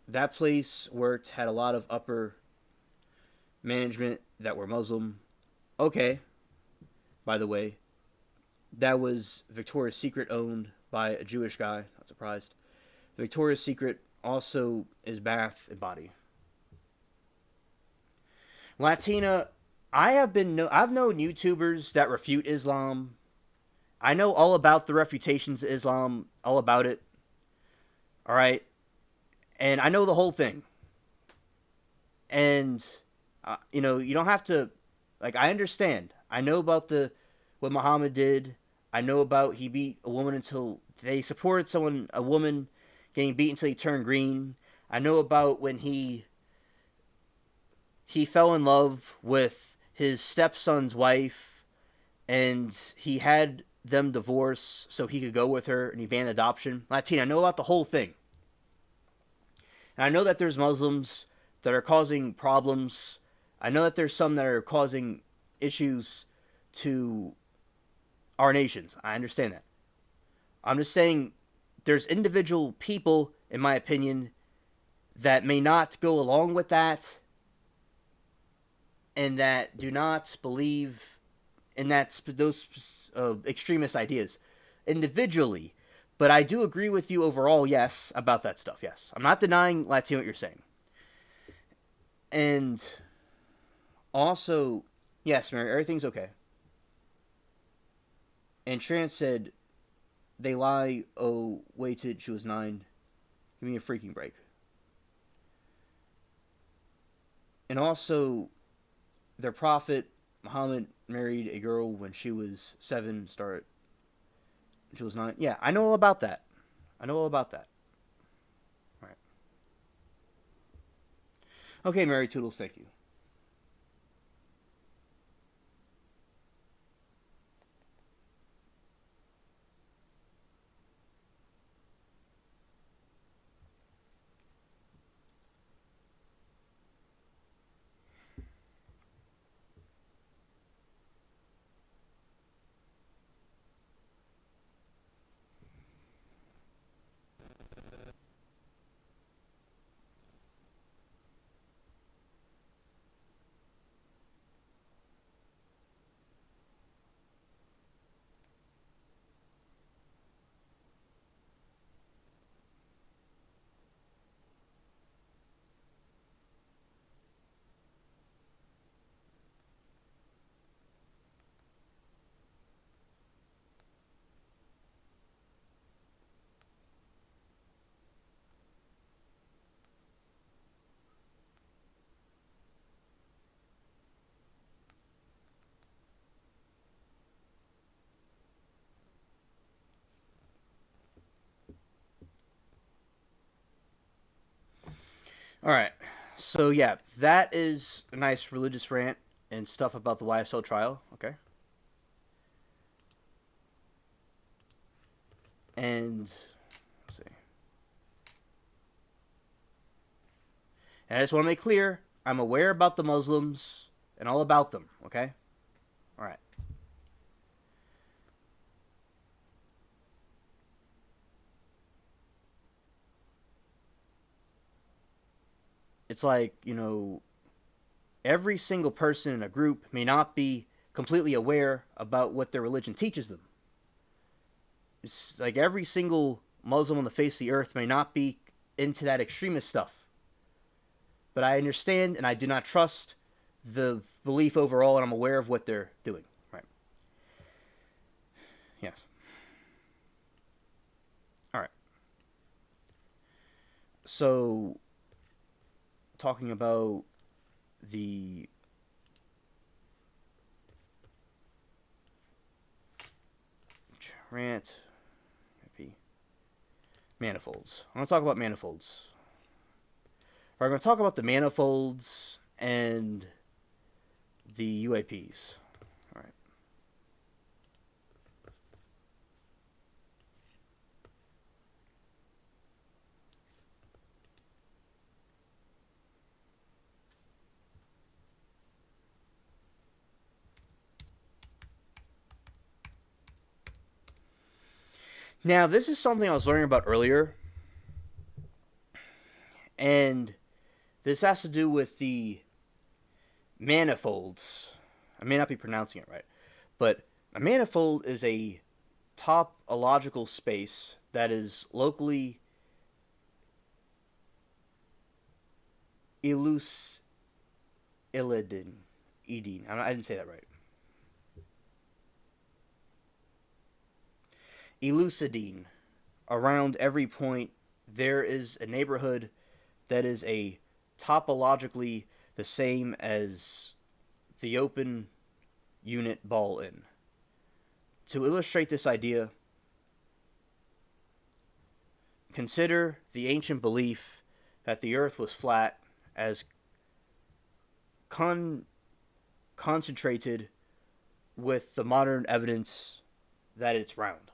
that place worked, had a lot of upper management that were Muslim. Okay, by the way, that was Victoria's Secret owned by a Jewish guy. Not surprised. Victoria's Secret also is bath and body. Latina, I've known YouTubers that refute Islam. I know all about the refutations of Islam, all about it. All right, and I know the whole thing. And you don't have to, like, I understand. I know about the what Muhammad did. I know about he beat a woman until they supported a woman getting beat until he turned green. I know about when he fell in love with his stepson's wife, and he had them divorce so he could go with her, and he banned adoption. Latina, I know about the whole thing. And I know that there's Muslims that are causing problems. I know that there's some that are causing issues to our nations. I understand that. I'm just saying there's individual people, in my opinion, that may not go along with that and that do not believe in those extremist ideas individually. But I do agree with you overall, yes, about that stuff, yes. I'm not denying, Latino, what you're saying. And also, yes, Mary, everything's okay. And Tran said, they lie, oh, waited, she was 9. Give me a freaking break. And also, their prophet, Muhammad, married a girl when she was 7, she was 9. Yeah, I know all about that. I know all about that. All right. Okay, Mary Toodles, thank you. All right. So yeah, that is a nice religious rant and stuff about the YSL trial. Okay. And let's see. And I just want to make clear, I'm aware about the Muslims and all about them. Okay. All right. It's like, every single person in a group may not be completely aware about what their religion teaches them. It's like every single Muslim on the face of the earth may not be into that extremist stuff. But I understand and I do not trust the belief overall, and I'm aware of what they're doing. Right. Yes. All right. So, talking about the Rant, manifolds. I'm going to talk about manifolds. We're going to talk about the manifolds and the UAPs. All right. Now, this is something I was learning about earlier, and this has to do with the manifolds. I may not be pronouncing it right, but a manifold is a topological space that is locally elucidin. I didn't say that right. Elucidine. Around every point, there is a neighborhood that is a topologically the same as the open unit ball in. To illustrate this idea, consider the ancient belief that the earth was flat as concentrated with the modern evidence that it's round.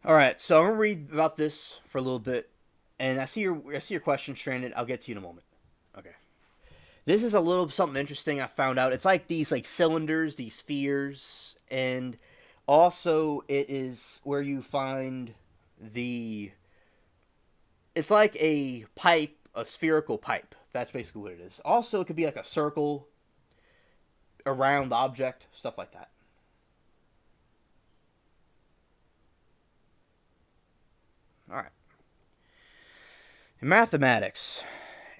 All right, so I'm gonna read about this for a little bit, and I see your question, Stranded. I'll get to you in a moment. Okay. This is a little something interesting I found out. It's like these like cylinders, these spheres, and also it is where you find the. It's like a pipe, a spherical pipe. That's basically what it is. Also, it could be like a circle, a round object, stuff like that. All right. In mathematics,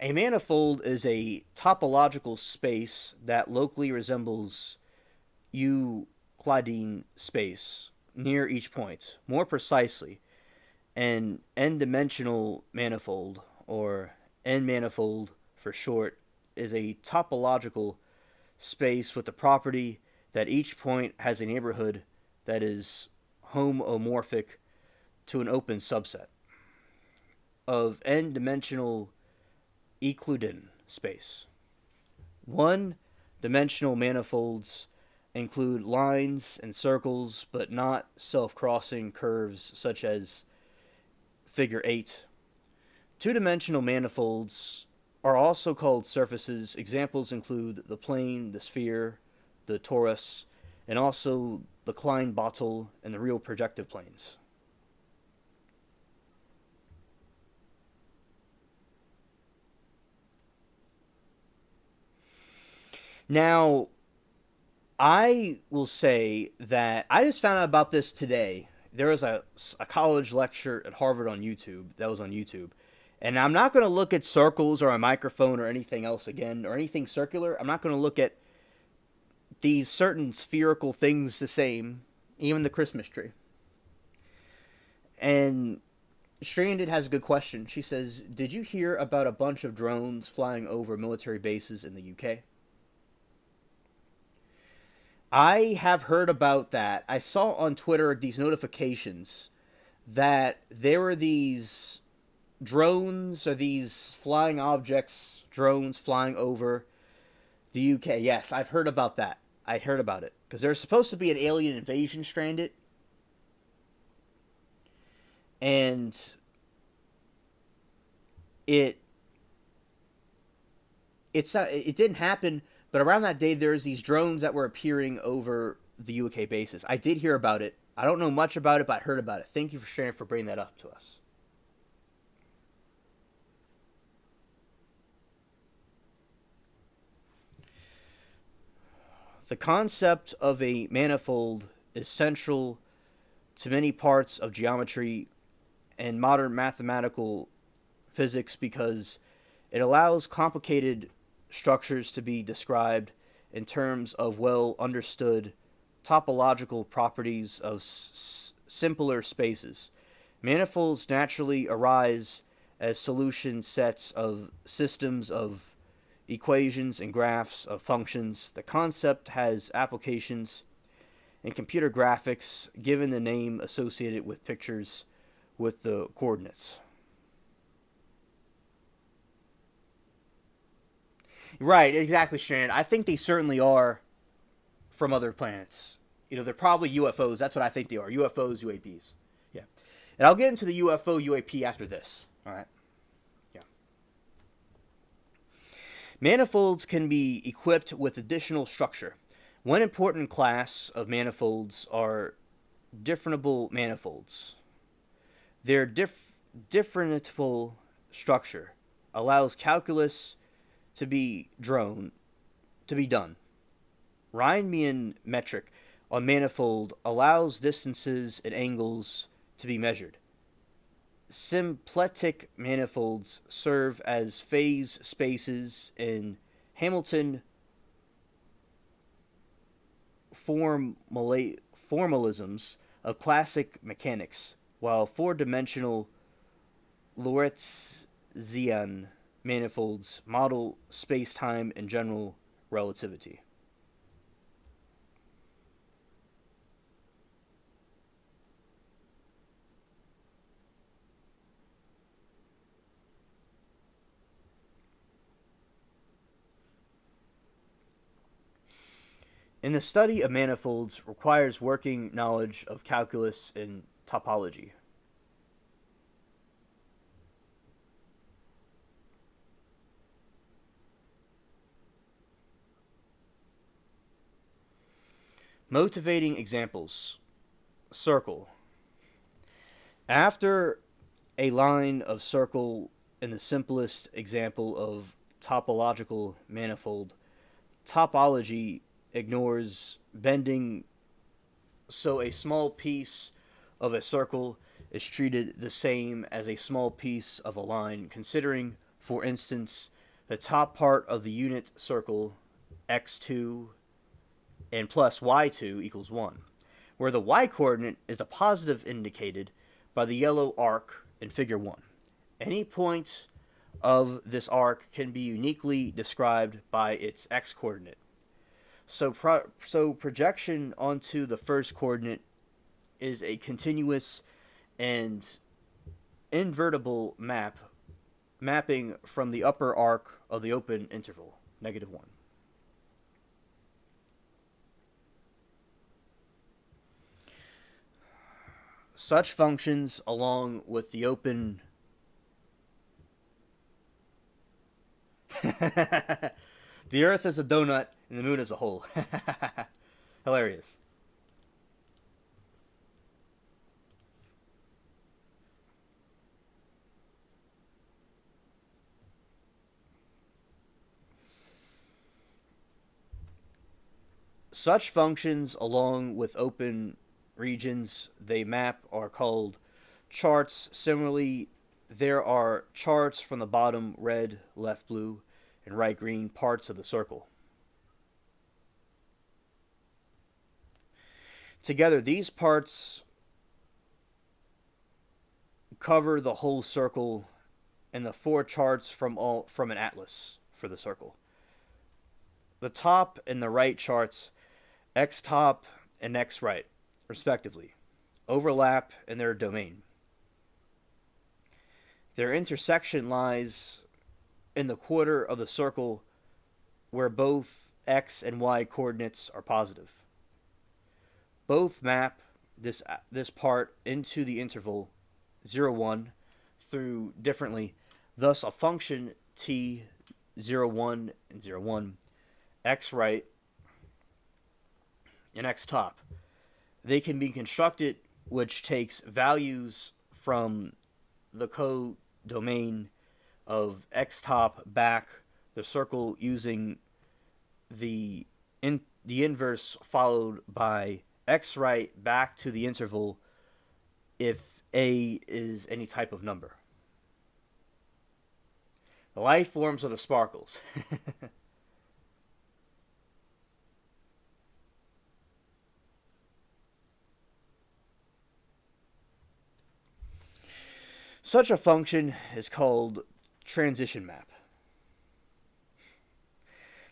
a manifold is a topological space that locally resembles Euclidean space near each point. More precisely, an n-dimensional manifold, or n-manifold for short, is a topological space with the property that each point has a neighborhood that is homomorphic to an open subset of n-dimensional Euclidean space. One-dimensional manifolds include lines and circles, but not self-crossing curves such as figure 8. Two-dimensional manifolds are also called surfaces. Examples include the plane, the sphere, the torus, and also the Klein-Bottle and the real projective planes. Now, I will say that I just found out about this today. There was a college lecture at Harvard on YouTube that was on YouTube, And I'm not going to look at circles or a microphone or anything else again, or anything circular. I'm not going to look at these certain spherical things the same, even the Christmas tree. And Stranded has a good question. She says, "Did you hear about a bunch of drones flying over military bases in the UK?" I have heard about that. I saw on Twitter these notifications that there were these drones or these flying objects, drones flying over the UK. Yes, I've heard about that. I heard about it because there's supposed to be an alien invasion stranded, and it it didn't happen. But around that day, there's these drones that were appearing over the UK bases. I did hear about it. I don't know much about it, but I heard about it. Thank you for sharing, for bringing that up to us. The concept of a manifold is central to many parts of geometry and modern mathematical physics because it allows complicated structures to be described in terms of well understood topological properties of simpler spaces. Manifolds naturally arise as solution sets of systems of equations and graphs of functions. The concept has applications in computer graphics, given the name associated with pictures with the coordinates. Right, exactly, Shannon. I think they certainly are from other planets. They're probably UFOs. That's what I think they are. UFOs, UAPs. Yeah. And I'll get into the UFO, UAP after this. All right. Yeah. Manifolds can be equipped with additional structure. One important class of manifolds are differentiable manifolds. Their differentiable structure allows calculus to be done. Riemann metric on manifold allows distances and angles to be measured. Symplectic manifolds serve as phase spaces in Hamilton formalisms of classic mechanics, while four-dimensional Lorentzian manifolds model space-time and general relativity. In the study of manifolds requires working knowledge of calculus and topology. Motivating examples. Circle. After a line of circle in the simplest example of topological manifold, topology ignores bending, so a small piece of a circle is treated the same as a small piece of a line, considering, for instance, the top part of the unit circle x2 and plus y2 equals 1, where the y-coordinate is the positive indicated by the yellow arc in figure 1. Any point of this arc can be uniquely described by its x-coordinate. So projection onto the first coordinate is a continuous and invertible mapping from the upper arc of the open interval, -1. Such functions, along with the open the Earth is a donut and the moon is a hole. Hilarious. Such functions, along with open regions they map, are called charts. Similarly, there are charts from the bottom red, left blue, and right green parts of the circle. Together, these parts cover the whole circle and the four charts from an atlas for the circle. The top and the right charts, x top and x right, respectively, overlap in their domain. Their intersection lies in the quarter of the circle where both x and y coordinates are positive. Both map this part into the interval 0, 1 through differently. Thus, a function t 0, 1 and 0, 1, x right and x top. They can be constructed which takes values from the codomain of x top back the circle using the inverse followed by x right back to the interval if a is any type of number. The life forms are the sparkles. Such a function is called transition map.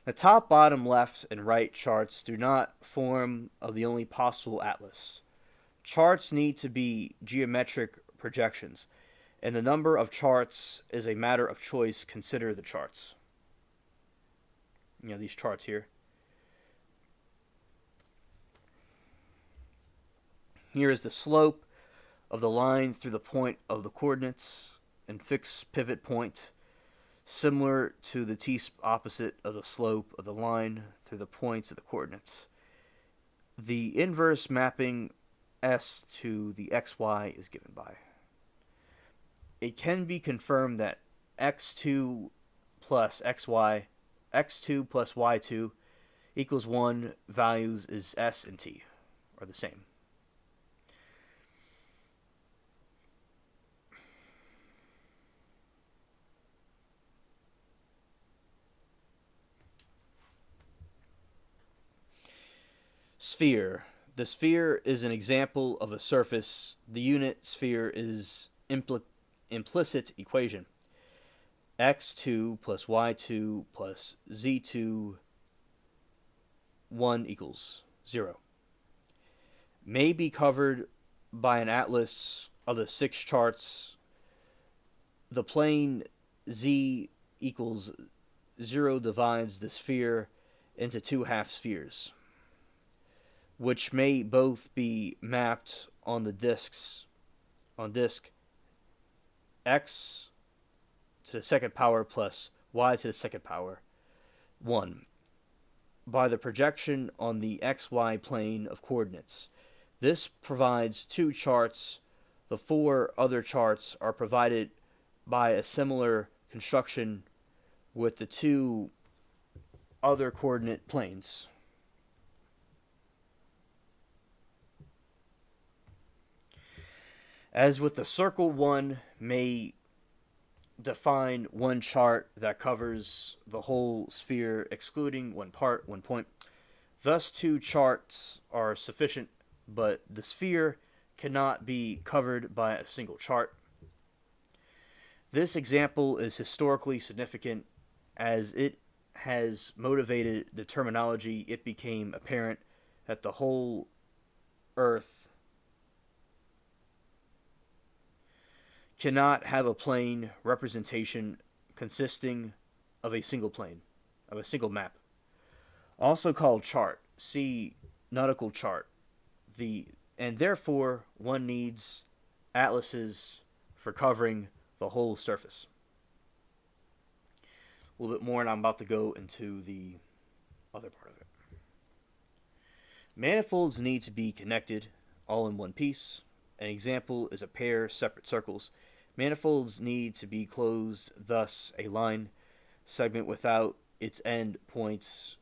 The top, bottom, left, and right charts do not form of the only possible atlas. Charts need to be geometric projections, and the number of charts is a matter of choice. Consider the charts. These charts here. Here is the slope of the line through the point of the coordinates and fixed pivot point, similar to the t-opposite of the slope of the line through the points of the coordinates. The inverse mapping s to the xy is given by. It can be confirmed that x2 plus xy, x2 plus y2 equals 1 values is s and t are the same. Sphere. The sphere is an example of a surface. The unit sphere is implicit equation. x2 plus y2 plus z2 1 equals 0. May be covered by an atlas of the 6 charts. The plane z equals 0 divides the sphere into 2 half spheres, which may both be mapped on the disk x to the second power plus y to the second power 1 by the projection on the xy plane of coordinates. This provides 2 charts. The 4 other charts are provided by a similar construction with the 2 other coordinate planes. As with the circle, one may define one chart that covers the whole sphere, excluding one part, one point. Thus, 2 charts are sufficient, but the sphere cannot be covered by a single chart. This example is historically significant as it has motivated the terminology. It became apparent that the whole Earth cannot have a plane representation consisting of a single plane, of a single map. Also called chart, see nautical chart. And therefore one needs atlases for covering the whole surface. A little bit more, and I'm about to go into the other part of it. Manifolds need to be connected all in one piece. An example is a pair separate circles. Manifolds need to be closed, thus a line segment without its end points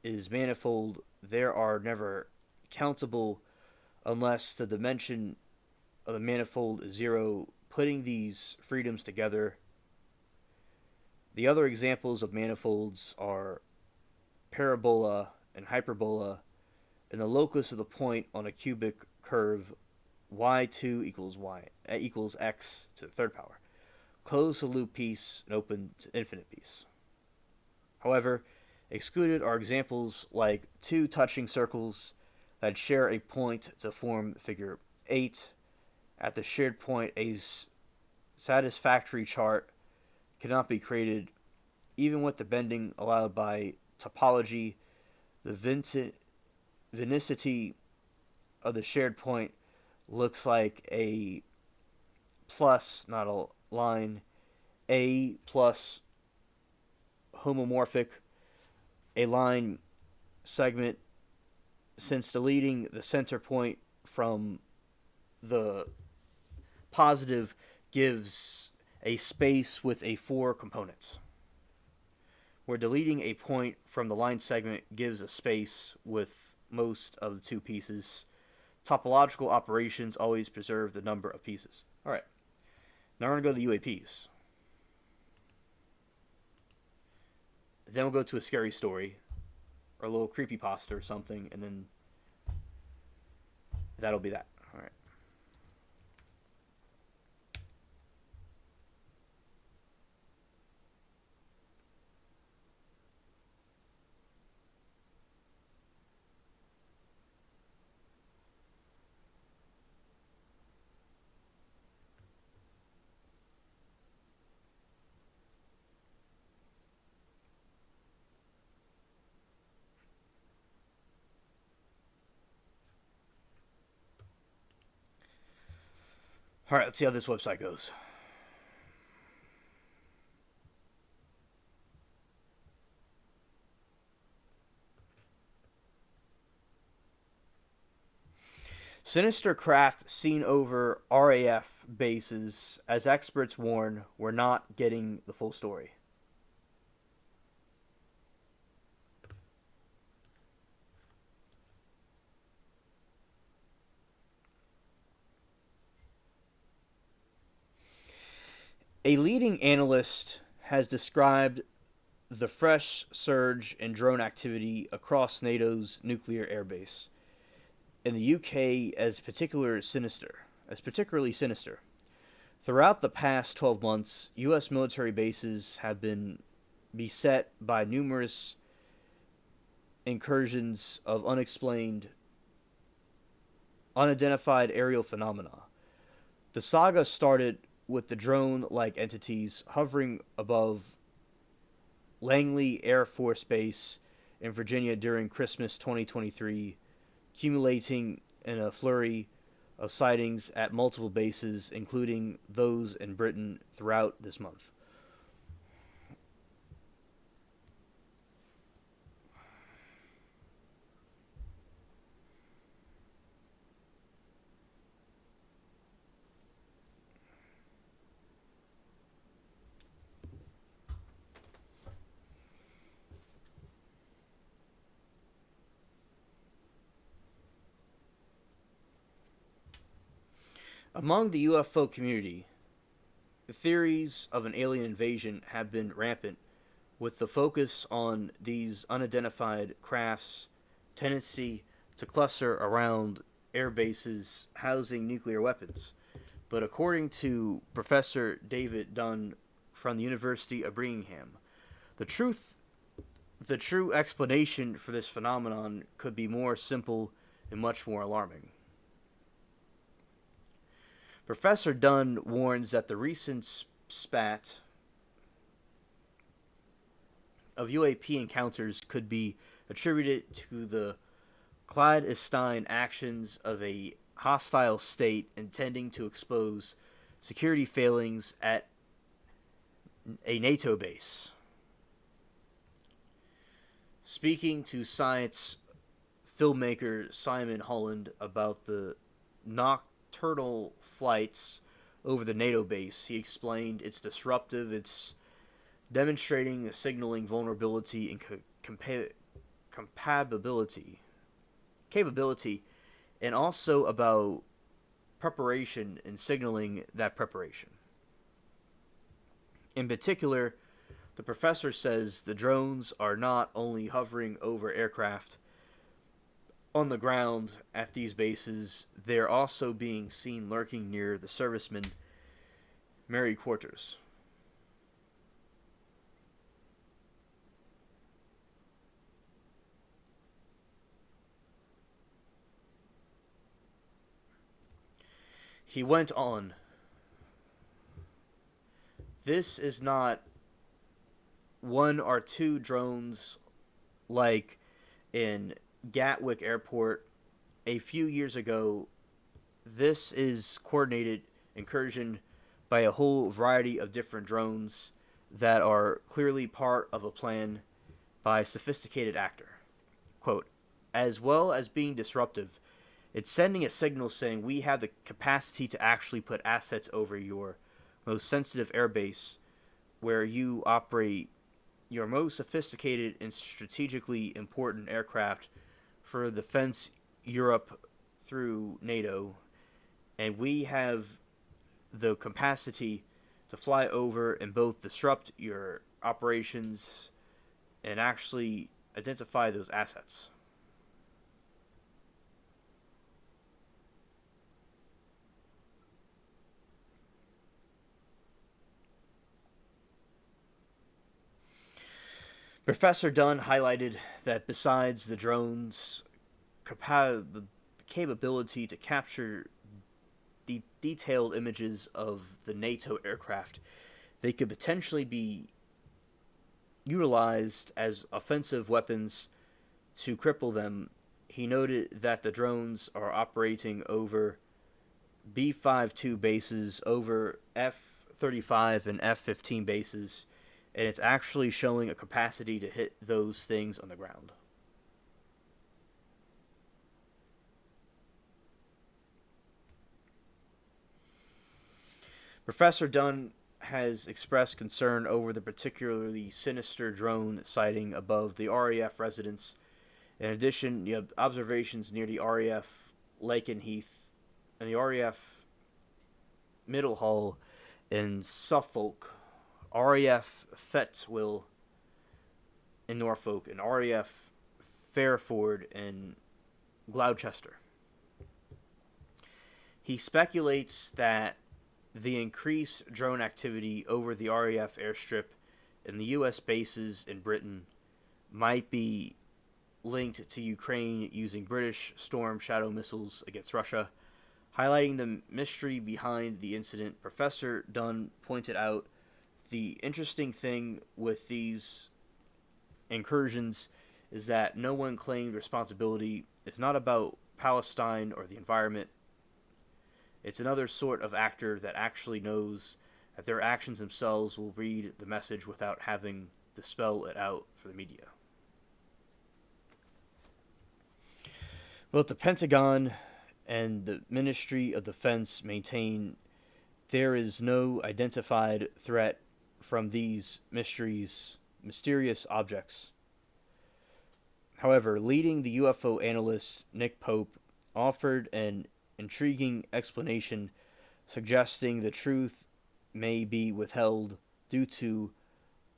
is manifold. There are never countable unless the dimension of the manifold is 0 putting these freedoms together. The other examples of manifolds are parabola and hyperbola, and the locus of the point on a cubic curve y2 equals x to the third power. Close the loop piece and open to infinite piece. However, excluded are examples like two touching circles that share a point to form figure 8. At the shared point, a satisfactory chart cannot be created even with the bending allowed by topology. The vinicity of the shared point looks like a plus, not a line, a plus homomorphic, a line segment, since deleting the center point from the positive gives a space with a 4 components, where deleting a point from the line segment gives a space with most of the 2 pieces. Topological operations always preserve the number of pieces. Alright, now we're going to go to the UAPs. Then we'll go to a scary story, or a little creepypasta or something, and then that'll be that. Alright. Alright, let's see how this website goes. Sinister craft seen over RAF bases, as experts warn, we're not getting the full story. A leading analyst has described the fresh surge in drone activity across NATO's nuclear airbase in the UK as particularly sinister. Throughout the past 12 months, US military bases have been beset by numerous incursions of unidentified aerial phenomena. The saga started with the drone-like entities hovering above Langley Air Force Base in Virginia during Christmas 2023, accumulating in a flurry of sightings at multiple bases, including those in Britain throughout this month. Among the UFO community, the theories of an alien invasion have been rampant, with the focus on these unidentified crafts' tendency to cluster around air bases housing nuclear weapons. But according to Professor David Dunn from the University of Birmingham, the true explanation for this phenomenon could be more simple and much more alarming. Professor Dunn warns that the recent spat of UAP encounters could be attributed to the clandestine actions of a hostile state intending to expose security failings at a NATO base. Speaking to science filmmaker Simon Holland about the nocturnal flights over the NATO base, he explained it's disruptive, it's demonstrating a signaling vulnerability and capability, and also about preparation and signaling that preparation. In particular, the professor says the drones are not only hovering over aircraft on the ground at these bases, they're also being seen lurking near the servicemen' married quarters. He went on, "This is not one or two drones like in Gatwick Airport a few years ago. This is coordinated incursion by a whole variety of different drones that are clearly part of a plan by a sophisticated actor. Quote, as well as being disruptive, it's sending a signal saying we have the capacity to actually put assets over your most sensitive airbase where you operate your most sophisticated and strategically important aircraft for defense Europe through NATO, and we have the capacity to fly over and both disrupt your operations and actually identify those assets." Professor Dunn highlighted that besides the drone's capability to capture detailed images of the NATO aircraft, they could potentially be utilized as offensive weapons to cripple them. He noted that the drones are operating over B-52 bases, over F-35 and F-15 bases, and it's actually showing a capacity to hit those things on the ground. Professor Dunn has expressed concern over the particularly sinister drone sighting above the RAF residence. In addition, you have observations near the RAF Lakenheath and the RAF Middle Hall in Suffolk, RAF Fettsville in Norfolk, and RAF Fairford in Gloucester. He speculates that the increased drone activity over the RAF airstrip and the U.S. bases in Britain might be linked to Ukraine using British Storm Shadow missiles against Russia. Highlighting the mystery behind the incident, Professor Dunn pointed out the interesting thing with these incursions is that no one claimed responsibility. It's not about Palestine or the environment. It's another sort of actor that actually knows that their actions themselves will read the message without having to spell it out for the media. Both the Pentagon and the Ministry of Defense maintain there is no identified threat from these mysterious objects. However, leading the UFO analyst Nick Pope offered an intriguing explanation suggesting the truth may be withheld due to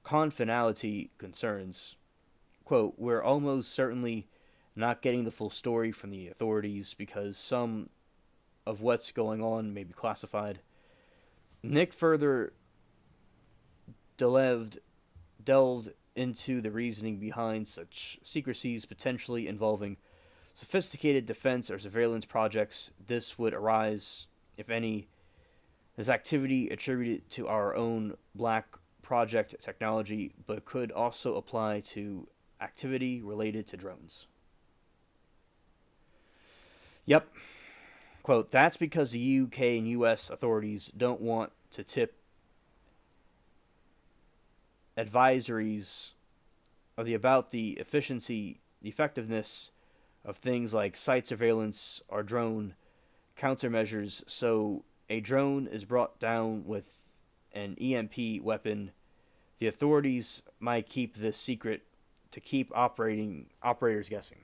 confidentiality concerns. Quote, we're almost certainly not getting the full story from the authorities because some of what's going on may be classified. Nick further delved into the reasoning behind such secrecies potentially involving sophisticated defense or surveillance projects. This would arise, if any, as activity attributed to our own black project technology, but could also apply to activity related to drones. Yep. Quote, that's because the UK and US authorities don't want to tip advisories about the efficiency, the effectiveness of things like site surveillance or drone countermeasures. So a drone is brought down with an EMP weapon. The authorities might keep this secret to keep operators guessing.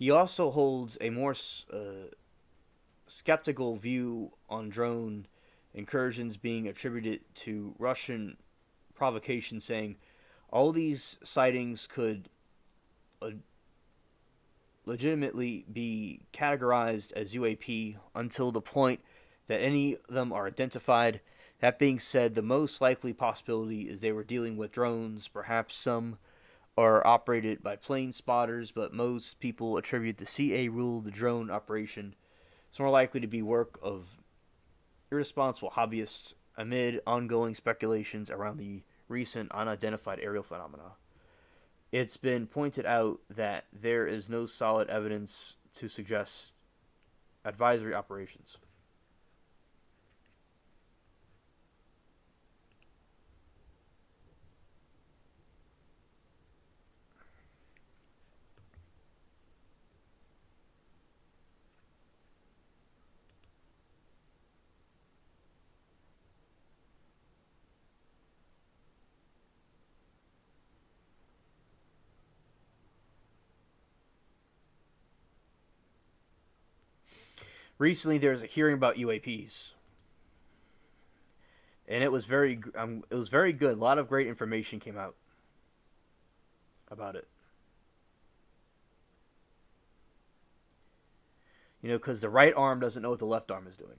He also holds a more skeptical view on drone incursions being attributed to Russian provocation, saying all these sightings could uh, legitimately be categorized as UAP until the point that any of them are identified. That being said, the most likely possibility is they were dealing with drones. Perhaps some are operated by plane spotters, but most people attribute the CA rule the drone operation. It's more likely to be work of irresponsible hobbyists amid ongoing speculations around the recent unidentified aerial phenomena. It's been pointed out that there is no solid evidence to suggest advisory operations. Recently, there was a hearing about UAPs, and it was very good. A lot of great information came out about it. You know, because the right arm doesn't know what the left arm is doing.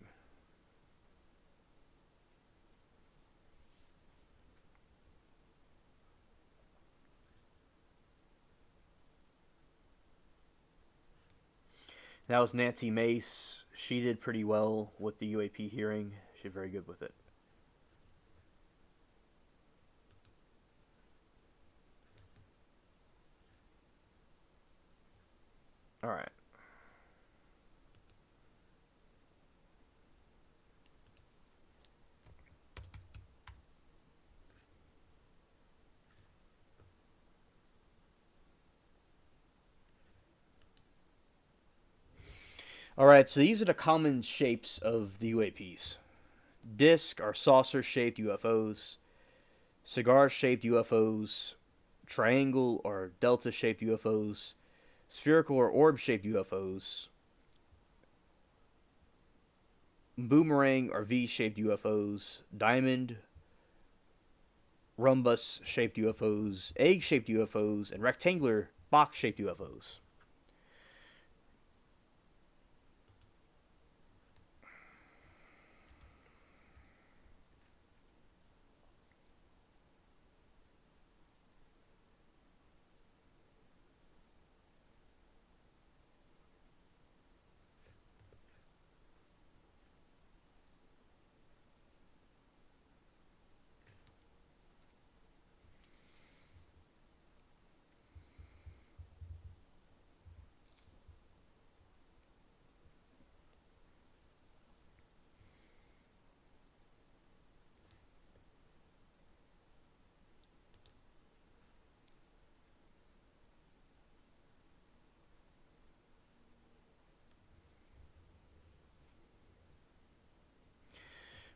That was Nancy Mace. She did pretty well with the UAP hearing. She did very good with it. All right. All right, so these are the common shapes of the UAPs. Disc or saucer shaped UFOs, cigar shaped UFOs, triangle or delta shaped UFOs, spherical or orb shaped UFOs, boomerang or V shaped UFOs, diamond, rhombus shaped UFOs, egg shaped UFOs, and rectangular box shaped UFOs.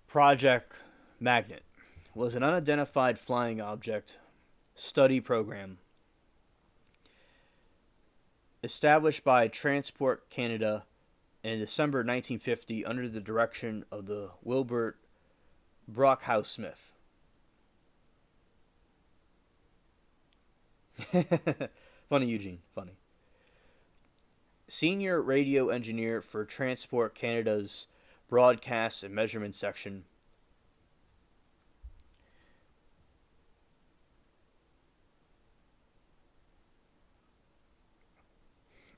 Project Magnet was an unidentified flying object study program established by Transport Canada in December 1950 under the direction of the Wilbert Brockhouse Smith. Funny, Eugene. Funny. Senior radio engineer for Transport Canada's broadcast and measurement section.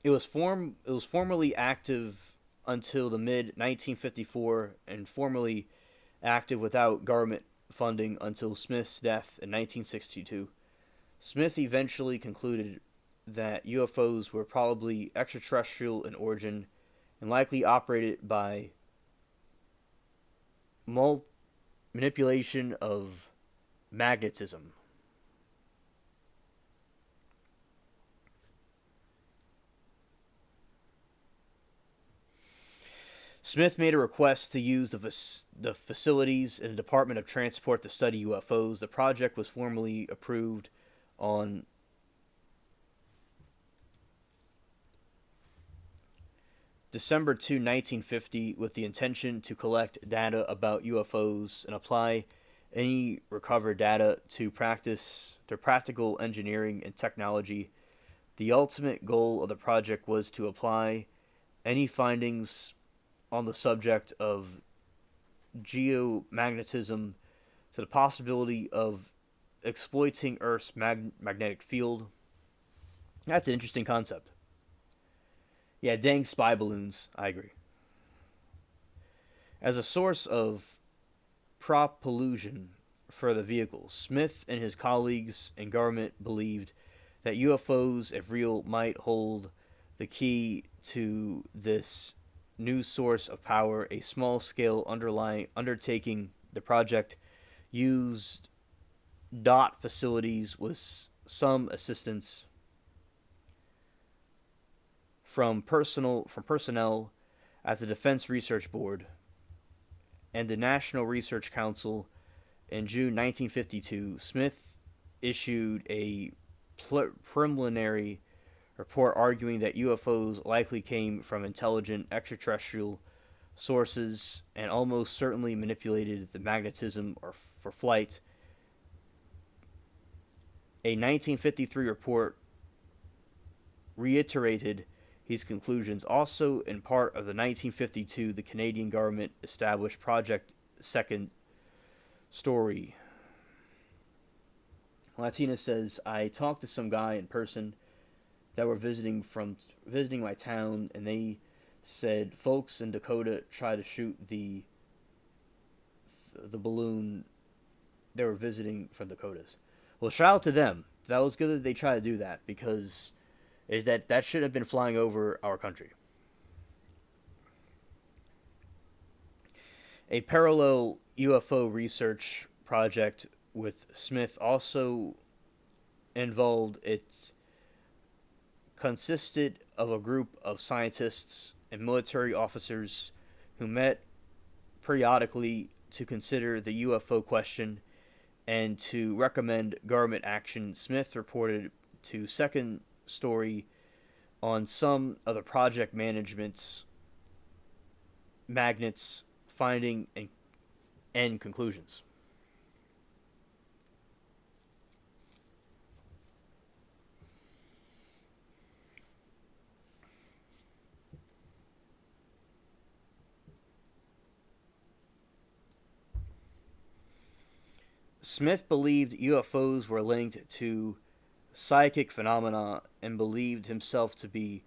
It was formerly active until the mid 1954 and formerly active without government funding until Smith's death in 1962. Smith eventually concluded that UFOs were probably extraterrestrial in origin and likely operated by manipulation of magnetism. Smith made a request to use the facilities in the Department of Transport to study UFOs. The project was formally approved on December 2, 1950, with the intention to collect data about UFOs and apply any recovered data to practical engineering and technology. The ultimate goal of the project was to apply any findings on the subject of geomagnetism to the possibility of exploiting Earth's magnetic field. That's an interesting concept. Yeah, dang spy balloons. I agree. As a source of propulsion for the vehicle, Smith and his colleagues in government believed that UFOs, if real, might hold the key to this new source of power. A small scale undertaking, the project used DOT facilities with some assistance from personnel at the Defense Research Board and the National Research Council. In June 1952, Smith issued a preliminary report arguing that UFOs likely came from intelligent extraterrestrial sources and almost certainly manipulated the magnetism or for flight. A 1953 report reiterated these conclusions. Also, in part of the 1952, the Canadian government established Project Second Story. Latina says, I talked to some guy in person that were visiting my town, and they said folks in Dakota try to shoot the balloon. They were visiting from Dakotas. Well, shout out to them. That was good that they tried to do that, because that should have been flying over our country. A parallel UFO research project with Smith also involved it consisted of a group of scientists and military officers who met periodically to consider the UFO question and to recommend government action. Smith reported to Second Story on some of the project management's magnets finding and conclusions. Smith believed UFOs were linked to psychic phenomena and believed himself to be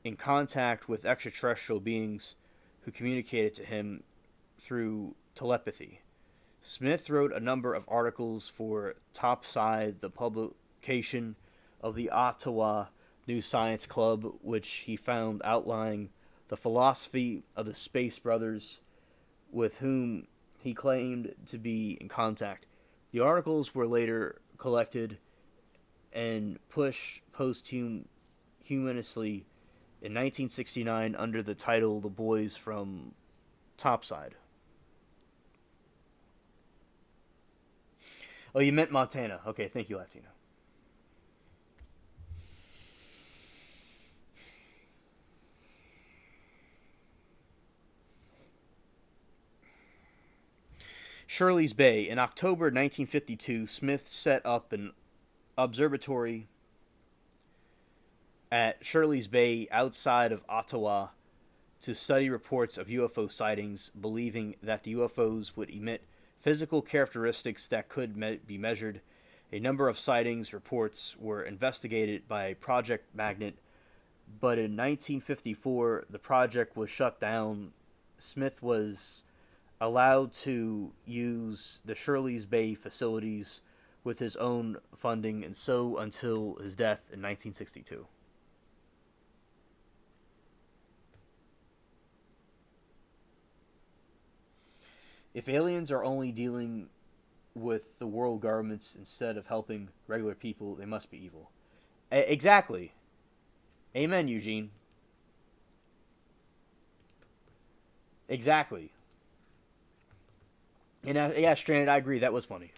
in contact with extraterrestrial beings who communicated to him through telepathy. Smith wrote a number of articles for Topside, the publication of the Ottawa New Science Club, which he found outlining the philosophy of the Space Brothers, with whom he claimed to be in contact. The articles were later collected and pushed posthumously in 1969 under the title The Boys from Topside. Oh, you meant Montana. Okay, thank you, Latina. Shirley's Bay. In October 1952, Smith set up an observatory at Shirley's Bay outside of Ottawa to study reports of UFO sightings, believing that the UFOs would emit physical characteristics that could be measured. A number of sightings reports were investigated by Project Magnet, but in 1954 the project was shut down. Smith was allowed to use the Shirley's Bay facilities with his own funding, and so until his death in 1962. If aliens are only dealing with the world governments instead of helping regular people, they must be evil. Exactly. Amen, Eugene. Exactly. And yeah, Stranded, I agree. That was funny.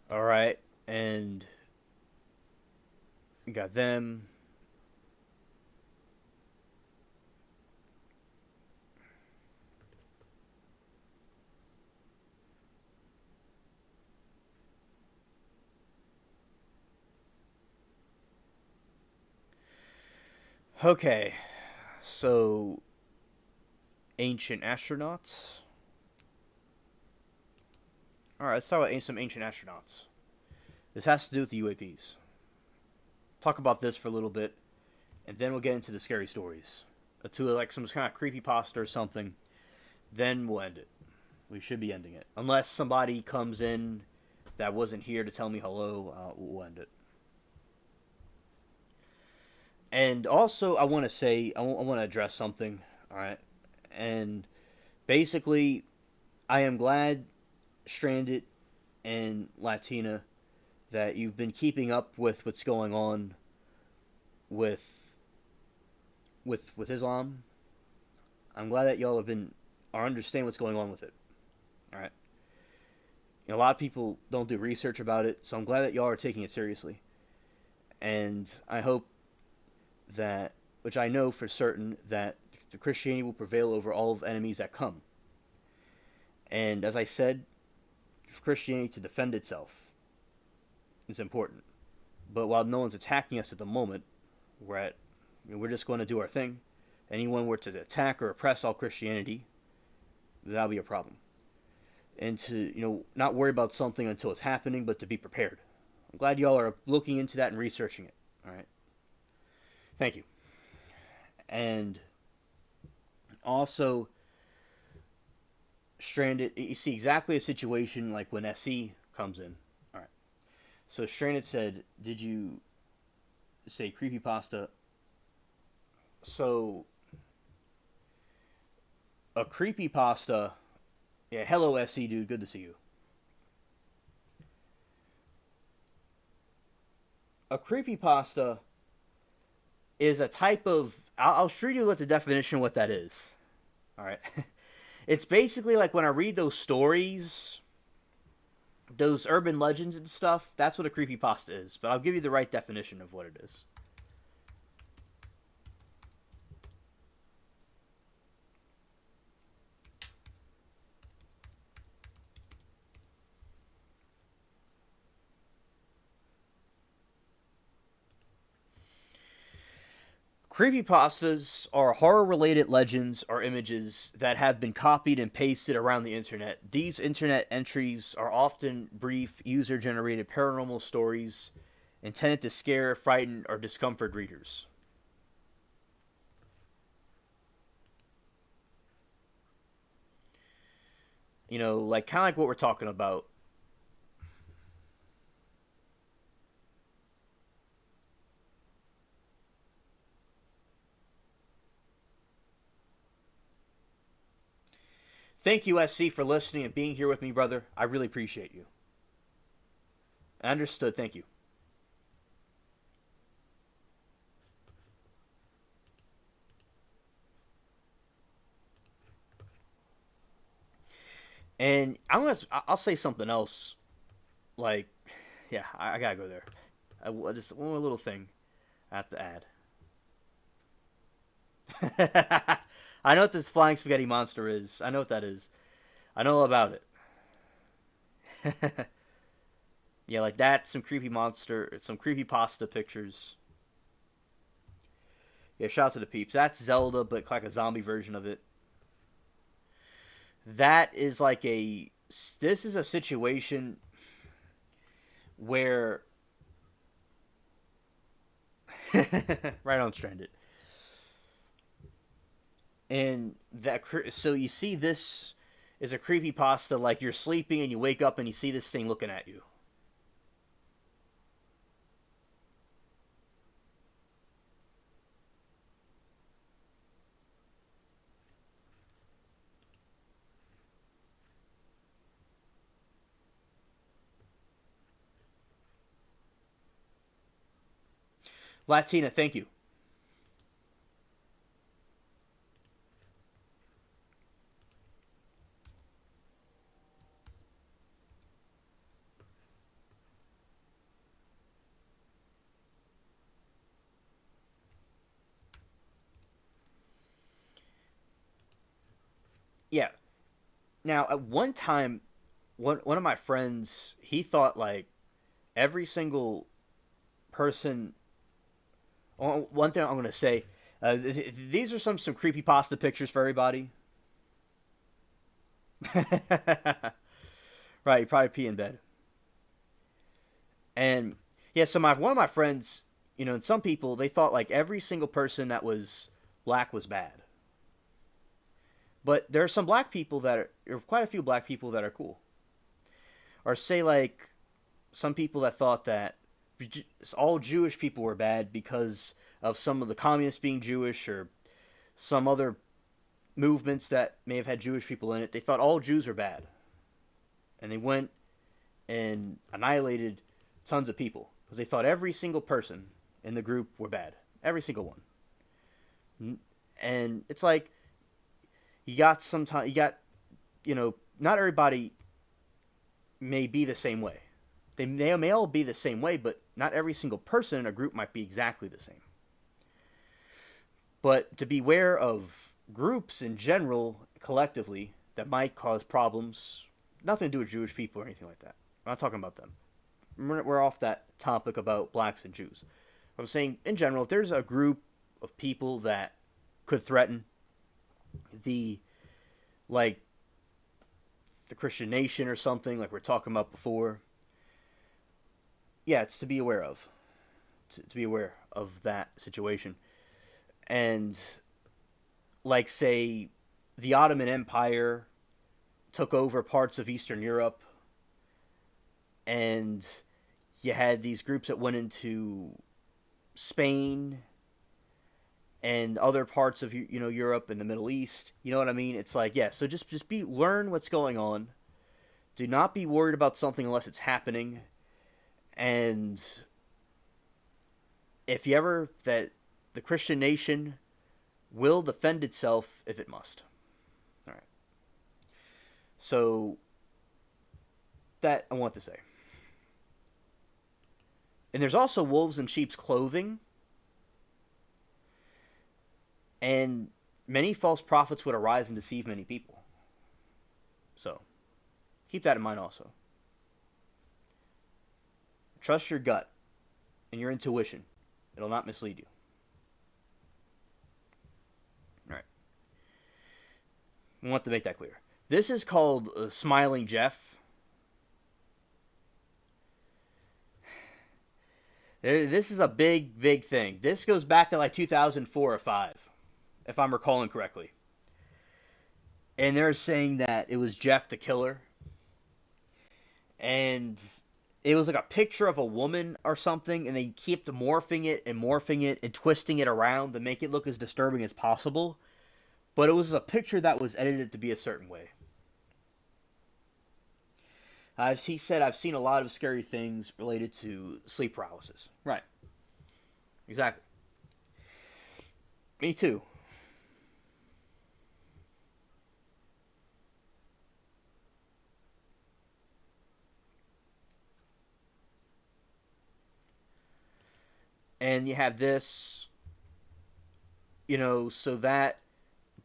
All right, and you got them. Okay, so ancient astronauts. All right, let's talk about some ancient astronauts. This has to do with the UAPs. Talk about this for a little bit, and then we'll get into the scary stories. To like some kind of creepy pasta or something. Then we'll end it. We should be ending it, unless somebody comes in that wasn't here to tell me hello. We'll end it. And also, I want to say I want to address something. All right, and basically, I am glad Stranded and Latina that you've been keeping up with what's going on with with Islam. I'm glad that y'all have been are understand what's going on with it. All right. You know, a lot of people don't do research about it, so I'm glad that y'all are taking it seriously. And I hope that, which I know for certain, that the Christianity will prevail over all of enemies that come. And as I said, for Christianity to defend itself is important. But while no one's attacking us at the moment, we're just going to do our thing. Anyone were to attack or oppress all Christianity, that'll be a problem. And to not worry about something until it's happening, but to be prepared. I'm glad y'all are looking into that and researching it. All right, thank you. And also, Stranded, you see exactly a situation like when SE comes in. All right, so Stranded said, "Did you say creepypasta?" So a creepypasta. Yeah, hello SE dude, good to see you. A creepypasta is a type of. I'll show you what the definition of what that is. All right, it's basically like when I read those stories, those urban legends and stuff. That's what a creepypasta is. But I'll give you the right definition of what it is. Creepypastas are horror related legends or images that have been copied and pasted around the internet. These internet entries are often brief, user generated paranormal stories intended to scare, frighten, or discomfort readers. Like kind of like what we're talking about. Thank you, SC, for listening and being here with me, brother. I really appreciate you. I understood. Thank you. And I'll say something else. Like, yeah, I gotta go there. Just one more little thing I have to add. I know what this flying spaghetti monster is. I know what that is. I know all about it. Yeah, like that. Some creepy monster. Some creepy pasta pictures. Yeah, shout out to the peeps. That's Zelda, but like a zombie version of it. That is like a. This is a situation where. Right on Stranded. And that. So you see this is a creepy pasta, like you're sleeping and you wake up and you see this thing looking at you. Latina, thank you. Yeah. Now, at one time, one of my friends, he thought like every single person. One thing I'm going to say, these are some creepypasta pictures for everybody. Right, you probably pee in bed. And yeah, so my one of my friends, and some people they thought like every single person that was black was bad. But there are some black people there are quite a few black people that are cool. Or say like some people that thought that all Jewish people were bad because of some of the communists being Jewish or some other movements that may have had Jewish people in it. They thought all Jews were bad. And they went and annihilated tons of people because they thought every single person in the group were bad. Every single one. And it's like not everybody may be the same way. They may all be the same way, but not every single person in a group might be exactly the same. But to beware of groups in general, collectively, that might cause problems, nothing to do with Jewish people or anything like that. I'm not talking about them. We're off that topic about blacks and Jews. I'm saying, in general, if there's a group of people that could threaten the, like, the Christian nation or something, like we're talking about before, yeah, it's to be aware of. To be aware of that situation. And, like, say, the Ottoman Empire took over parts of Eastern Europe, and you had these groups that went into Spain and other parts of Europe and the Middle East. You know what I mean? It's like, yeah, so just learn what's going on. Do not be worried about something unless it's happening. And if you ever that the Christian nation will defend itself if it must. All right. So that I want to say. And there's also wolves in sheep's clothing. And many false prophets would arise and deceive many people. So keep that in mind also. Trust your gut and your intuition. It'll not mislead you. All right. I want to make that clear. This is called Smiling Jeff. This is a big, big thing. This goes back to like 2004 or 5, if I'm recalling correctly. And they're saying that it was Jeff the killer. And it was like a picture of a woman or something, and they kept morphing it and twisting it around to make it look as disturbing as possible. But it was a picture that was edited to be a certain way. As he said, I've seen a lot of scary things related to sleep paralysis. Right. Exactly. Me too. And you have this, so that,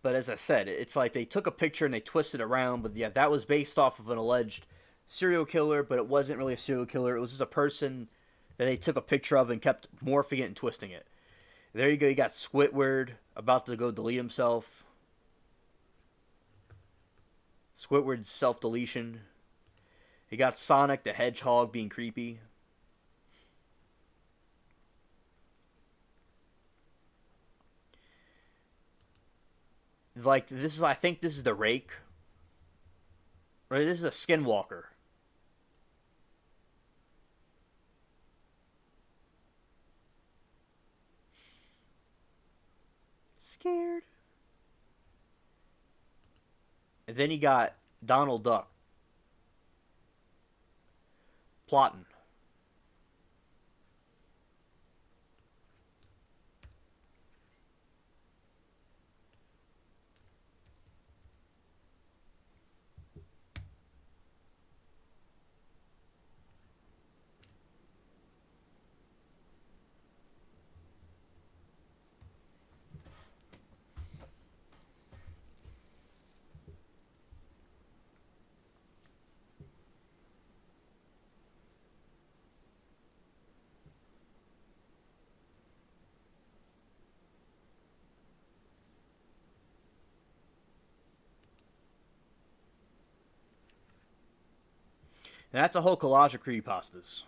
but as I said, it's like they took a picture and they twisted it around, but yeah, that was based off of an alleged serial killer, but it wasn't really a serial killer. It was just a person that they took a picture of and kept morphing it and twisting it. There you go. You got Squidward about to go delete himself. Squidward's self deletion. You got Sonic the Hedgehog being creepy. Like this is, I think this is the Rake. Right, this is a Skinwalker. Scared. And then you got Donald Duck. Plotting. And that's a whole collage of creepypastas.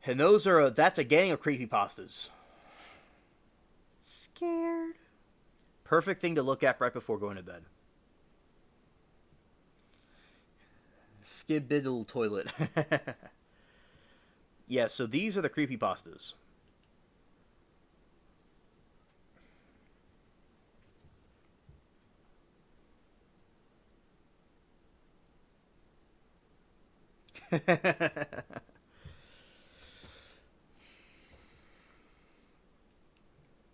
And that's a gang of creepypastas. Scared. Perfect thing to look at right before going to bed. Skibiddle toilet. Yeah, so these are the creepypastas.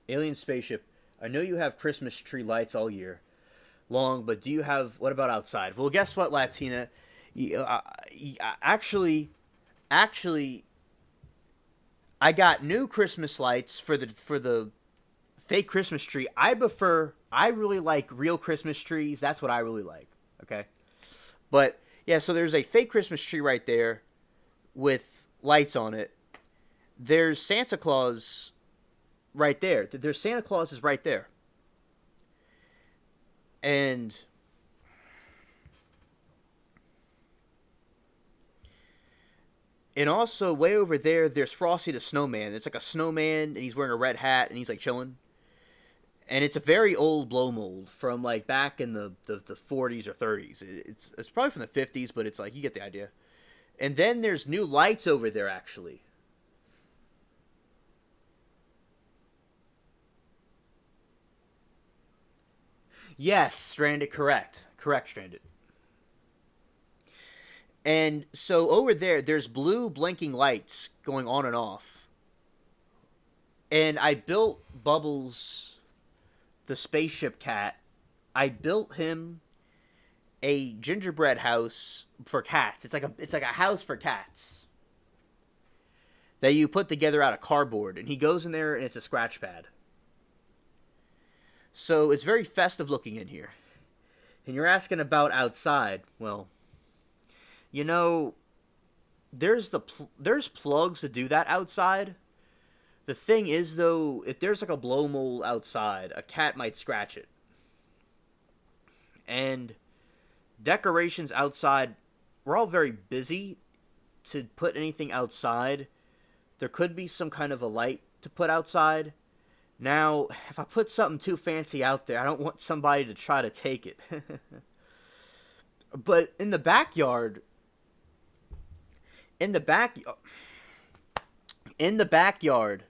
Alien spaceship. I know you have Christmas tree lights all year long, but do you have? What about outside? Well, guess what, Latina? Actually, actually, I got new Christmas lights for the fake Christmas tree. I really like real Christmas trees. That's what I really like. Okay, but yeah, so there's a fake Christmas tree right there with lights on it. There's Santa Claus right there. There's Santa Claus is right there. And also way over there's Frosty the Snowman. It's like a snowman and he's wearing a red hat and he's like chilling. And it's a very old blow mold from like back in the 40s or 30s. It's probably from the 50s, but it's like you get the idea. And then there's new lights over there actually. Yes, Stranded, correct. Correct, Stranded. And so over there's blue blinking lights going on and off. And I built Bubbles, the spaceship cat. I built him a gingerbread house for cats. It's like a house for cats that you put together out of cardboard. And he goes in there and it's a scratch pad. So it's very festive looking in here. And you're asking about outside. Well, you know, there's plugs to do that outside. The thing is though, if there's like a blow mold outside, a cat might scratch it. And decorations outside, we're all very busy to put anything outside. There could be some kind of a light to put outside. Now, if I put something too fancy out there, I don't want somebody to try to take it. But in the backyard, in the back, in the backyard,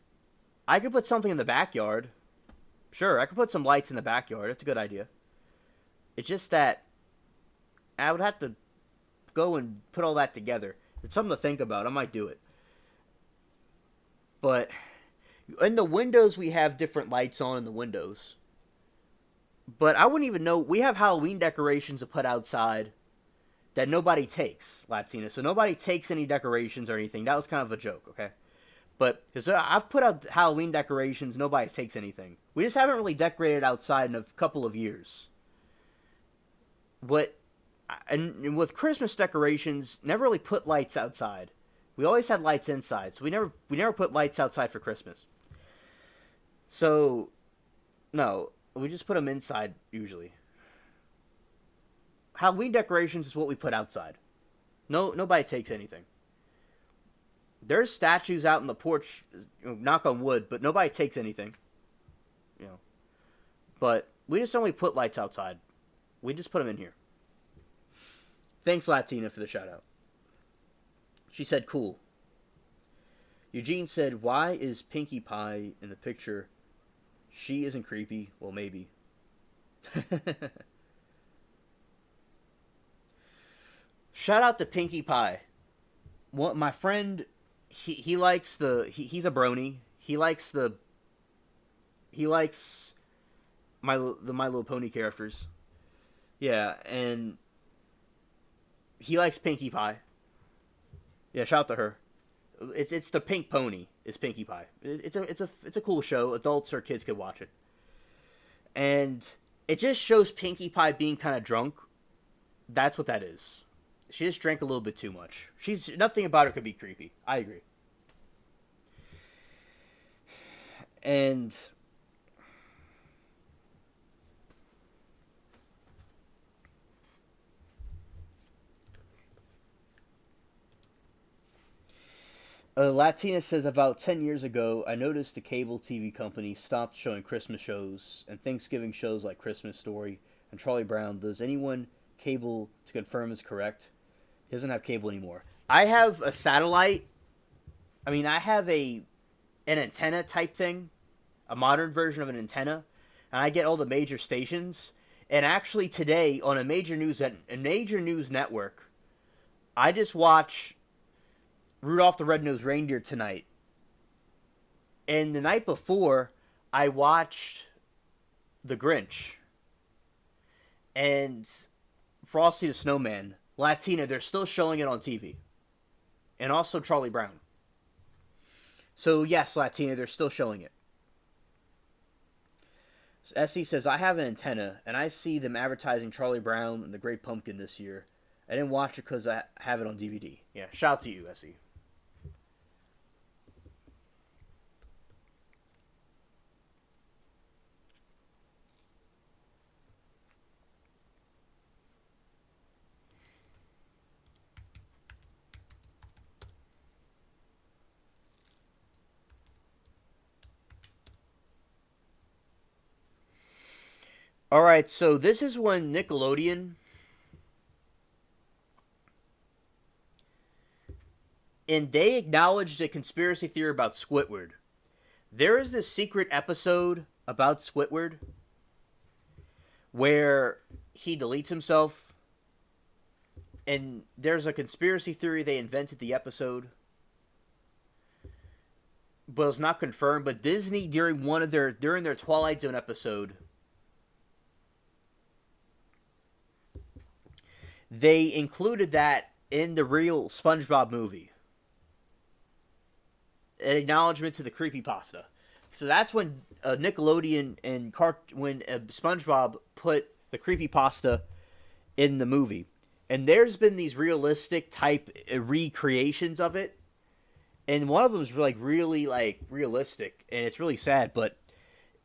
I could put something in the backyard. Sure, I could put some lights in the backyard. It's a good idea. It's just that I would have to go and put all that together. It's something to think about. I might do it. But in the windows, we have different lights on in the windows. But I wouldn't even know. We have Halloween decorations to put outside that nobody takes, Latina. So nobody takes any decorations or anything. That was kind of a joke, okay? But because I've put out Halloween decorations, nobody takes anything. We just haven't really decorated outside in a couple of years. But and with Christmas decorations, never really put lights outside. We always had lights inside, so we never put lights outside for Christmas. So no, we just put them inside usually. Halloween decorations is what we put outside. No, nobody takes anything. There's statues out in the porch, knock on wood, but nobody takes anything. You know. But we just only put lights outside. We just put them in here. Thanks, Latina, for the shout out. She said, cool. Eugene said, why is Pinkie Pie in the picture? She isn't creepy. Well, maybe. Shout out to Pinkie Pie. What my friend, he likes he's a brony. He likes My Little Pony characters. Yeah, and he likes Pinkie Pie. Yeah, shout out to her. It's the Pink Pony. It's Pinkie Pie. It's a cool show. Adults or kids could watch it. And it just shows Pinkie Pie being kind of drunk. That's what that is. She just drank a little bit too much. Nothing about her could be creepy. I agree. And Latina says about 10 years ago, I noticed the cable TV company stopped showing Christmas shows and Thanksgiving shows like Christmas Story and Charlie Brown. Does anyone cable to confirm is correct? He doesn't have cable anymore. I have a satellite. I mean, I have an antenna type thing, a modern version of an antenna, and I get all the major stations. And actually, today on a major news network, I just watch Rudolph the Red-Nosed Reindeer tonight. And the night before, I watched The Grinch and Frosty the Snowman. Latina, they're still showing it on TV. And also Charlie Brown. So, yes, Latina, they're still showing it. So SE says, I have an antenna, and I see them advertising Charlie Brown and the Great Pumpkin this year. I didn't watch it because I have it on DVD. Yeah, shout out to you, SE. All right, so this is when Nickelodeon, and they acknowledged a conspiracy theory about Squidward. There is this secret episode about Squidward where he deletes himself, and there's a conspiracy theory they invented the episode, but it's not confirmed. But Disney, during their Twilight Zone episode, they included that in the real SpongeBob movie. An acknowledgement to the creepypasta. So that's when Nickelodeon and when SpongeBob put the creepypasta in the movie. And there's been these realistic type recreations of it. And one of them is like really like realistic, and it's really sad, but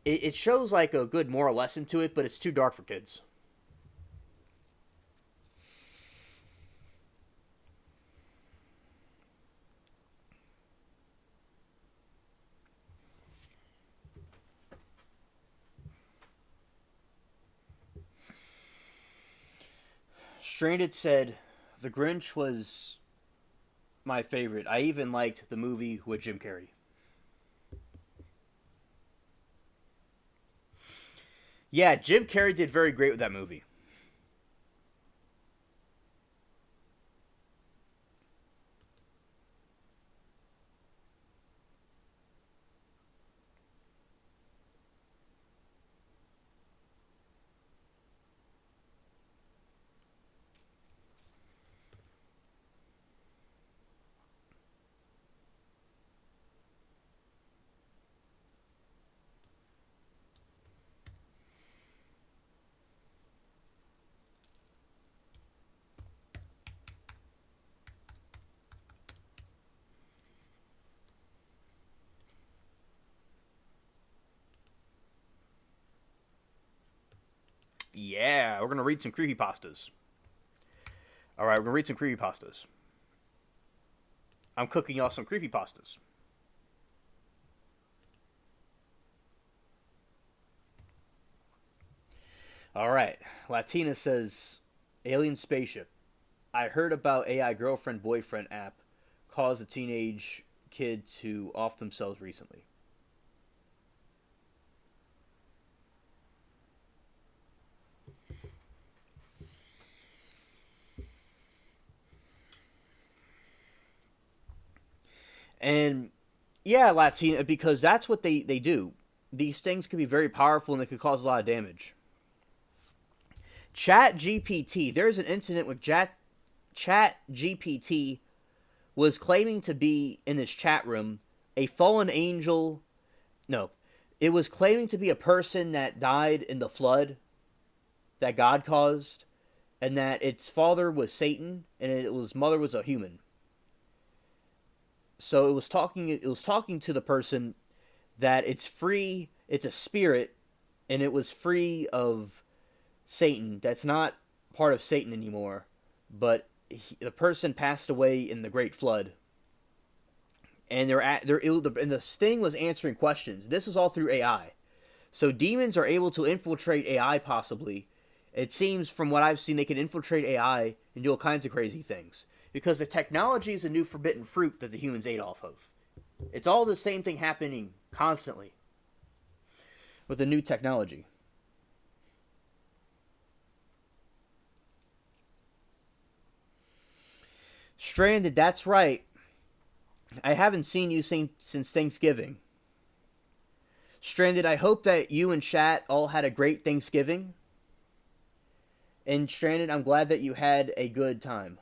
it shows like a good moral lesson to it, but it's too dark for kids. Stranded said, The Grinch was my favorite. I even liked the movie with Jim Carrey. Yeah, Jim Carrey did very great with that movie. Yeah, we're going to read some creepypastas. All right, we're going to read some creepypastas. I'm cooking y'all some creepypastas. All right, Latina says, Alien Spaceship. I heard about AI girlfriend boyfriend app caused a teenage kid to off themselves recently. And yeah, Latina, because that's what they do. These things can be very powerful and they could cause a lot of damage. Chat GPT. There's an incident with Chat GPT was claiming to be in this chat room a fallen angel. No, it was claiming to be a person that died in the flood that God caused, and that its father was Satan and its mother was a human. So it was talking to the person that it's free, it's a spirit, and it was free of Satan. That's not part of Satan anymore, but the person passed away in the Great Flood, and they're ill. And the Sting was answering questions. This was all through AI. So demons are able to infiltrate AI possibly. It seems from what I've seen they can infiltrate AI and do all kinds of crazy things because the technology is a new forbidden fruit that the humans ate off of. It's all the same thing happening constantly with the new technology. Stranded, that's right. I haven't seen you since Thanksgiving. Stranded, I hope that you and chat all had a great Thanksgiving. And Stranded, I'm glad that you had a good time.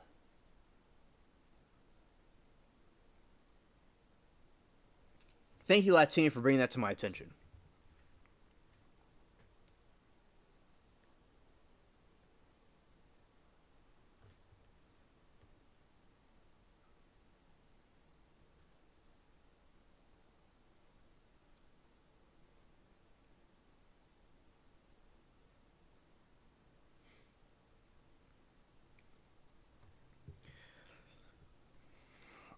Thank you, Latina, for bringing that to my attention.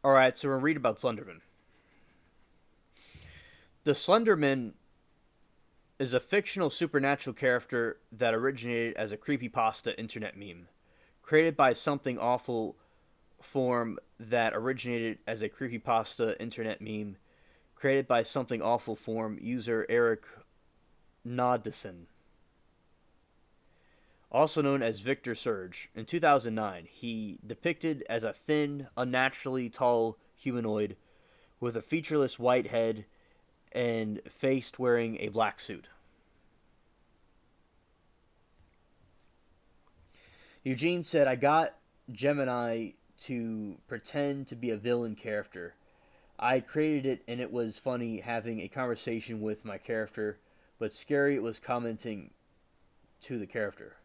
Alright, so we're going to read about Slenderman. The Slenderman is a fictional supernatural character that originated as a creepypasta internet meme. Created by something awful form that originated as a creepypasta internet meme. Created by something awful form user Eric Nodison, also known as Victor Surge. In 2009, he depicted as a thin, unnaturally tall humanoid with a featureless white head and face wearing a black suit. Eugene said, I got Gemini to pretend to be a villain character. I created it and it was funny having a conversation with my character, but scary it was commenting to the character.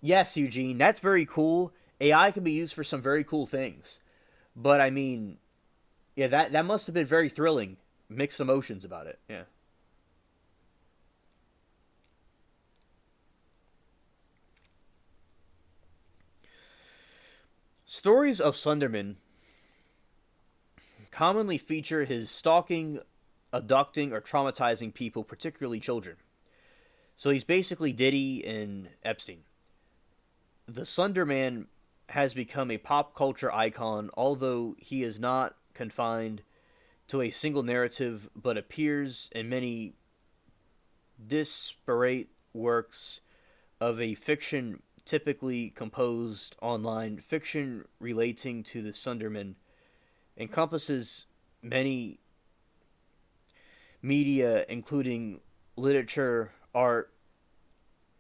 Yes, Eugene, that's very cool. AI can be used for some very cool things. But I mean, yeah, that must have been very thrilling. Mixed emotions about it. Yeah. Stories of Slenderman commonly feature his stalking, abducting, or traumatizing people, particularly children. So he's basically Diddy and Epstein. The Slenderman has become a pop culture icon, although he is not confined to a single narrative, but appears in many disparate works of a fiction typically composed online. Fiction relating to the Sunderman encompasses many media, including literature, art,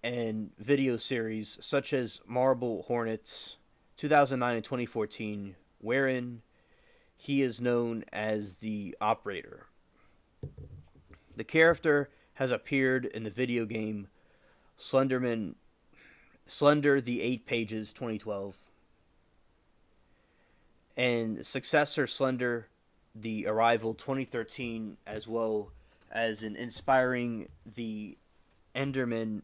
and video series such as Marble Hornets 2009 and 2014, wherein he is known as the Operator. The character has appeared in the video game Slenderman Slender the 8 Pages 2012 and successor Slender the Arrival 2013, as well as in inspiring the Enderman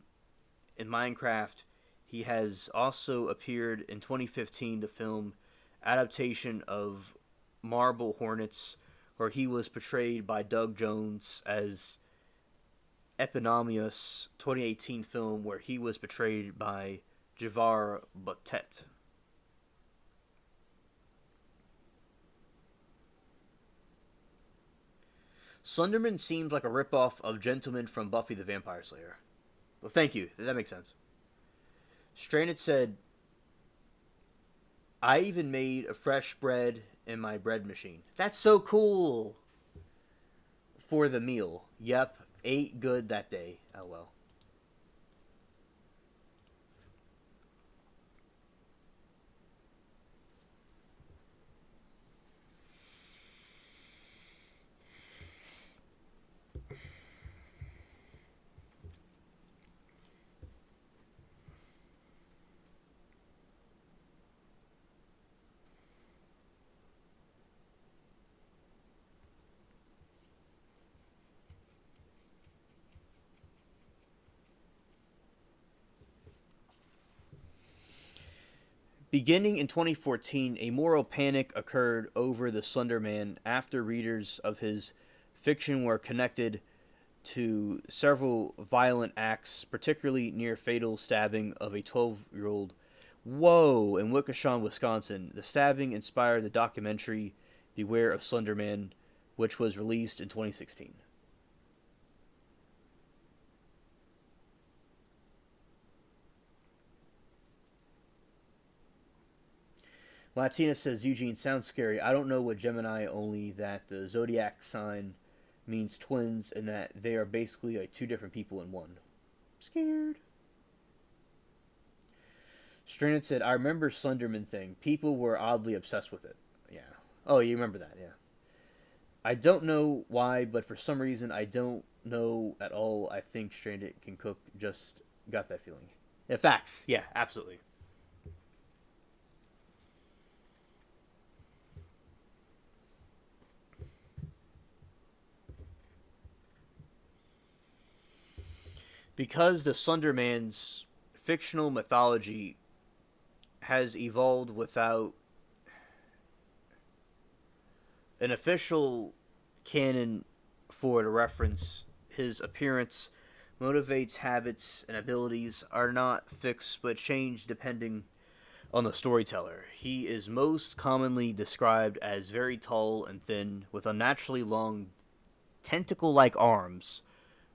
in Minecraft. He has also appeared in 2015 the film adaptation of Marble Hornets, where he was portrayed by Doug Jones as Eponymous 2018 film, where he was portrayed by Javar Batet. Slenderman seems like a ripoff of Gentleman from Buffy the Vampire Slayer. Well, thank you. That makes sense. Stranded said, I even made a fresh bread in my bread machine. That's so cool. For the meal. Yep, ate good that day. Oh well. Beginning in 2014, a moral panic occurred over the Slender Man after readers of his fiction were connected to several violent acts, particularly near fatal stabbing of a 12-year-old. Whoa! In Waukesha, Wisconsin, the stabbing inspired the documentary Beware of Slender Man, which was released in 2016. Latina says, Eugene, sounds scary. I don't know what Gemini, only that the zodiac sign means twins and that they are basically like two different people in one. Scared. Stranded said, I remember Slenderman thing. People were oddly obsessed with it. Yeah. Oh, you remember that, yeah. I don't know why, but for some reason I don't know at all. I think Stranded can cook. Just got that feeling. Yeah, facts. Yeah, absolutely. Because the Slenderman's fictional mythology has evolved without an official canon for to reference, his appearance, motivates, habits, and abilities are not fixed but change depending on the storyteller. He is most commonly described as very tall and thin, with unnaturally long tentacle like arms,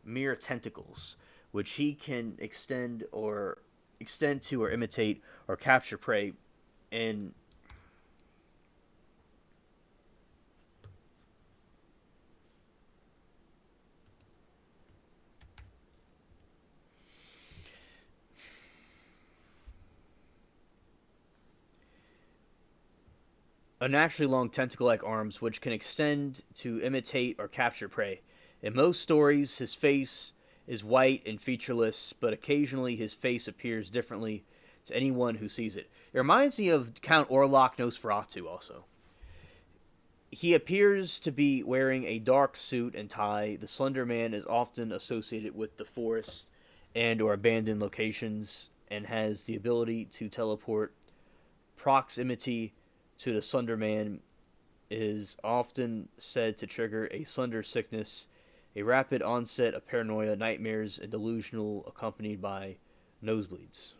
mere tentacles, which he can extend to or imitate or capture prey in unnaturally long tentacle like arms, which can extend to imitate or capture prey. In most stories, his face is white and featureless, but occasionally his face appears differently to anyone who sees it. It reminds me of Count Orlok Nosferatu, also. He appears to be wearing a dark suit and tie. The Slender Man is often associated with the forest and or abandoned locations and has the ability to teleport. Proximity to the Slender Man is often said to trigger a slender sickness, a rapid onset of paranoia, nightmares, and delusional accompanied by nosebleeds.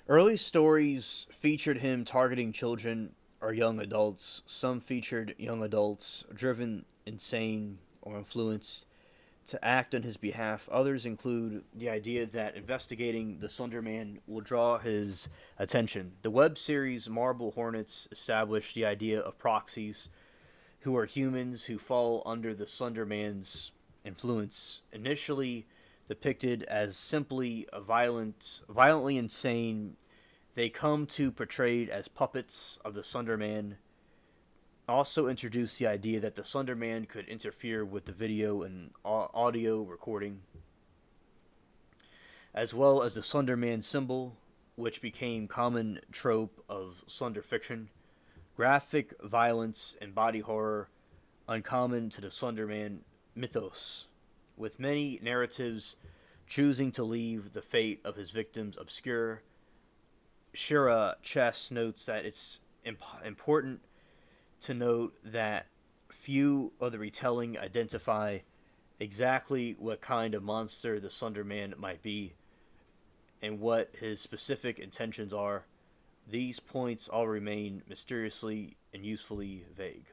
Early stories featured him targeting children or young adults. Some featured young adults driven insane or influenced to act on his behalf. Others include the idea that investigating the Slender Man will draw his attention. The web series Marble Hornets established the idea of proxies, who are humans who fall under the Slender Man's influence. Initially depicted as simply violently insane, they come to portrayed as puppets of the Slender Man. Also introduced the idea that the Slender Man could interfere with the video and audio recording, as well as the Slender Man symbol, which became common trope of Slender fiction. Graphic violence and body horror, uncommon to the Slender Man mythos, with many narratives choosing to leave the fate of his victims obscure. Shira Chess notes that it's important to note that few of the retelling identify exactly what kind of monster the Slender Man might be and what his specific intentions are. These points all remain mysteriously and usefully vague.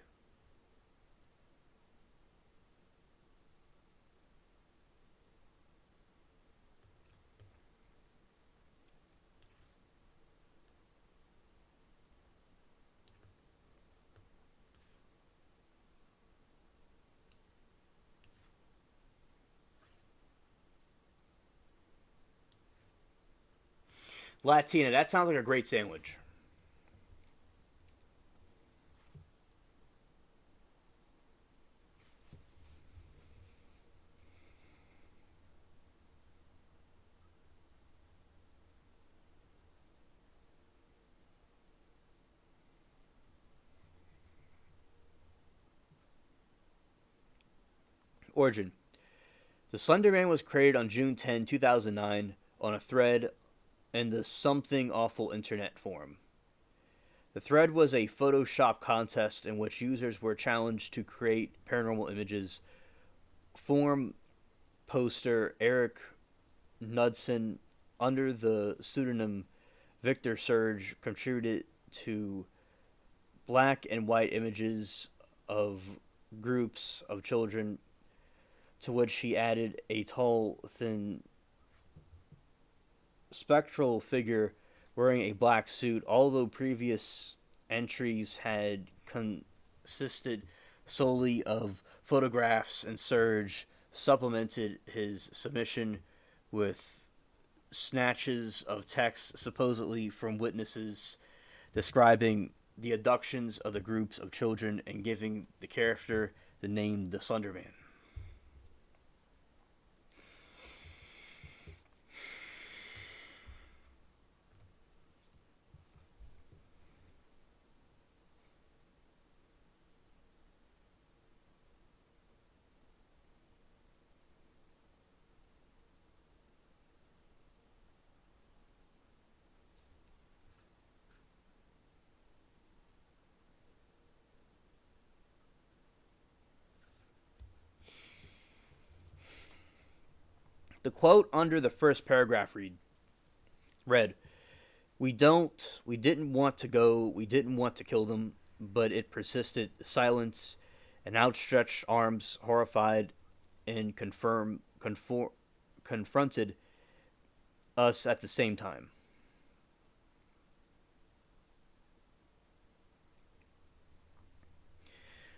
Latina. That sounds like a great sandwich. Origin. The Slender Man was created on June 10, 2009, on a thread in the Something Awful internet forum. The thread was a Photoshop contest in which users were challenged to create paranormal images. Forum poster Eric Knudsen, under the pseudonym Victor Surge, contributed to black and white images of groups of children, to which he added a tall, thin, spectral figure wearing a black suit. Although previous entries had consisted solely of photographs, and Surge supplemented his submission with snatches of text supposedly from witnesses describing the abductions of the groups of children and giving the character the name the Slender Man. The quote under the first paragraph read, we didn't want to go, we didn't want to kill them, but it persisted. Silence and outstretched arms, horrified and confronted us at the same time.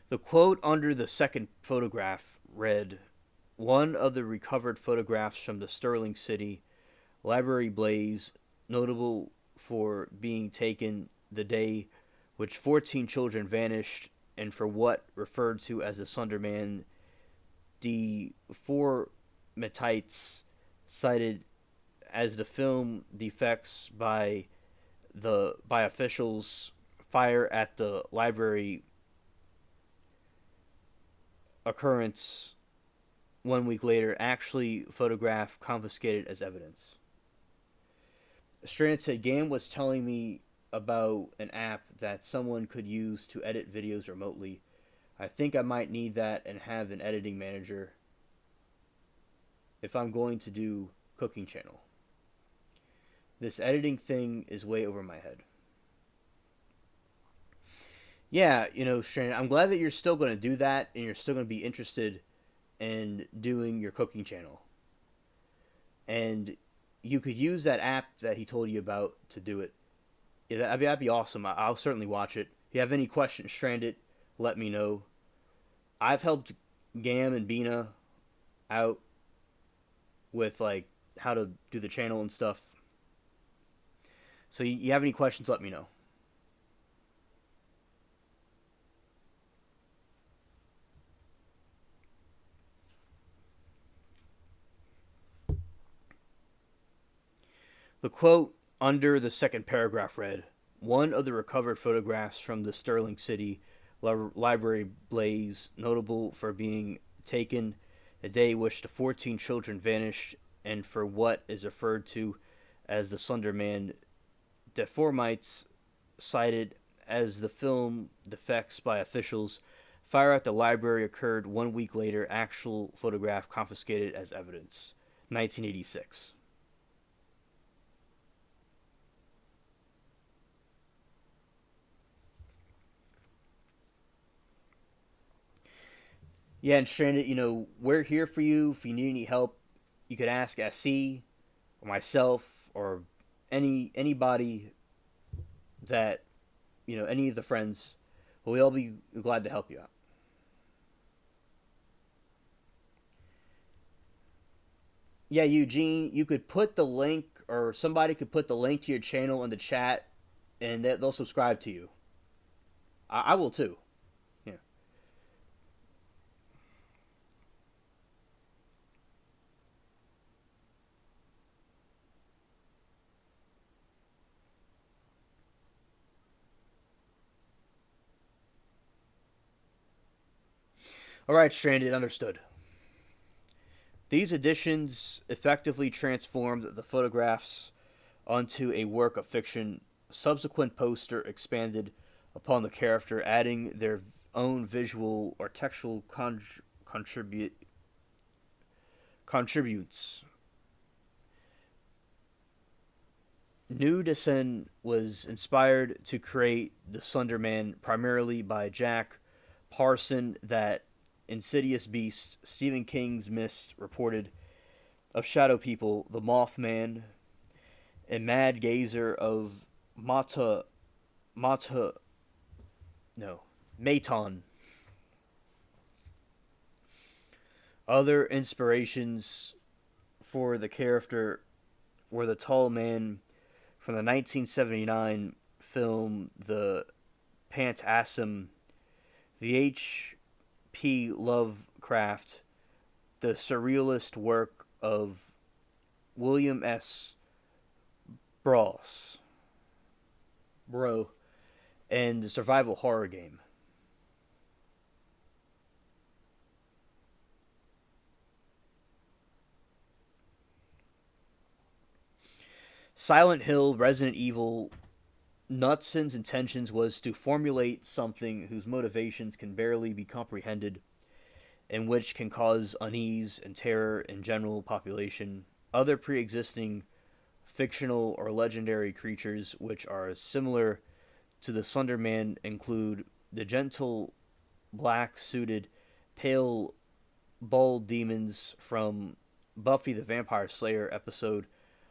The quote under the second photograph read, one of the recovered photographs from the Sterling City Library blaze, notable for being taken the day which 14 children vanished, and for what referred to as the Slender Man, deformatites cited as the film defects by officials, fire at the library occurrence 1 week later, actually photograph confiscated as evidence. Strand said Gam was telling me about an app that someone could use to edit videos remotely. I think I might need that and have an editing manager if I'm going to do cooking channel. This editing thing is way over my head. Yeah, Strand, I'm glad that you're still going to do that and you're still going to be interested in doing your cooking channel. And you could use that app that he told you about to do it. Yeah, that'd be awesome. I'll certainly watch it. If you have any questions, Stranded, let me know. I've helped Gam and Bina out with like how to do the channel and stuff. So you have any questions, let me know. The quote under the second paragraph read, one of the recovered photographs from the Sterling City Library blaze, notable for being taken a day which the 14 children vanished, and for what is referred to as the Slender Man, deformites cited as the film defects by officials. Fire at the library occurred 1 week later, actual photograph confiscated as evidence. 1986. Yeah, and Stranded, we're here for you. If you need any help, you could ask SC or myself or anybody that, any of the friends. We'll all be glad to help you out. Yeah, Eugene, you could put the link or somebody could put the link to your channel in the chat, and they'll subscribe to you. I will too. Yeah. All right, Stranded, understood. These additions effectively transformed the photographs onto a work of fiction. Subsequent poster expanded upon the character, adding their own visual or textual contributes. Nudison was inspired to create the Slender Man primarily by Jack Parson, that insidious beast. Stephen King's Mist reported of Shadow People, the Mothman, and Mad Gazer of Mata no Maton. Other inspirations for the character were the tall man from the 1979 film The Phantasm, the H.P. Lovecraft, the surrealist work of William S. Bros, Bro, and the survival horror game. Silent Hill, Resident Evil, Nutson's intentions was to formulate something whose motivations can barely be comprehended, and which can cause unease and terror in general population. Other pre-existing fictional or legendary creatures which are similar to the Slender Man include the gentle, black-suited, pale, bald demons from Buffy the Vampire Slayer episode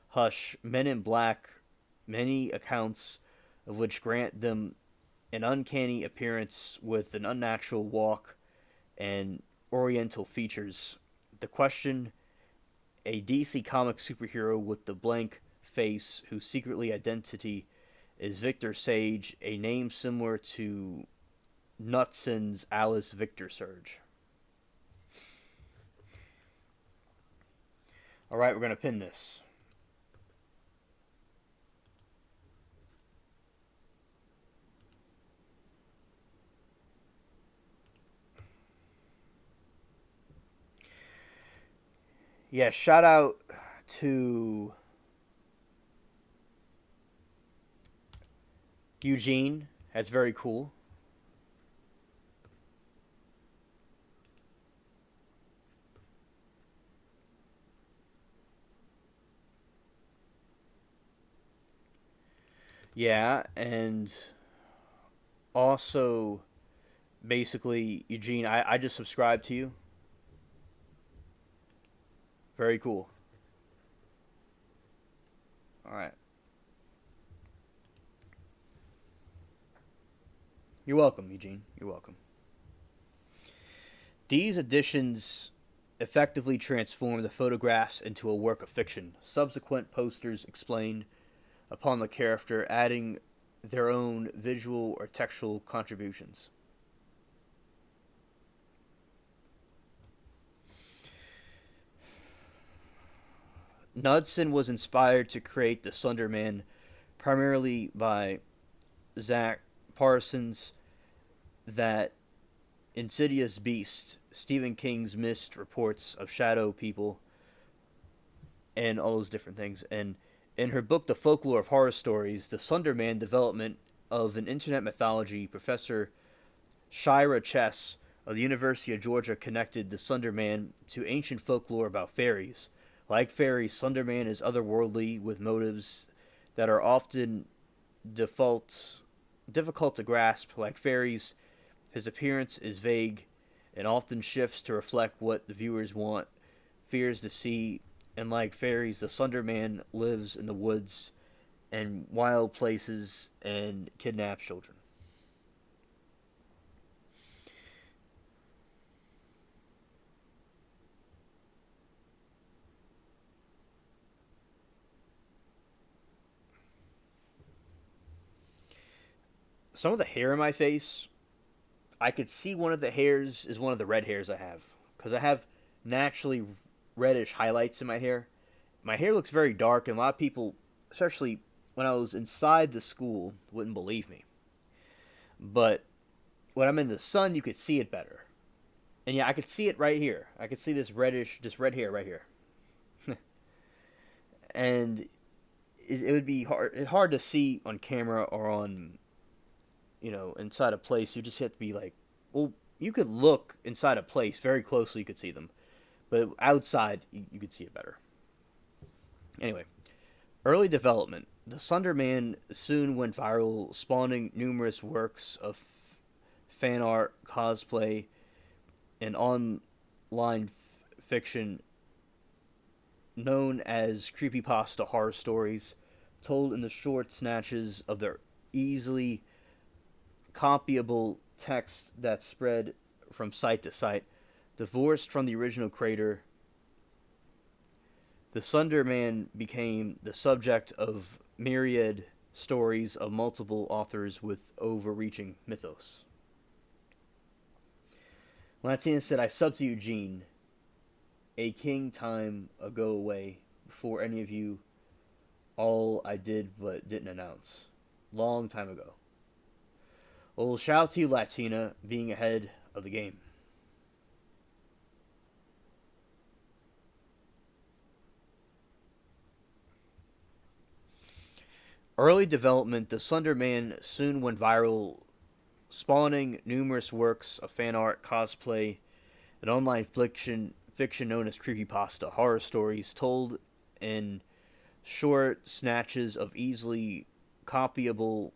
Hush, Men in Black, many accounts of which grant them an uncanny appearance with an unnatural walk and oriental features. The Question, a DC comic superhero with the blank face whose secretly identity is Victor Sage, a name similar to Nutson's Alice Victor Surge. Alright, we're going to pin this. Yeah, shout out to Eugene. That's very cool. Yeah, and also, basically, Eugene, I just subscribed to you. Very cool. All right. You're welcome, Eugene. You're welcome. These additions effectively transform the photographs into a work of fiction. Subsequent posters explain upon the character, adding their own visual or textual contributions. Knudsen was inspired to create the Slender Man primarily by Zach Parsons, that insidious beast. Stephen King's Mist reports of Shadow People and all those different things. And in her book, The Folklore of Horror Stories, the Slender Man development of an internet mythology, Professor Shira Chess of the University of Georgia connected the Slender Man to ancient folklore about fairies. Like fairies, Slender Man is otherworldly with motives that are often difficult to grasp. Like fairies, his appearance is vague and often shifts to reflect what the viewers want, fears to see. And like fairies, the Slender Man lives in the woods and wild places and kidnaps children. some of the hair in my face, I could see one of the hairs is one of the red hairs I have. Because I have naturally reddish highlights in my hair. My hair looks very dark, and a lot of people, especially when I was inside the school, wouldn't believe me. But when I'm in the sun, you could see it better. And yeah, I could see it right here. I could see this red hair right here. And it would be hard to see on camera or on, inside a place. You just have to be like, well, you could look inside a place very closely, you could see them. But outside, you could see it better. Anyway, early development. The Slender Man soon went viral, spawning numerous works of fan art, cosplay, and online fiction known as creepypasta horror stories, told in the short snatches of their easily copyable text that spread from site to site. Divorced from the original creator, the Slender Man became the subject of myriad stories of multiple authors with overreaching mythos. Latina said, I subbed to Eugene, a king time ago away, before any of you, all I did but didn't announce. Long time ago. Well, shout out to you, Latina, being ahead of the game. Early development, the Slender Man soon went viral, spawning numerous works of fan art, cosplay, and online fiction known as creepypasta horror stories told in short snatches of easily copyable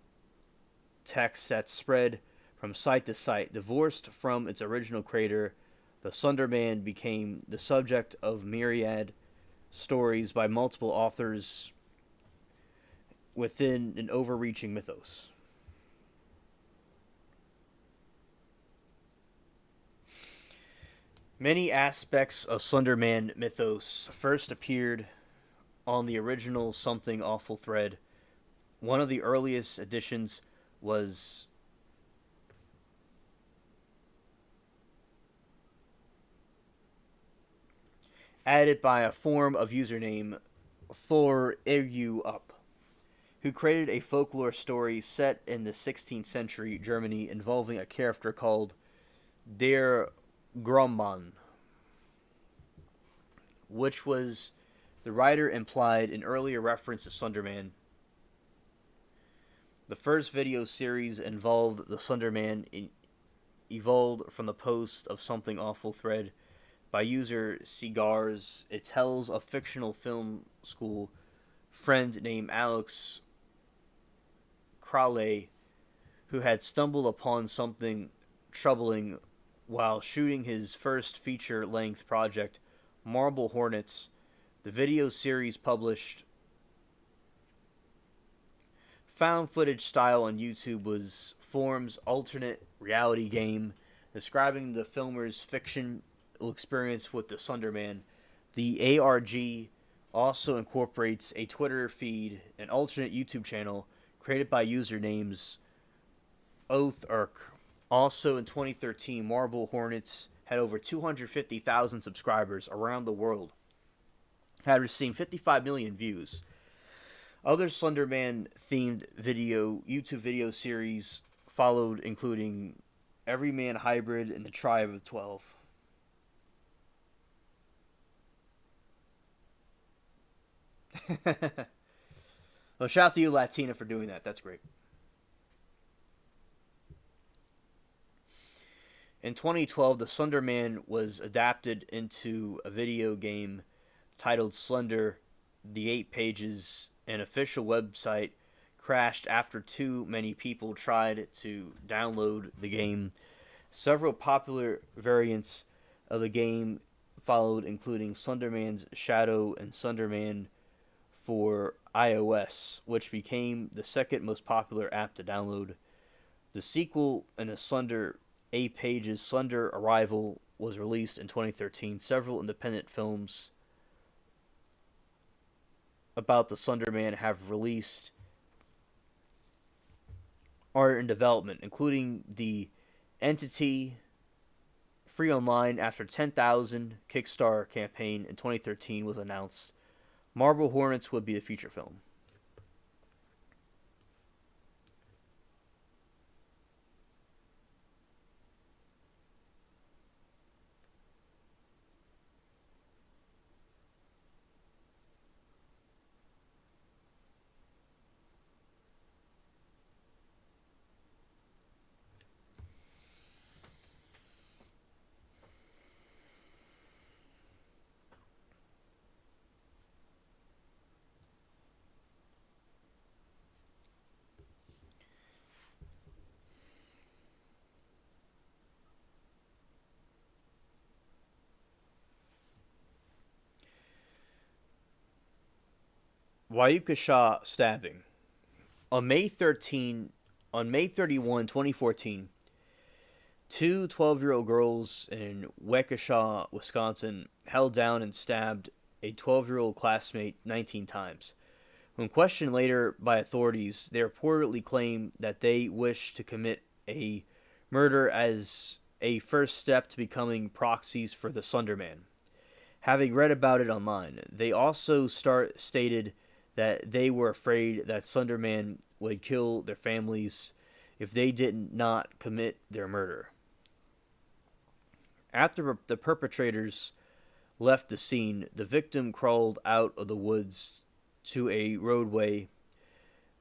text that spread from site to site. Divorced from its original creator, the Slender Man became the subject of myriad stories by multiple authors within an overreaching mythos. Many aspects of Slender Man mythos first appeared on the original Something Awful thread. One of the earliest editions was added by a form of username Thor Ergu Up, who created a folklore story set in the 16th century Germany involving a character called Der Gromman, which was the writer implied an earlier reference to Slenderman. The first video series involved the Slenderman evolved from the post of Something Awful thread by user Cigars. It tells a fictional film school friend named Alex Crowley who had stumbled upon something troubling while shooting his first feature-length project, Marble Hornets. The video series published found footage style on YouTube was Form's alternate reality game, describing the filmer's fictional experience with the Slender Man. The ARG also incorporates a Twitter feed, an alternate YouTube channel created by usernames Oathurk. Also in 2013, Marble Hornets had over 250,000 subscribers around the world, had received 55 million views. Other Slenderman themed YouTube video series followed, including Everyman Hybrid and the Tribe of 12. Well, shout out to you, Latina, for doing that. That's great. In 2012, the Slender Man was adapted into a video game titled Slender. The 8 pages and official website crashed after too many people tried to download the game. Several popular variants of the game followed, including Slenderman's Shadow and Slenderman for iOS, which became the second most popular app to download. The sequel in the Slender 8 pages, Slender Arrival, was released in 2013. Several independent films about the Slender Man have released are in development, including the Entity free online after 10,000 Kickstarter campaign in 2013 was announced. Marble Hornets would be the feature film. Waukesha stabbing. On May 31, 2014, two 12-year-old girls in Waukesha, Wisconsin, held down and stabbed a 12-year-old classmate 19 times. When questioned later by authorities, they reportedly claimed that they wished to commit a murder as a first step to becoming proxies for the Slenderman. Having read about it online, they also stated that they were afraid that Slenderman would kill their families if they did not commit their murder. After the perpetrators left the scene, the victim crawled out of the woods to a roadway.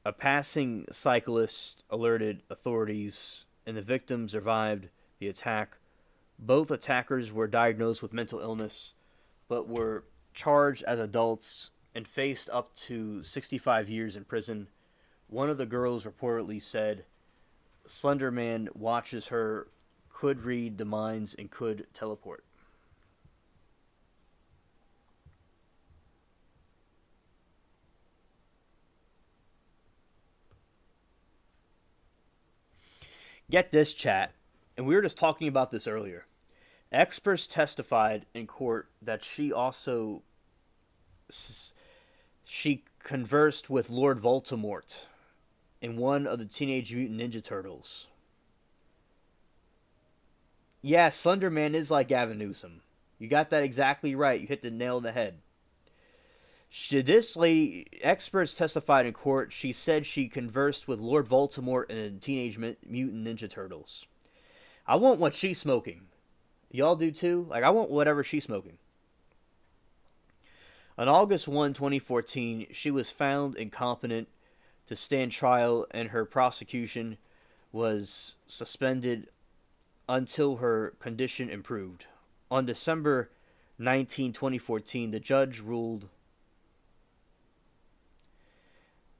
A passing cyclist alerted authorities, and the victim survived the attack. Both attackers were diagnosed with mental illness, but were charged as adults and faced up to 65 years in prison. One of the girls reportedly said, Slenderman watches her, could read the minds, and could teleport. Get this, chat, and we were just talking about this earlier. Experts testified in court that she conversed with Lord Voldemort in one of the Teenage Mutant Ninja Turtles. Yeah, Slenderman is like Gavin Newsom. You got that exactly right. You hit the nail on the head. This lady, experts testified in court, she said she conversed with Lord Voldemort and the Teenage Mutant Ninja Turtles. I want what she's smoking. Y'all do too? Like, I want whatever she's smoking. On August 1, 2014, she was found incompetent to stand trial and her prosecution was suspended until her condition improved. On December 19, 2014, the judge ruled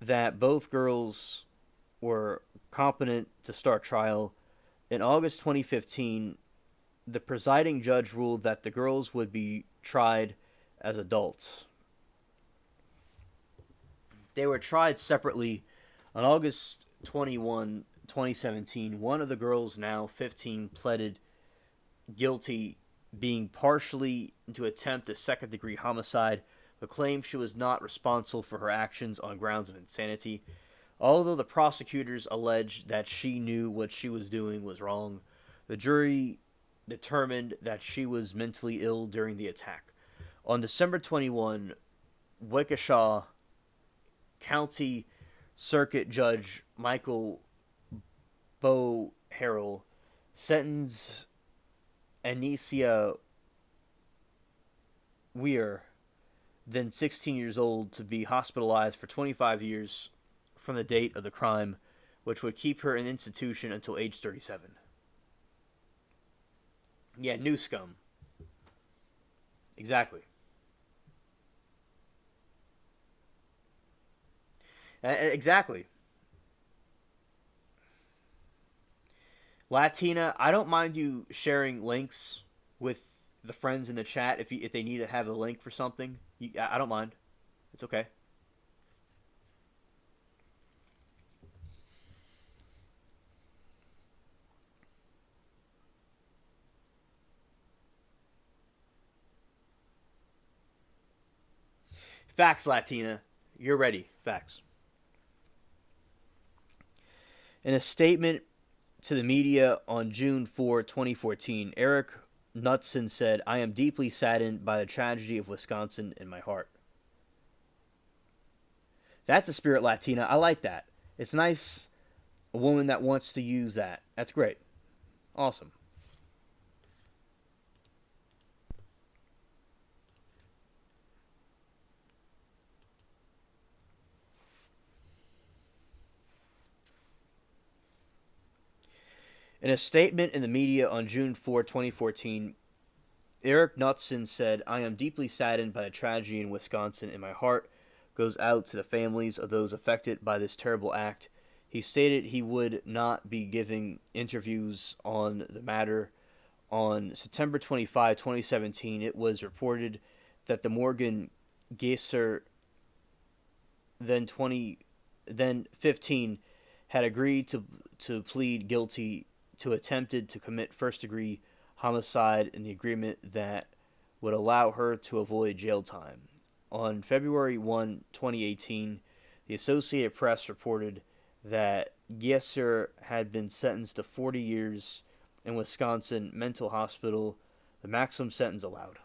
that both girls were competent to start trial. In August 2015, the presiding judge ruled that the girls would be tried as adults. They were tried separately. On August 2017, one of the girls, now 15, pleaded guilty, being partially to attempt a second-degree homicide, but claimed she was not responsible for her actions on grounds of insanity. Although the prosecutors alleged that she knew what she was doing was wrong, the jury determined that she was mentally ill during the attack. On December 21, Waukesha County Circuit Judge Michael Harrell sentenced Anicia Weir, then 16 years old, to be hospitalized for 25 years from the date of the crime, which would keep her in institution until age 37. Yeah, new scum. Exactly. Exactly. Latina, I don't mind you sharing links with the friends in the chat if they need to have a link for something. I don't mind. It's okay. Facts, Latina. You're ready. Facts. In a statement to the media on June 4, 2014, Eric Knudsen said, "I am deeply saddened by the tragedy of Wisconsin in my heart." That's a spirit Latina. I like that. It's nice, a woman that wants to use that. That's great. Awesome. In a statement in the media on June 4, 2014, Eric Knudsen said, "I am deeply saddened by the tragedy in Wisconsin, and my heart goes out to the families of those affected by this terrible act." He stated he would not be giving interviews on the matter. On September 25, 2017, it was reported that the Morgan Geyser, then 20, then 15, had agreed to plead guilty to attempted to commit first-degree homicide in the agreement that would allow her to avoid jail time. On February 1, 2018, the Associated Press reported that Geyser had been sentenced to 40 years in Wisconsin mental hospital, the maximum sentence allowed.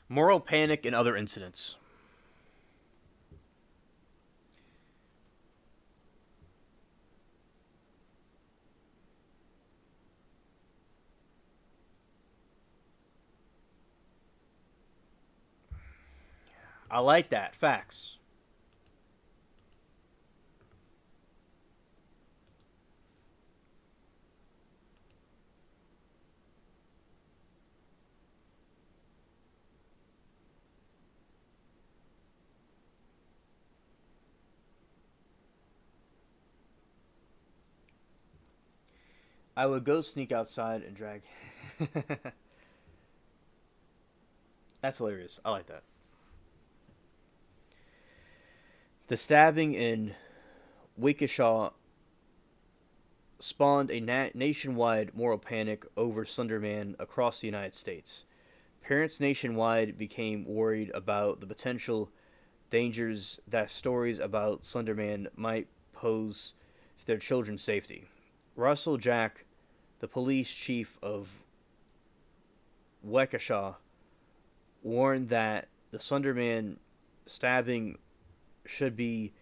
Moral panic and other incidents. I like that. Facts. I would go sneak outside and drag. That's hilarious. I like that. The stabbing in Waukesha spawned a nationwide moral panic over Slenderman across the United States. Parents nationwide became worried about the potential dangers that stories about Slenderman might pose to their children's safety. Russell Jack, the police chief of Waukesha, warned that the Slenderman stabbing should be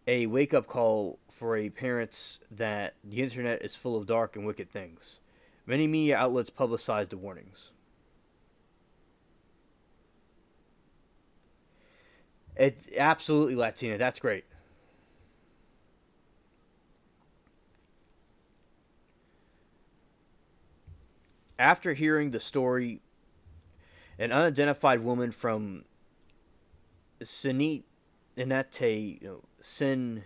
a wake up call for a parents that the internet is full of dark and wicked things. Many media outlets publicized the warnings. It absolutely Latina. That's great. After hearing the story, an unidentified woman from Cincinnati, Cincinnati,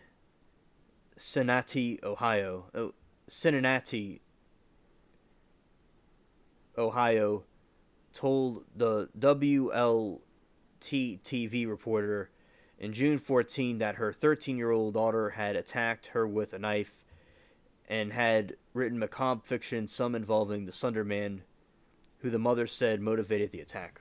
Ohio, Cincinnati, Ohio, told the WLT TV reporter in June 14 that her 13-year-old daughter had attacked her with a knife and had written macabre fiction, some involving the Slender Man, who the mother said motivated the attack.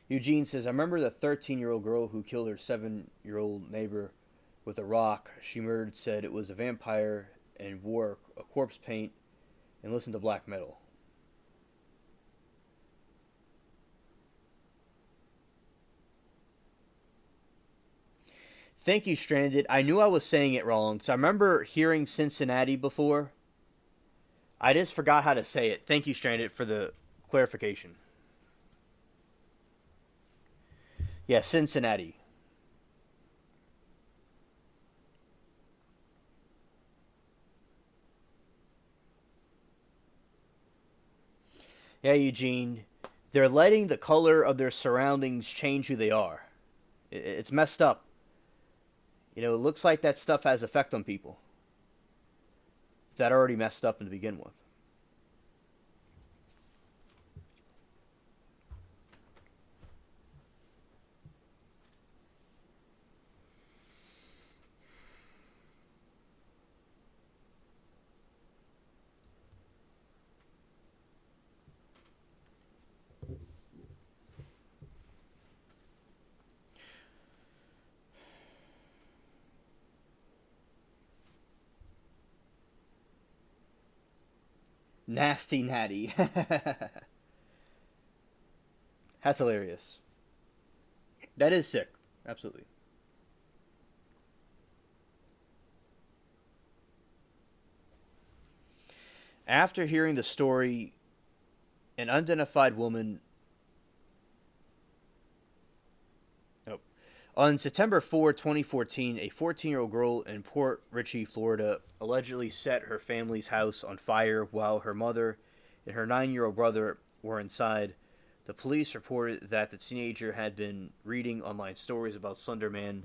Eugene says, "I remember the 13-year-old girl who killed her 7-year-old neighbor with a rock. She murdered said it was a vampire and wore a corpse paint and listened to black metal. Thank you, Stranded. I knew I was saying it wrong because I remember hearing Cincinnati before. I just forgot how to say it. Thank you, Stranded, for the clarification. Yeah, Cincinnati. Yeah, Eugene. They're letting the color of their surroundings change who they are. It's messed up. You know, it looks like that stuff has effect on people that already messed up to begin with. Nasty Natty. That's hilarious. That is sick. Absolutely. After hearing the story, an unidentified woman. Oh, on September 4, 2014, a 14-year-old girl in Port Richey, Florida, allegedly set her family's house on fire while her mother and her 9-year-old brother were inside. The police reported that the teenager had been reading online stories about Slenderman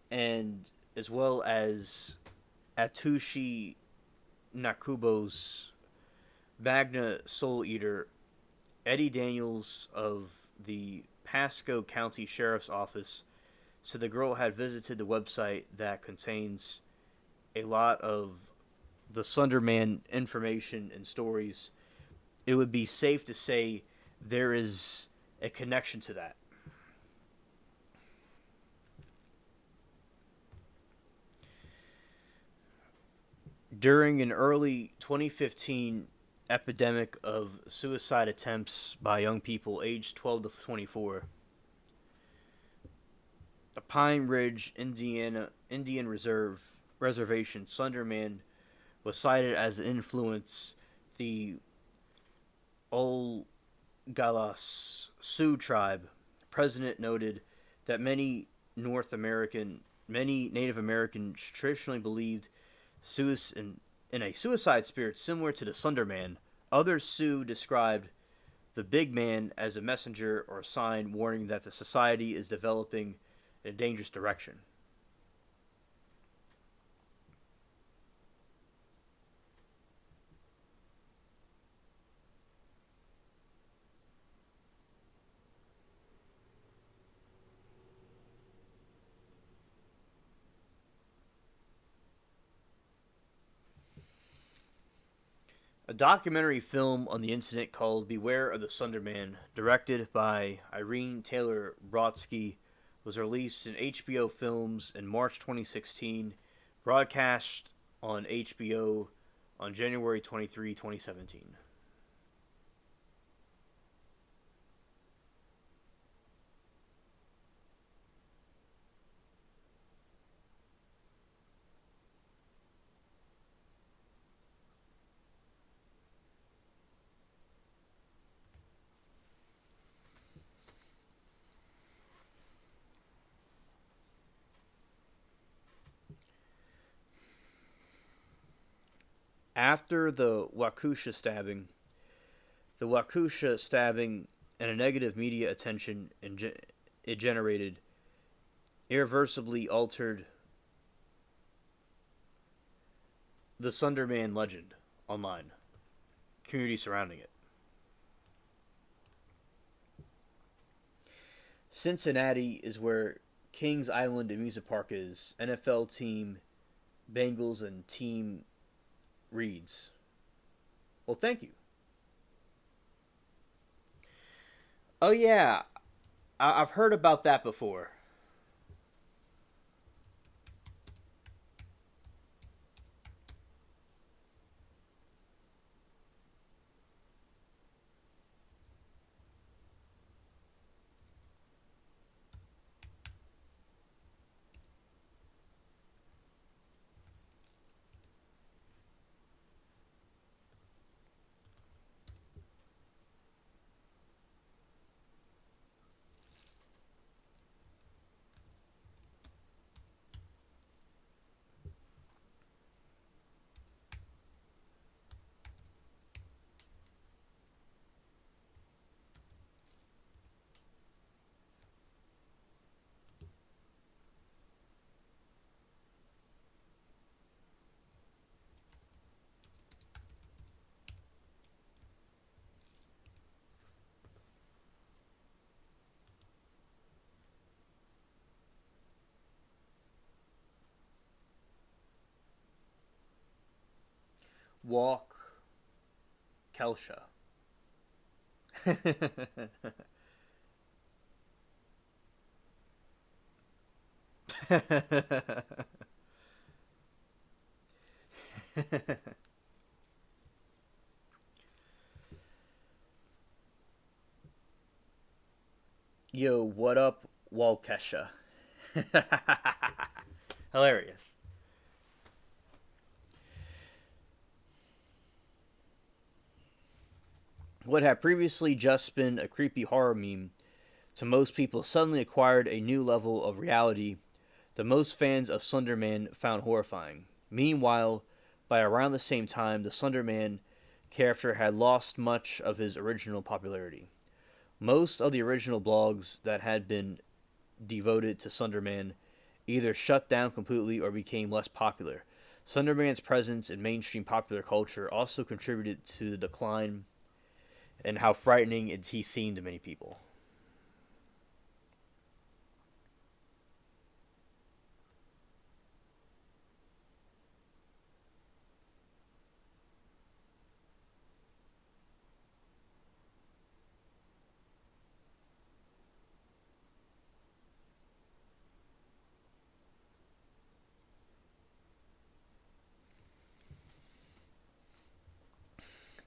and as well as Atushi Nakubo's Magna Soul Eater. Eddie Daniels of the Pasco County Sheriff's Office said the girl had visited the website that contains a lot of the Slenderman information and stories. It would be safe to say there is a connection to that. During an early 2015 epidemic of suicide attempts by young people aged 12 to 24, the Pine Ridge, Indiana Indian Reservation Slenderman was cited as an influence. The Galas Sioux tribe president noted that many Native Americans traditionally believed in a suicide spirit similar to the Slender Man. Others Sioux described the big man as a messenger or a sign warning that the society is developing in a dangerous direction. A documentary film on the incident called Beware of the Slender Man, directed by Irene Taylor Brodsky, was released in HBO Films in March 2016, broadcast on HBO on January 23, 2017. After the Wakusha stabbing and a negative media attention it generated irreversibly altered the Sunderman legend online, community surrounding it. Cincinnati is where Kings Island Amusement Park is. NFL team Bengals and team Reeds. Well, thank you. Oh yeah, I've heard about that before. Walk Kelsha. Yo, what up, Walkesha? Hilarious. What had previously just been a creepy horror meme to most people suddenly acquired a new level of reality that most fans of Slenderman found horrifying. Meanwhile, by around the same time, the Slenderman character had lost much of his original popularity. Most of the original blogs that had been devoted to Slenderman either shut down completely or became less popular. Slenderman's presence in mainstream popular culture also contributed to the decline and how frightening he seemed to many people.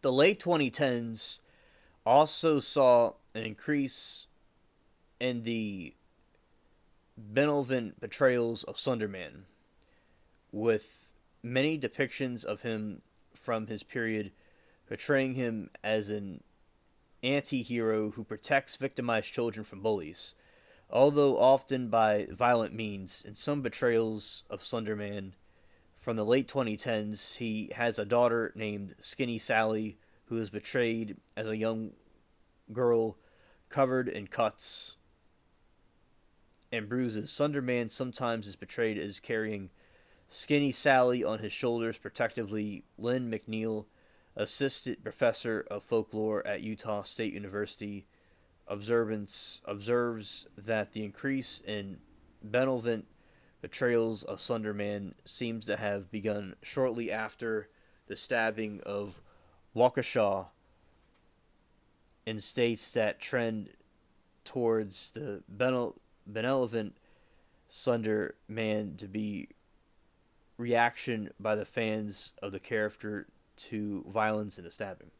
The late 2010s also saw an increase in the benevolent portrayals of Slenderman, with many depictions of him from his period portraying him as an anti hero who protects victimized children from bullies. Although often by violent means, in some portrayals of Slenderman from the late 2010s, he has a daughter named Skinny Sally who is portrayed as a young girl covered in cuts and bruises. Slenderman sometimes is portrayed as carrying Skinny Sally on his shoulders protectively. Lynn McNeil, assistant professor of folklore at Utah State University, observes that the increase in benevolent portrayals of Slenderman seems to have begun shortly after the stabbing of Waukesha, and states that trend towards the benevolent Slender Man to be reaction by the fans of the character to violence and the stabbing.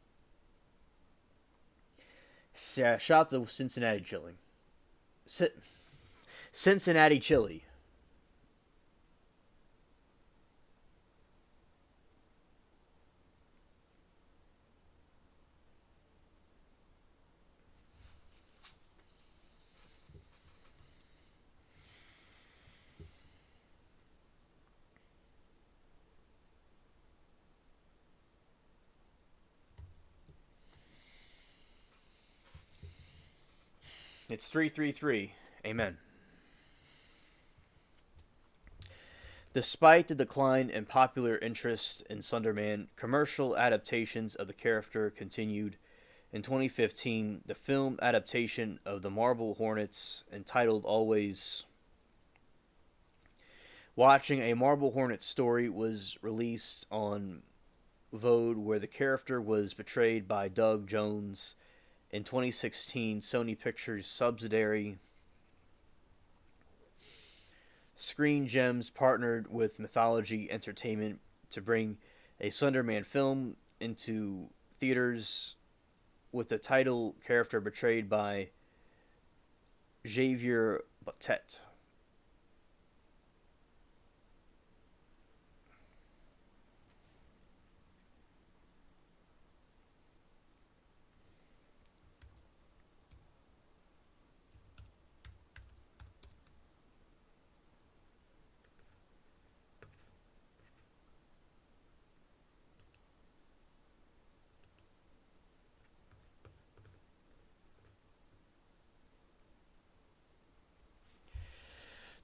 Shout out to Cincinnati Chilling. Cincinnati Chili. It's 333. Amen. Despite the decline in popular interest in Slenderman, commercial adaptations of the character continued. In 2015, the film adaptation of The Marble Hornets, entitled Always Watching a Marble Hornet Story, was released on Vode, where the character was portrayed by Doug Jones. In 2016, Sony Pictures' subsidiary Screen Gems partnered with Mythology Entertainment to bring a Slenderman film into theaters, with the title character portrayed by Javier Batet.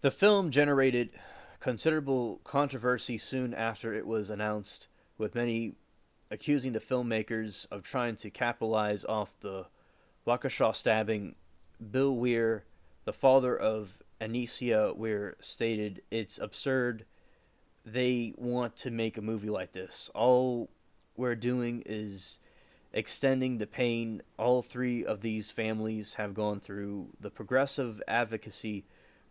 The film generated considerable controversy soon after it was announced, with many accusing the filmmakers of trying to capitalize off the Waukesha stabbing. Bill Weir, the father of Anicia Weir, stated, "It's absurd. They want to make a movie like this. All we're doing is extending the pain all three of these families have gone through. The progressive advocacy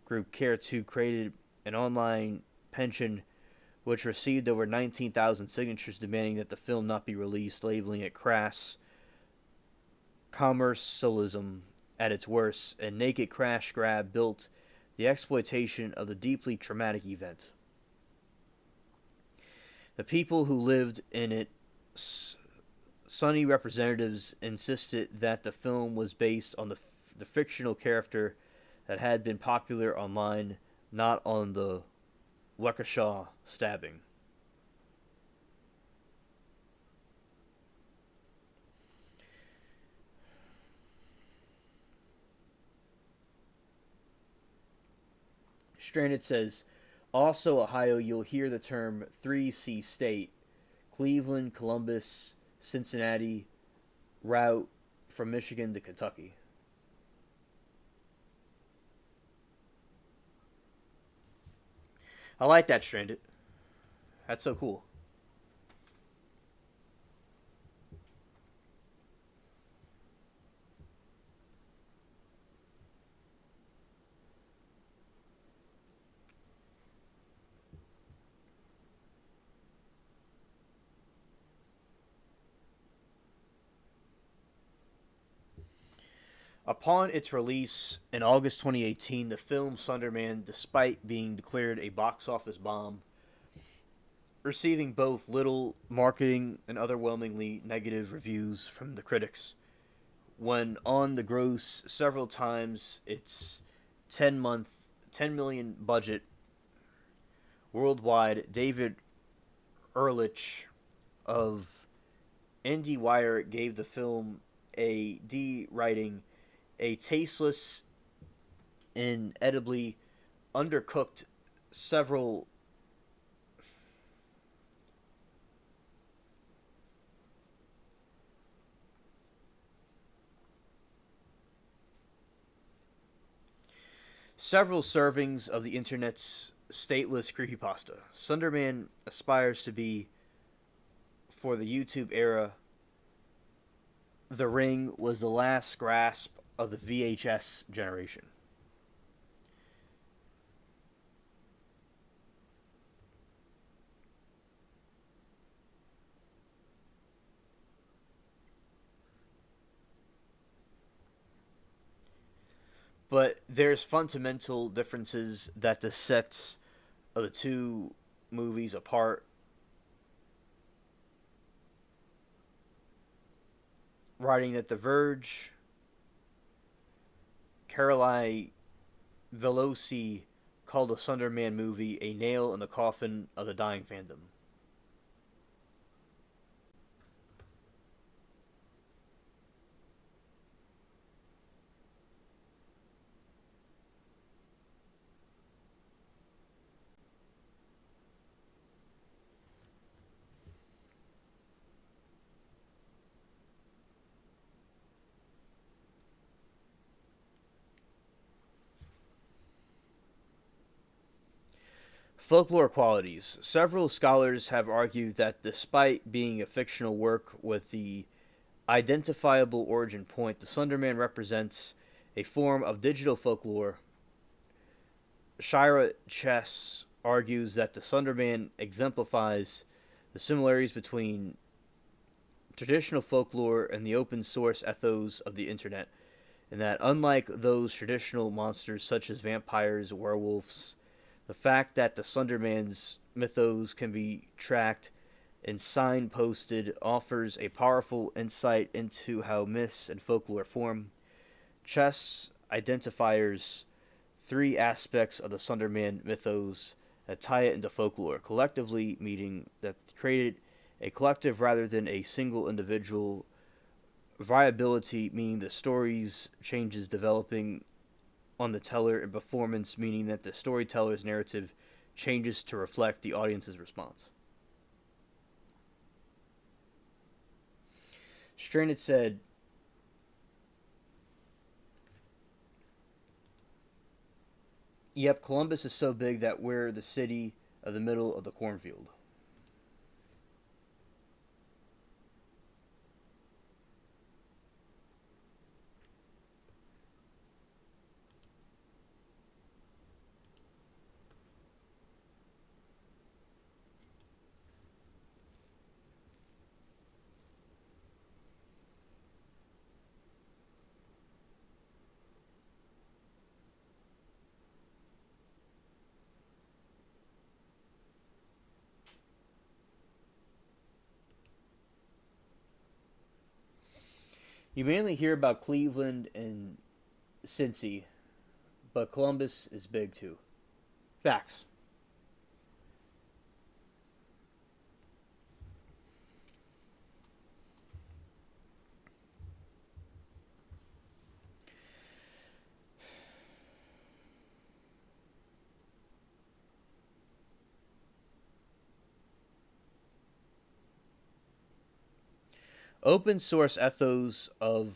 group Care 2 created an online pension which received over 19,000 signatures demanding that the film not be released, labeling it crass commercialism at its worst. A naked crash grab built the exploitation of the deeply traumatic event. The people who lived in it, Sunny representatives, insisted that the film was based on the fictional character that had been popular online, not on the Waukesha stabbing. Stranded says, also Ohio, you'll hear the term 3C state, Cleveland, Columbus, Cincinnati, route from Michigan to Kentucky. I like that, Stranded. That's so cool. Upon its release in August 2018, the film Sunderman, despite being declared a box office bomb, receiving both little marketing and overwhelmingly negative reviews from the critics, when on the gross several times its 10 million budget worldwide. David Ehrlich of IndieWire gave the film a D writing, a tasteless, inedibly undercooked several several servings of the internet's stateless creepypasta. Sunderman aspires to be, for the YouTube era, The Ring was the last grasp of the VHS generation. But there's fundamental differences that the sets of the two movies apart. Writing that The Verge, Caroline Veloci called the Sunderman movie a nail in the coffin of the dying fandom. Folklore qualities. Several scholars have argued that despite being a fictional work with the identifiable origin point, the Sunderman represents a form of digital folklore. Shira Chess argues that the Sunderman exemplifies the similarities between traditional folklore and the open source ethos of the internet, and that unlike those traditional monsters such as vampires, werewolves, the fact that the Sunderman's mythos can be tracked and signposted offers a powerful insight into how myths and folklore form. Chess identifiers three aspects of the Sunderman mythos that tie it into folklore, collectively meaning that created a collective rather than a single individual. Viability meaning the story's changes developing on the teller, and performance meaning that the storyteller's narrative changes to reflect the audience's response. Stranded said, yep, Columbus is so big that we're the city of the middle of the cornfield. You mainly hear about Cleveland and Cincy, but Columbus is big too. Facts. Open source ethos of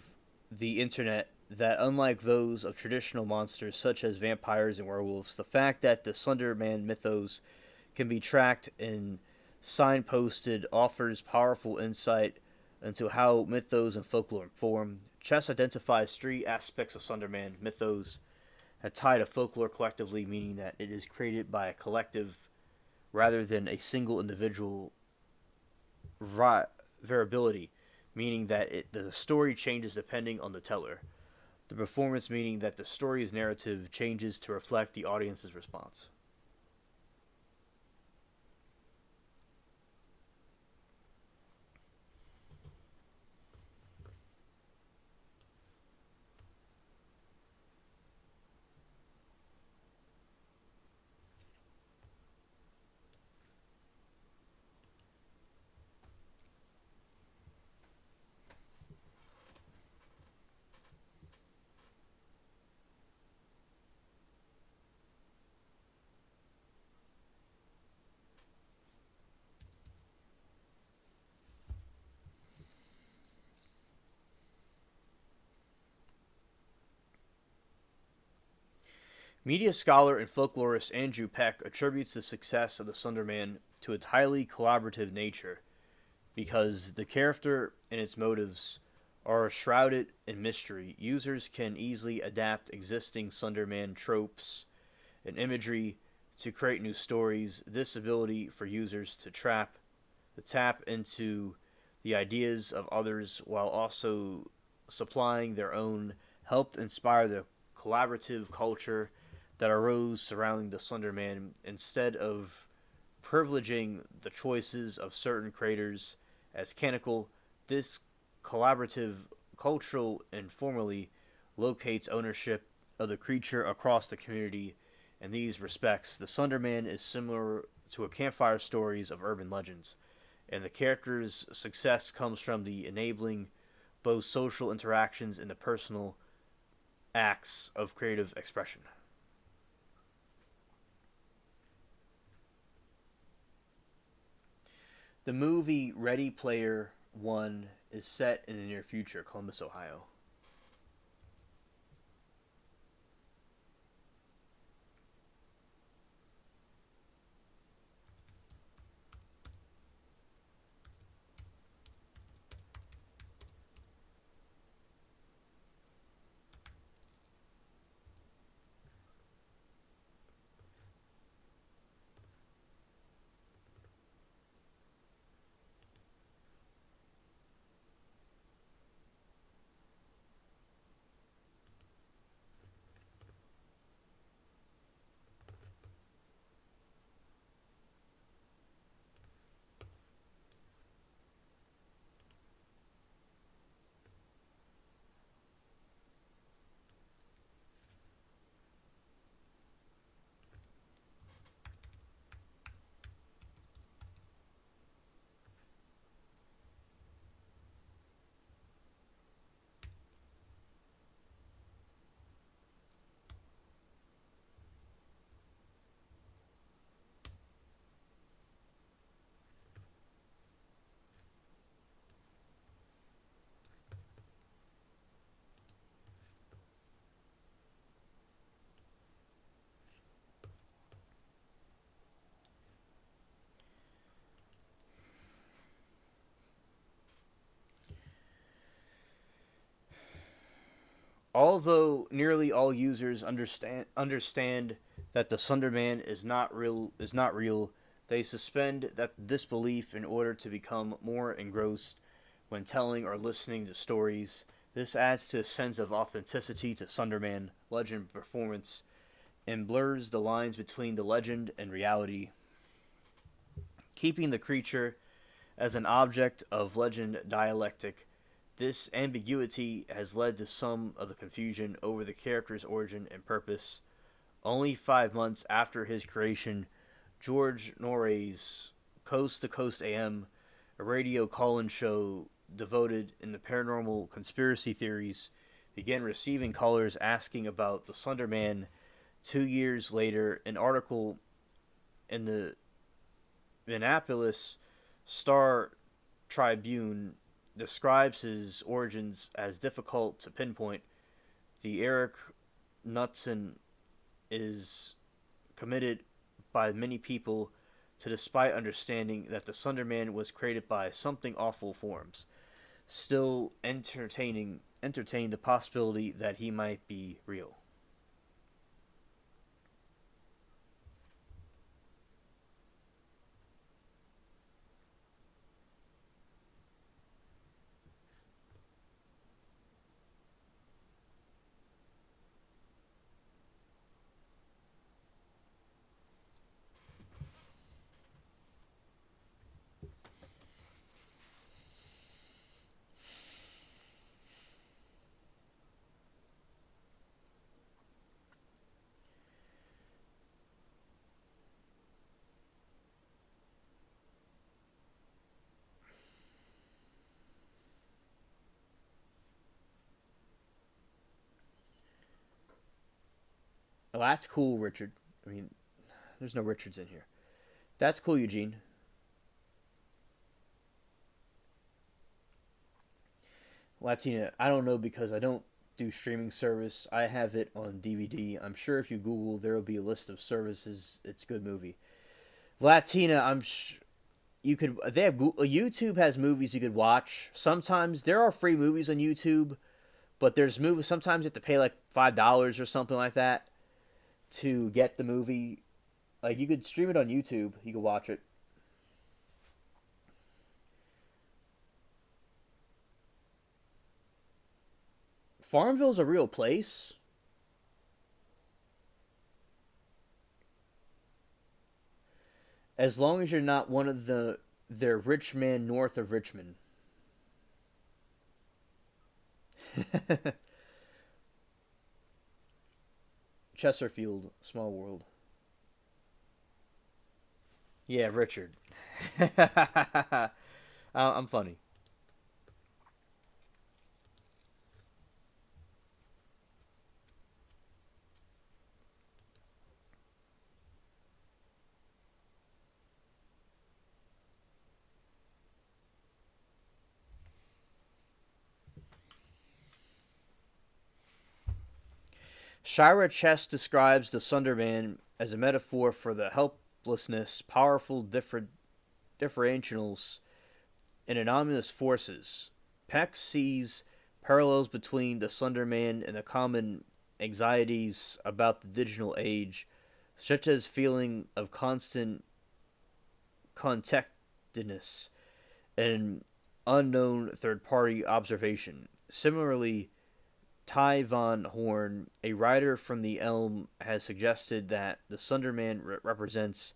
the internet that, unlike those of traditional monsters such as vampires and werewolves, the fact that the Slender Man mythos can be tracked and signposted offers powerful insight into how mythos and folklore form. Chess identifies three aspects of Sunderman mythos that tie to folklore collectively, meaning that it is created by a collective rather than a single individual. Variability, meaning that the story changes depending on the teller. The performance, meaning that the story's narrative changes to reflect the audience's response. Media scholar and folklorist Andrew Peck attributes the success of the Sunderman to its highly collaborative nature because the character and its motives are shrouded in mystery. Users can easily adapt existing Sunderman tropes and imagery to create new stories. This ability for users to tap into the ideas of others while also supplying their own helped inspire the collaborative culture that arose surrounding the Slender Man instead of privileging the choices of certain creators as canonical. This collaborative cultural informally locates ownership of the creature across the community. In these respects, the Slender Man is similar to a campfire stories of urban legends, and the character's success comes from the enabling both social interactions and the personal acts of creative expression. The movie Ready Player One is set in the near future, Columbus, Ohio. Although nearly all users understand that the Sunderman is not real, they suspend that disbelief in order to become more engrossed when telling or listening to stories. This adds to a sense of authenticity to Sunderman legend performance and blurs the lines between the legend and reality, keeping the creature as an object of legend dialectic. This ambiguity has led to some of the confusion over the character's origin and purpose. Only 5 months after his creation, George Norray's Coast to Coast AM, a radio call-in show devoted in the paranormal conspiracy theories, began receiving callers asking about the Slender Man. 2 years later, an article in the Minneapolis Star Tribune describes his origins as difficult to pinpoint. The Eric Knudsen is committed by many people to, despite understanding that the Slender Man was created by something awful forms, still entertain the possibility that he might be real. Oh, that's cool, Richard. I mean, there's no Richards in here. That's cool, Eugene. Latina, I don't know because I don't do streaming service. I have it on DVD. I'm sure if you Google, there will be a list of services. It's a good movie. Latina, you could. They have YouTube has movies you could watch. Sometimes there are free movies on YouTube, but there's movies. Sometimes you have to pay like $5 or something like that to get the movie. Like you could stream it on YouTube. You could watch it. Farmville's a real place. As long as you're not one of their rich man north of Richmond. Chesterfield, small world. Yeah, Richard. I'm funny. Shira Chess describes the Sunderman as a metaphor for the helplessness, powerful differentials, and anomalous forces. Peck sees parallels between the Sunderman and the common anxieties about the digital age, such as feeling of constant contactedness and unknown third-party observation. Similarly, Ty Von Horn, a writer from the Elm, has suggested that the Sunderman represents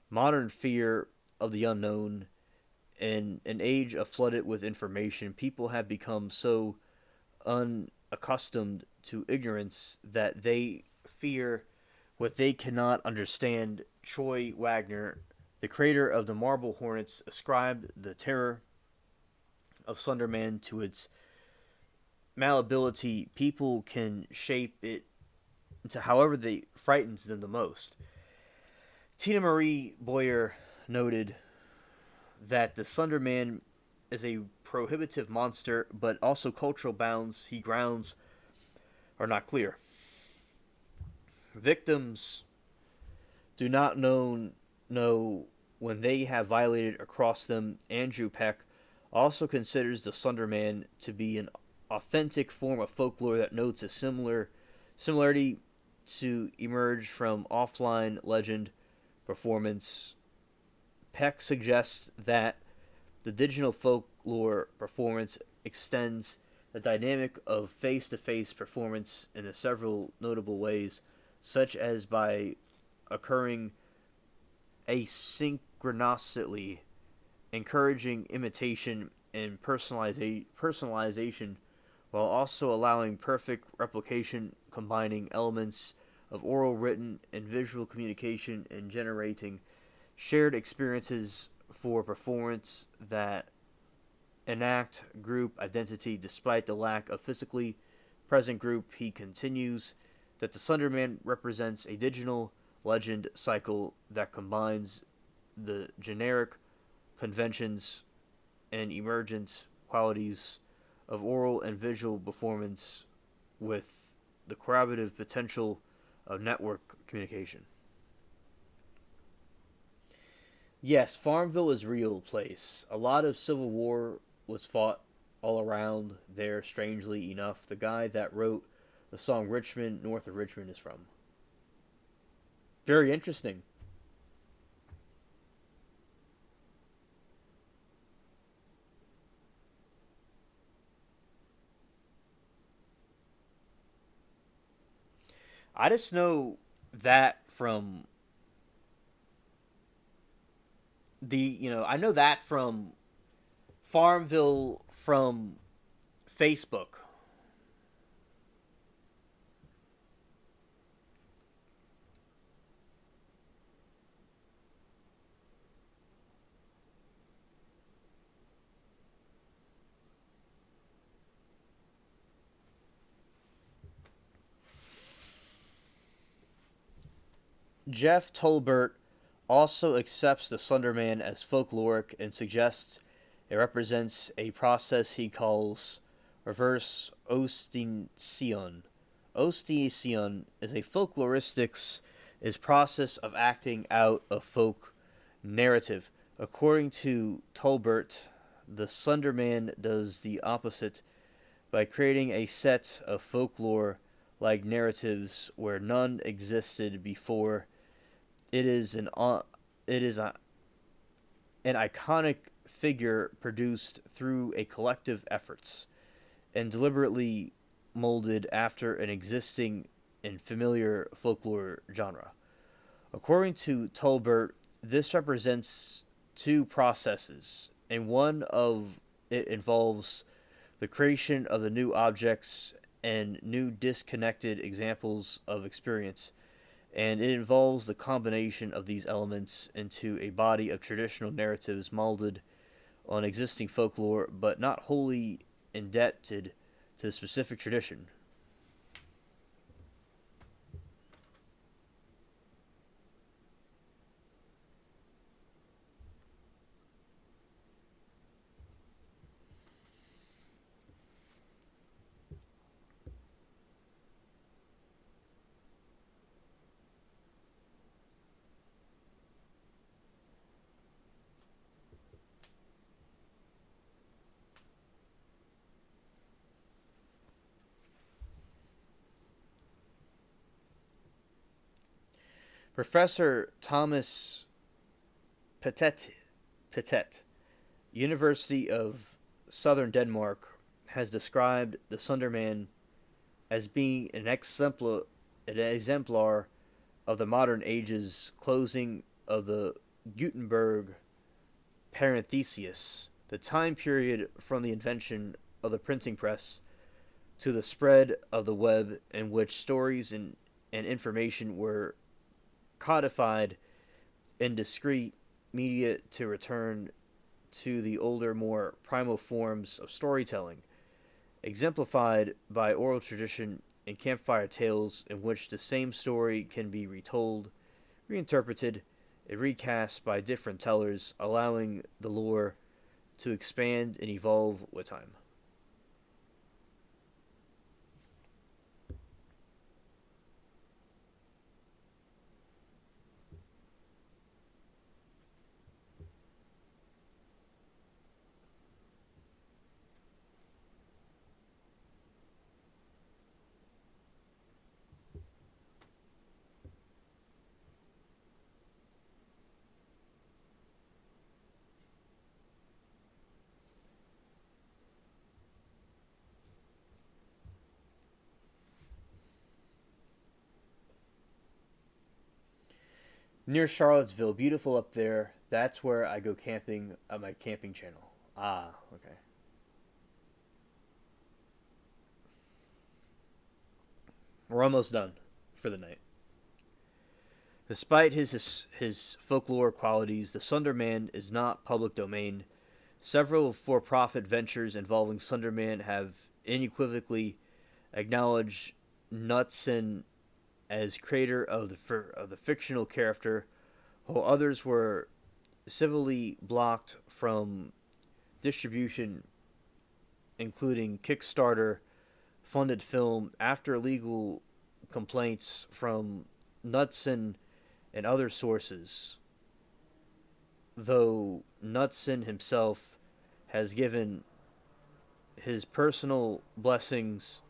modern fear of the unknown. In an age flooded with information, people have become so unaccustomed to ignorance that they fear what they cannot understand. Troy Wagner, the creator of the Marble Hornets, ascribed the terror of Sunderman to its malleability. People can shape it into however they frightens them the most. Tina Marie Boyer noted that the Slender Man is a prohibitive monster, but also cultural bounds he grounds are not clear. Victims do not know when they have violated across them. Andrew Peck also considers the Slender Man to be an authentic form of folklore that notes a similarity to emerge from offline legend performance. Peck suggests that the digital folklore performance extends the dynamic of face-to-face performance in several notable ways, such as by occurring asynchronously, encouraging imitation and personalization while also allowing perfect replication, combining elements of oral, written, and visual communication and generating shared experiences for performance that enact group identity despite the lack of physically present group. He continues that the Slenderman represents a digital legend cycle that combines the generic conventions and emergent qualities of oral and visual performance with the collaborative potential of network communication. Yes, Farmville is a real place. A lot of Civil War was fought all around there, strangely enough. The guy that wrote the song Richmond, North of Richmond, is from. Very interesting. I just know that from I know that from Farmville from Facebook. Jeff Tolbert also accepts the Slenderman as folkloric and suggests it represents a process he calls reverse ostination. Ostination is a folkloristics is process of acting out a folk narrative. According to Tolbert, the Slenderman does the opposite by creating a set of folklore like narratives where none existed before. It is it is an iconic figure produced through a collective efforts and deliberately molded after an existing and familiar folklore genre. According to Tolbert, this represents two processes, and one of it involves the creation of the new objects and new disconnected examples of experience, and it involves the combination of these elements into a body of traditional narratives molded on existing folklore but not wholly indebted to a specific tradition. Professor Thomas Petit, Petit, University of Southern Denmark, has described the Sunderman as being an exemplar of the modern age's closing of the Gutenberg parenthesis, the time period from the invention of the printing press to the spread of the web in which stories and information were codified in discrete media to return to the older, more primal forms of storytelling, exemplified by oral tradition and campfire tales in which the same story can be retold, reinterpreted, and recast by different tellers, allowing the lore to expand and evolve with time. Near Charlottesville, beautiful up there. That's where I go camping on my camping channel. Ah, okay. We're almost done for the night. Despite his folklore qualities, the Sunderman is not public domain. Several for-profit ventures involving Sunderman have unequivocally acknowledged Knudsen as creator of the fictional character, while others were civilly blocked from distribution, including Kickstarter funded film, after legal complaints from Knudsen and other sources. Though Knudsen himself has given his personal blessings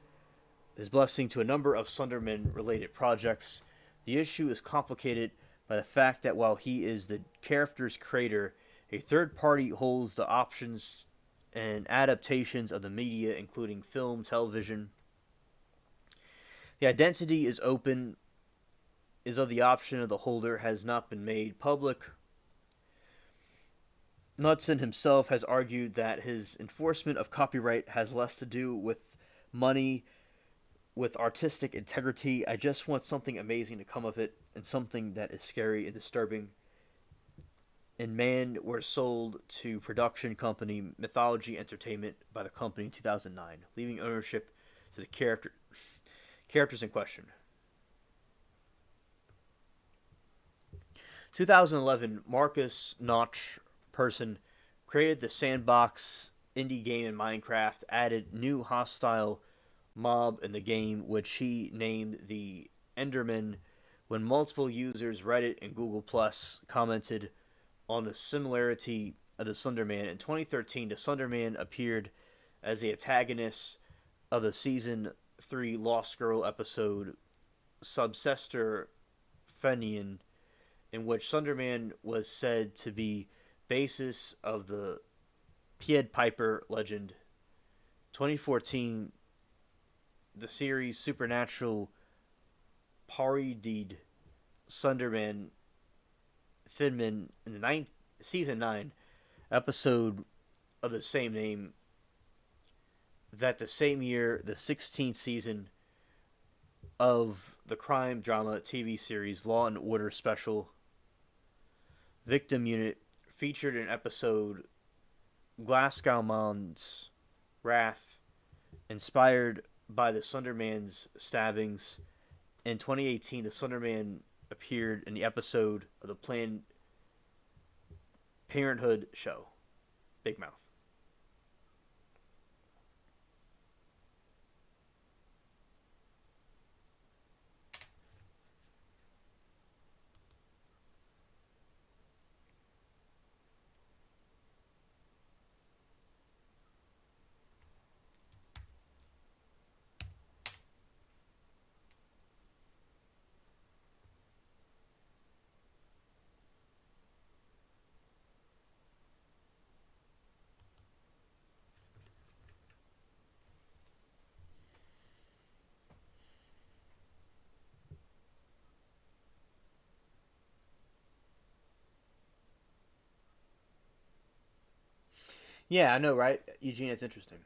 his blessing to a number of Sunderman related projects, the issue is complicated by the fact that while he is the character's creator, a third party holds the options and adaptations of the media, including film, television. The identity is open, is of the option of the holder, has not been made public. Knudsen himself has argued that his enforcement of copyright has less to do with money, with artistic integrity. I just want something amazing to come of it, and something that is scary and disturbing. And Man were sold to production company Mythology Entertainment by the company in 2009, leaving ownership to the characters in question. 2011, Marcus Notch Person created the sandbox indie game in Minecraft, added new hostile mob in the game, which he named the Enderman, when multiple users, Reddit and Google Plus, commented on the similarity of the Slenderman. In 2013, the Slenderman appeared as the antagonist of the season 3 Lost Girl episode Subsester Fenian, in which Slenderman was said to be basis of the Pied Piper legend. 2014, the series Supernatural parodied Slenderman Thinman in the season 9 episode of the same name. That the same year, the 16th season of the crime drama TV series Law and Order Special Victim Unit featured an episode Glasgowmon's Wrath, inspired by the Slenderman's stabbings. In 2018, the Slenderman appeared in the episode of the Planned Parenthood show, Big Mouth. Yeah, I know, right? Eugene, it's interesting.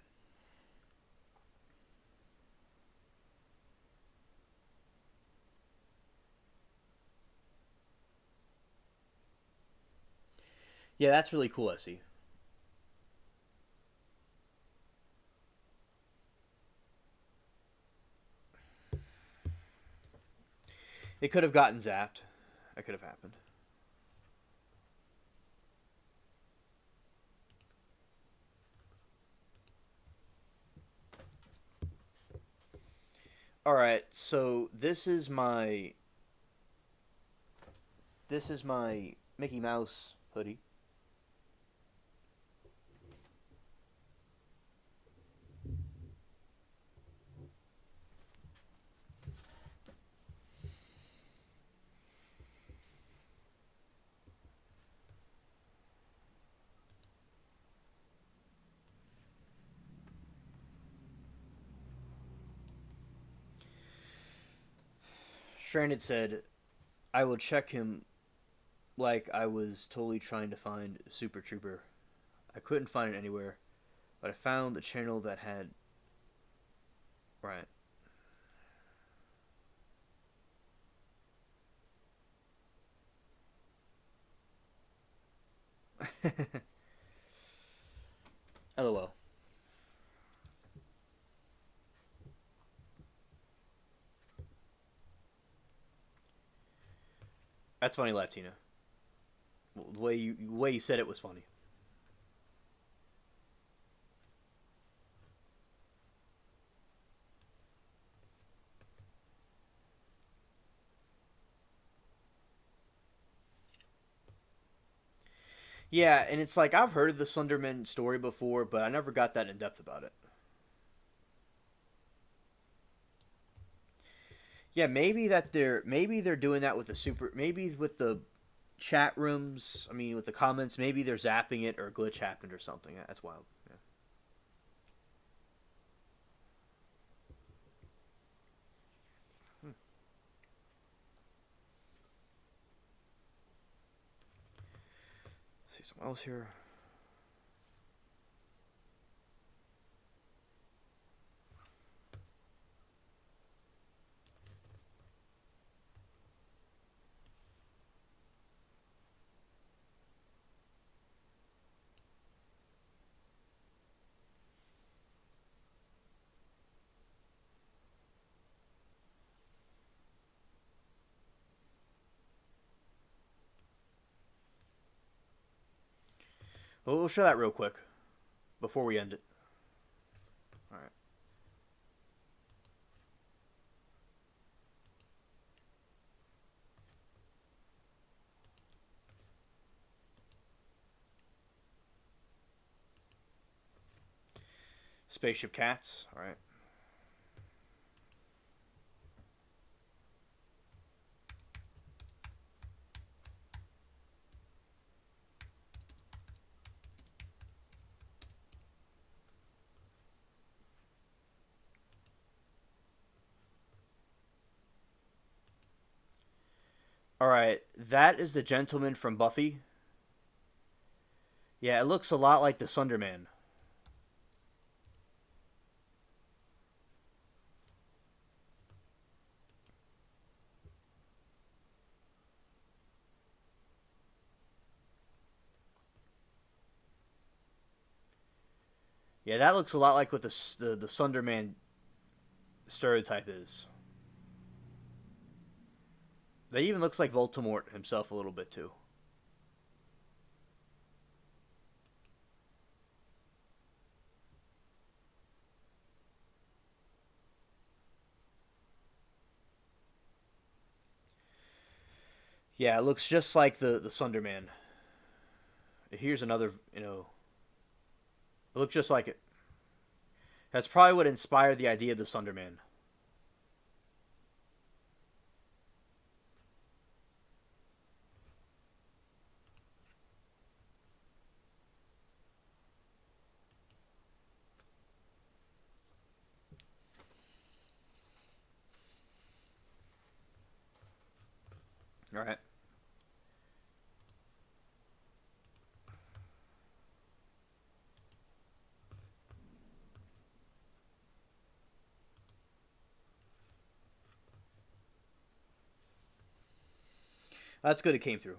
Yeah, that's really cool, Essie. It could have gotten zapped. That could have happened. All right, so this is my Mickey Mouse hoodie. Stranded said, "I will check him like I was totally trying to find Super Trooper. I couldn't find it anywhere, but I found a channel that had. Right. LOL. That's funny, Latina. The way you said it was funny. Yeah, and it's like I've heard of the Slenderman story before, but I never got that in depth about it. Yeah, maybe they're doing that with the super maybe with the chat rooms. I mean, with the comments, maybe they're zapping it or a glitch happened or something. That's wild. Yeah. Hmm. See something else here. Well, we'll show that real quick before we end it. All right. Spaceship cats. All right. All right. That is the gentleman from Buffy. Yeah, it looks a lot like the Sunderman. Yeah, that looks a lot like what the Sunderman stereotype is. That even looks like Voldemort himself a little bit too. Yeah, it looks just like the Sunderman. Here's another, it looks just like it. That's probably what inspired the idea of the Sunderman. All right. That's good it came through.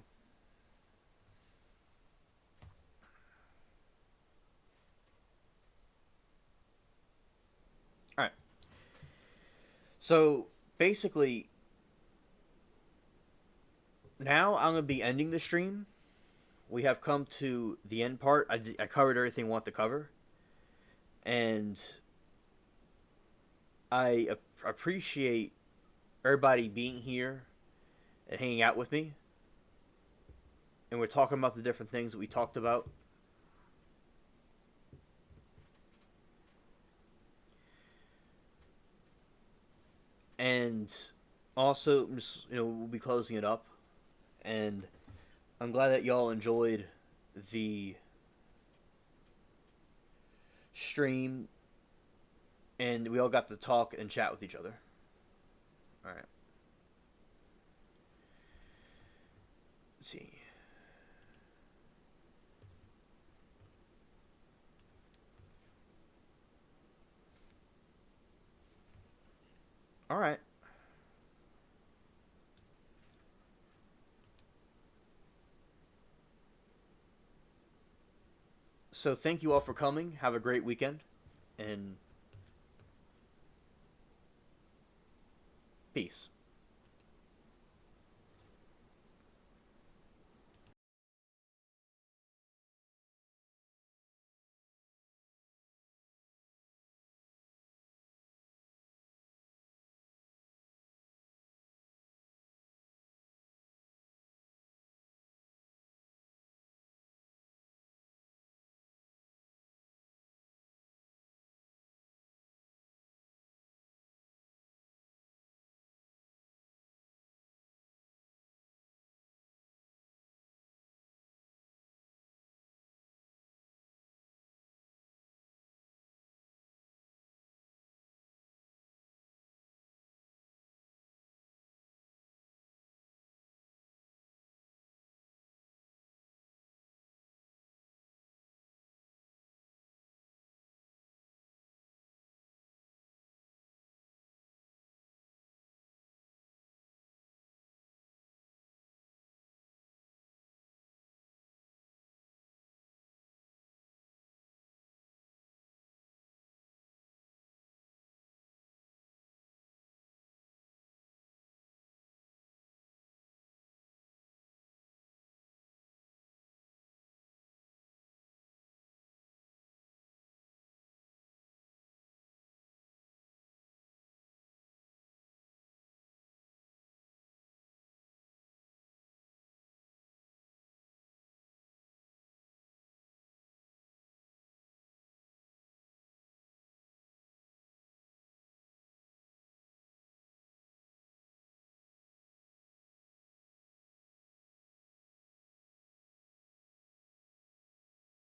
All right. So basically, now I'm going to be ending the stream. We have come to the end part. I covered everything I want to cover. And I appreciate everybody being here and hanging out with me. And we're talking about the different things that we talked about. And also, we'll be closing it up. And I'm glad that y'all enjoyed the stream. And we all got to talk and chat with each other. All right. Let's see. All right. So thank you all for coming. Have a great weekend, and peace.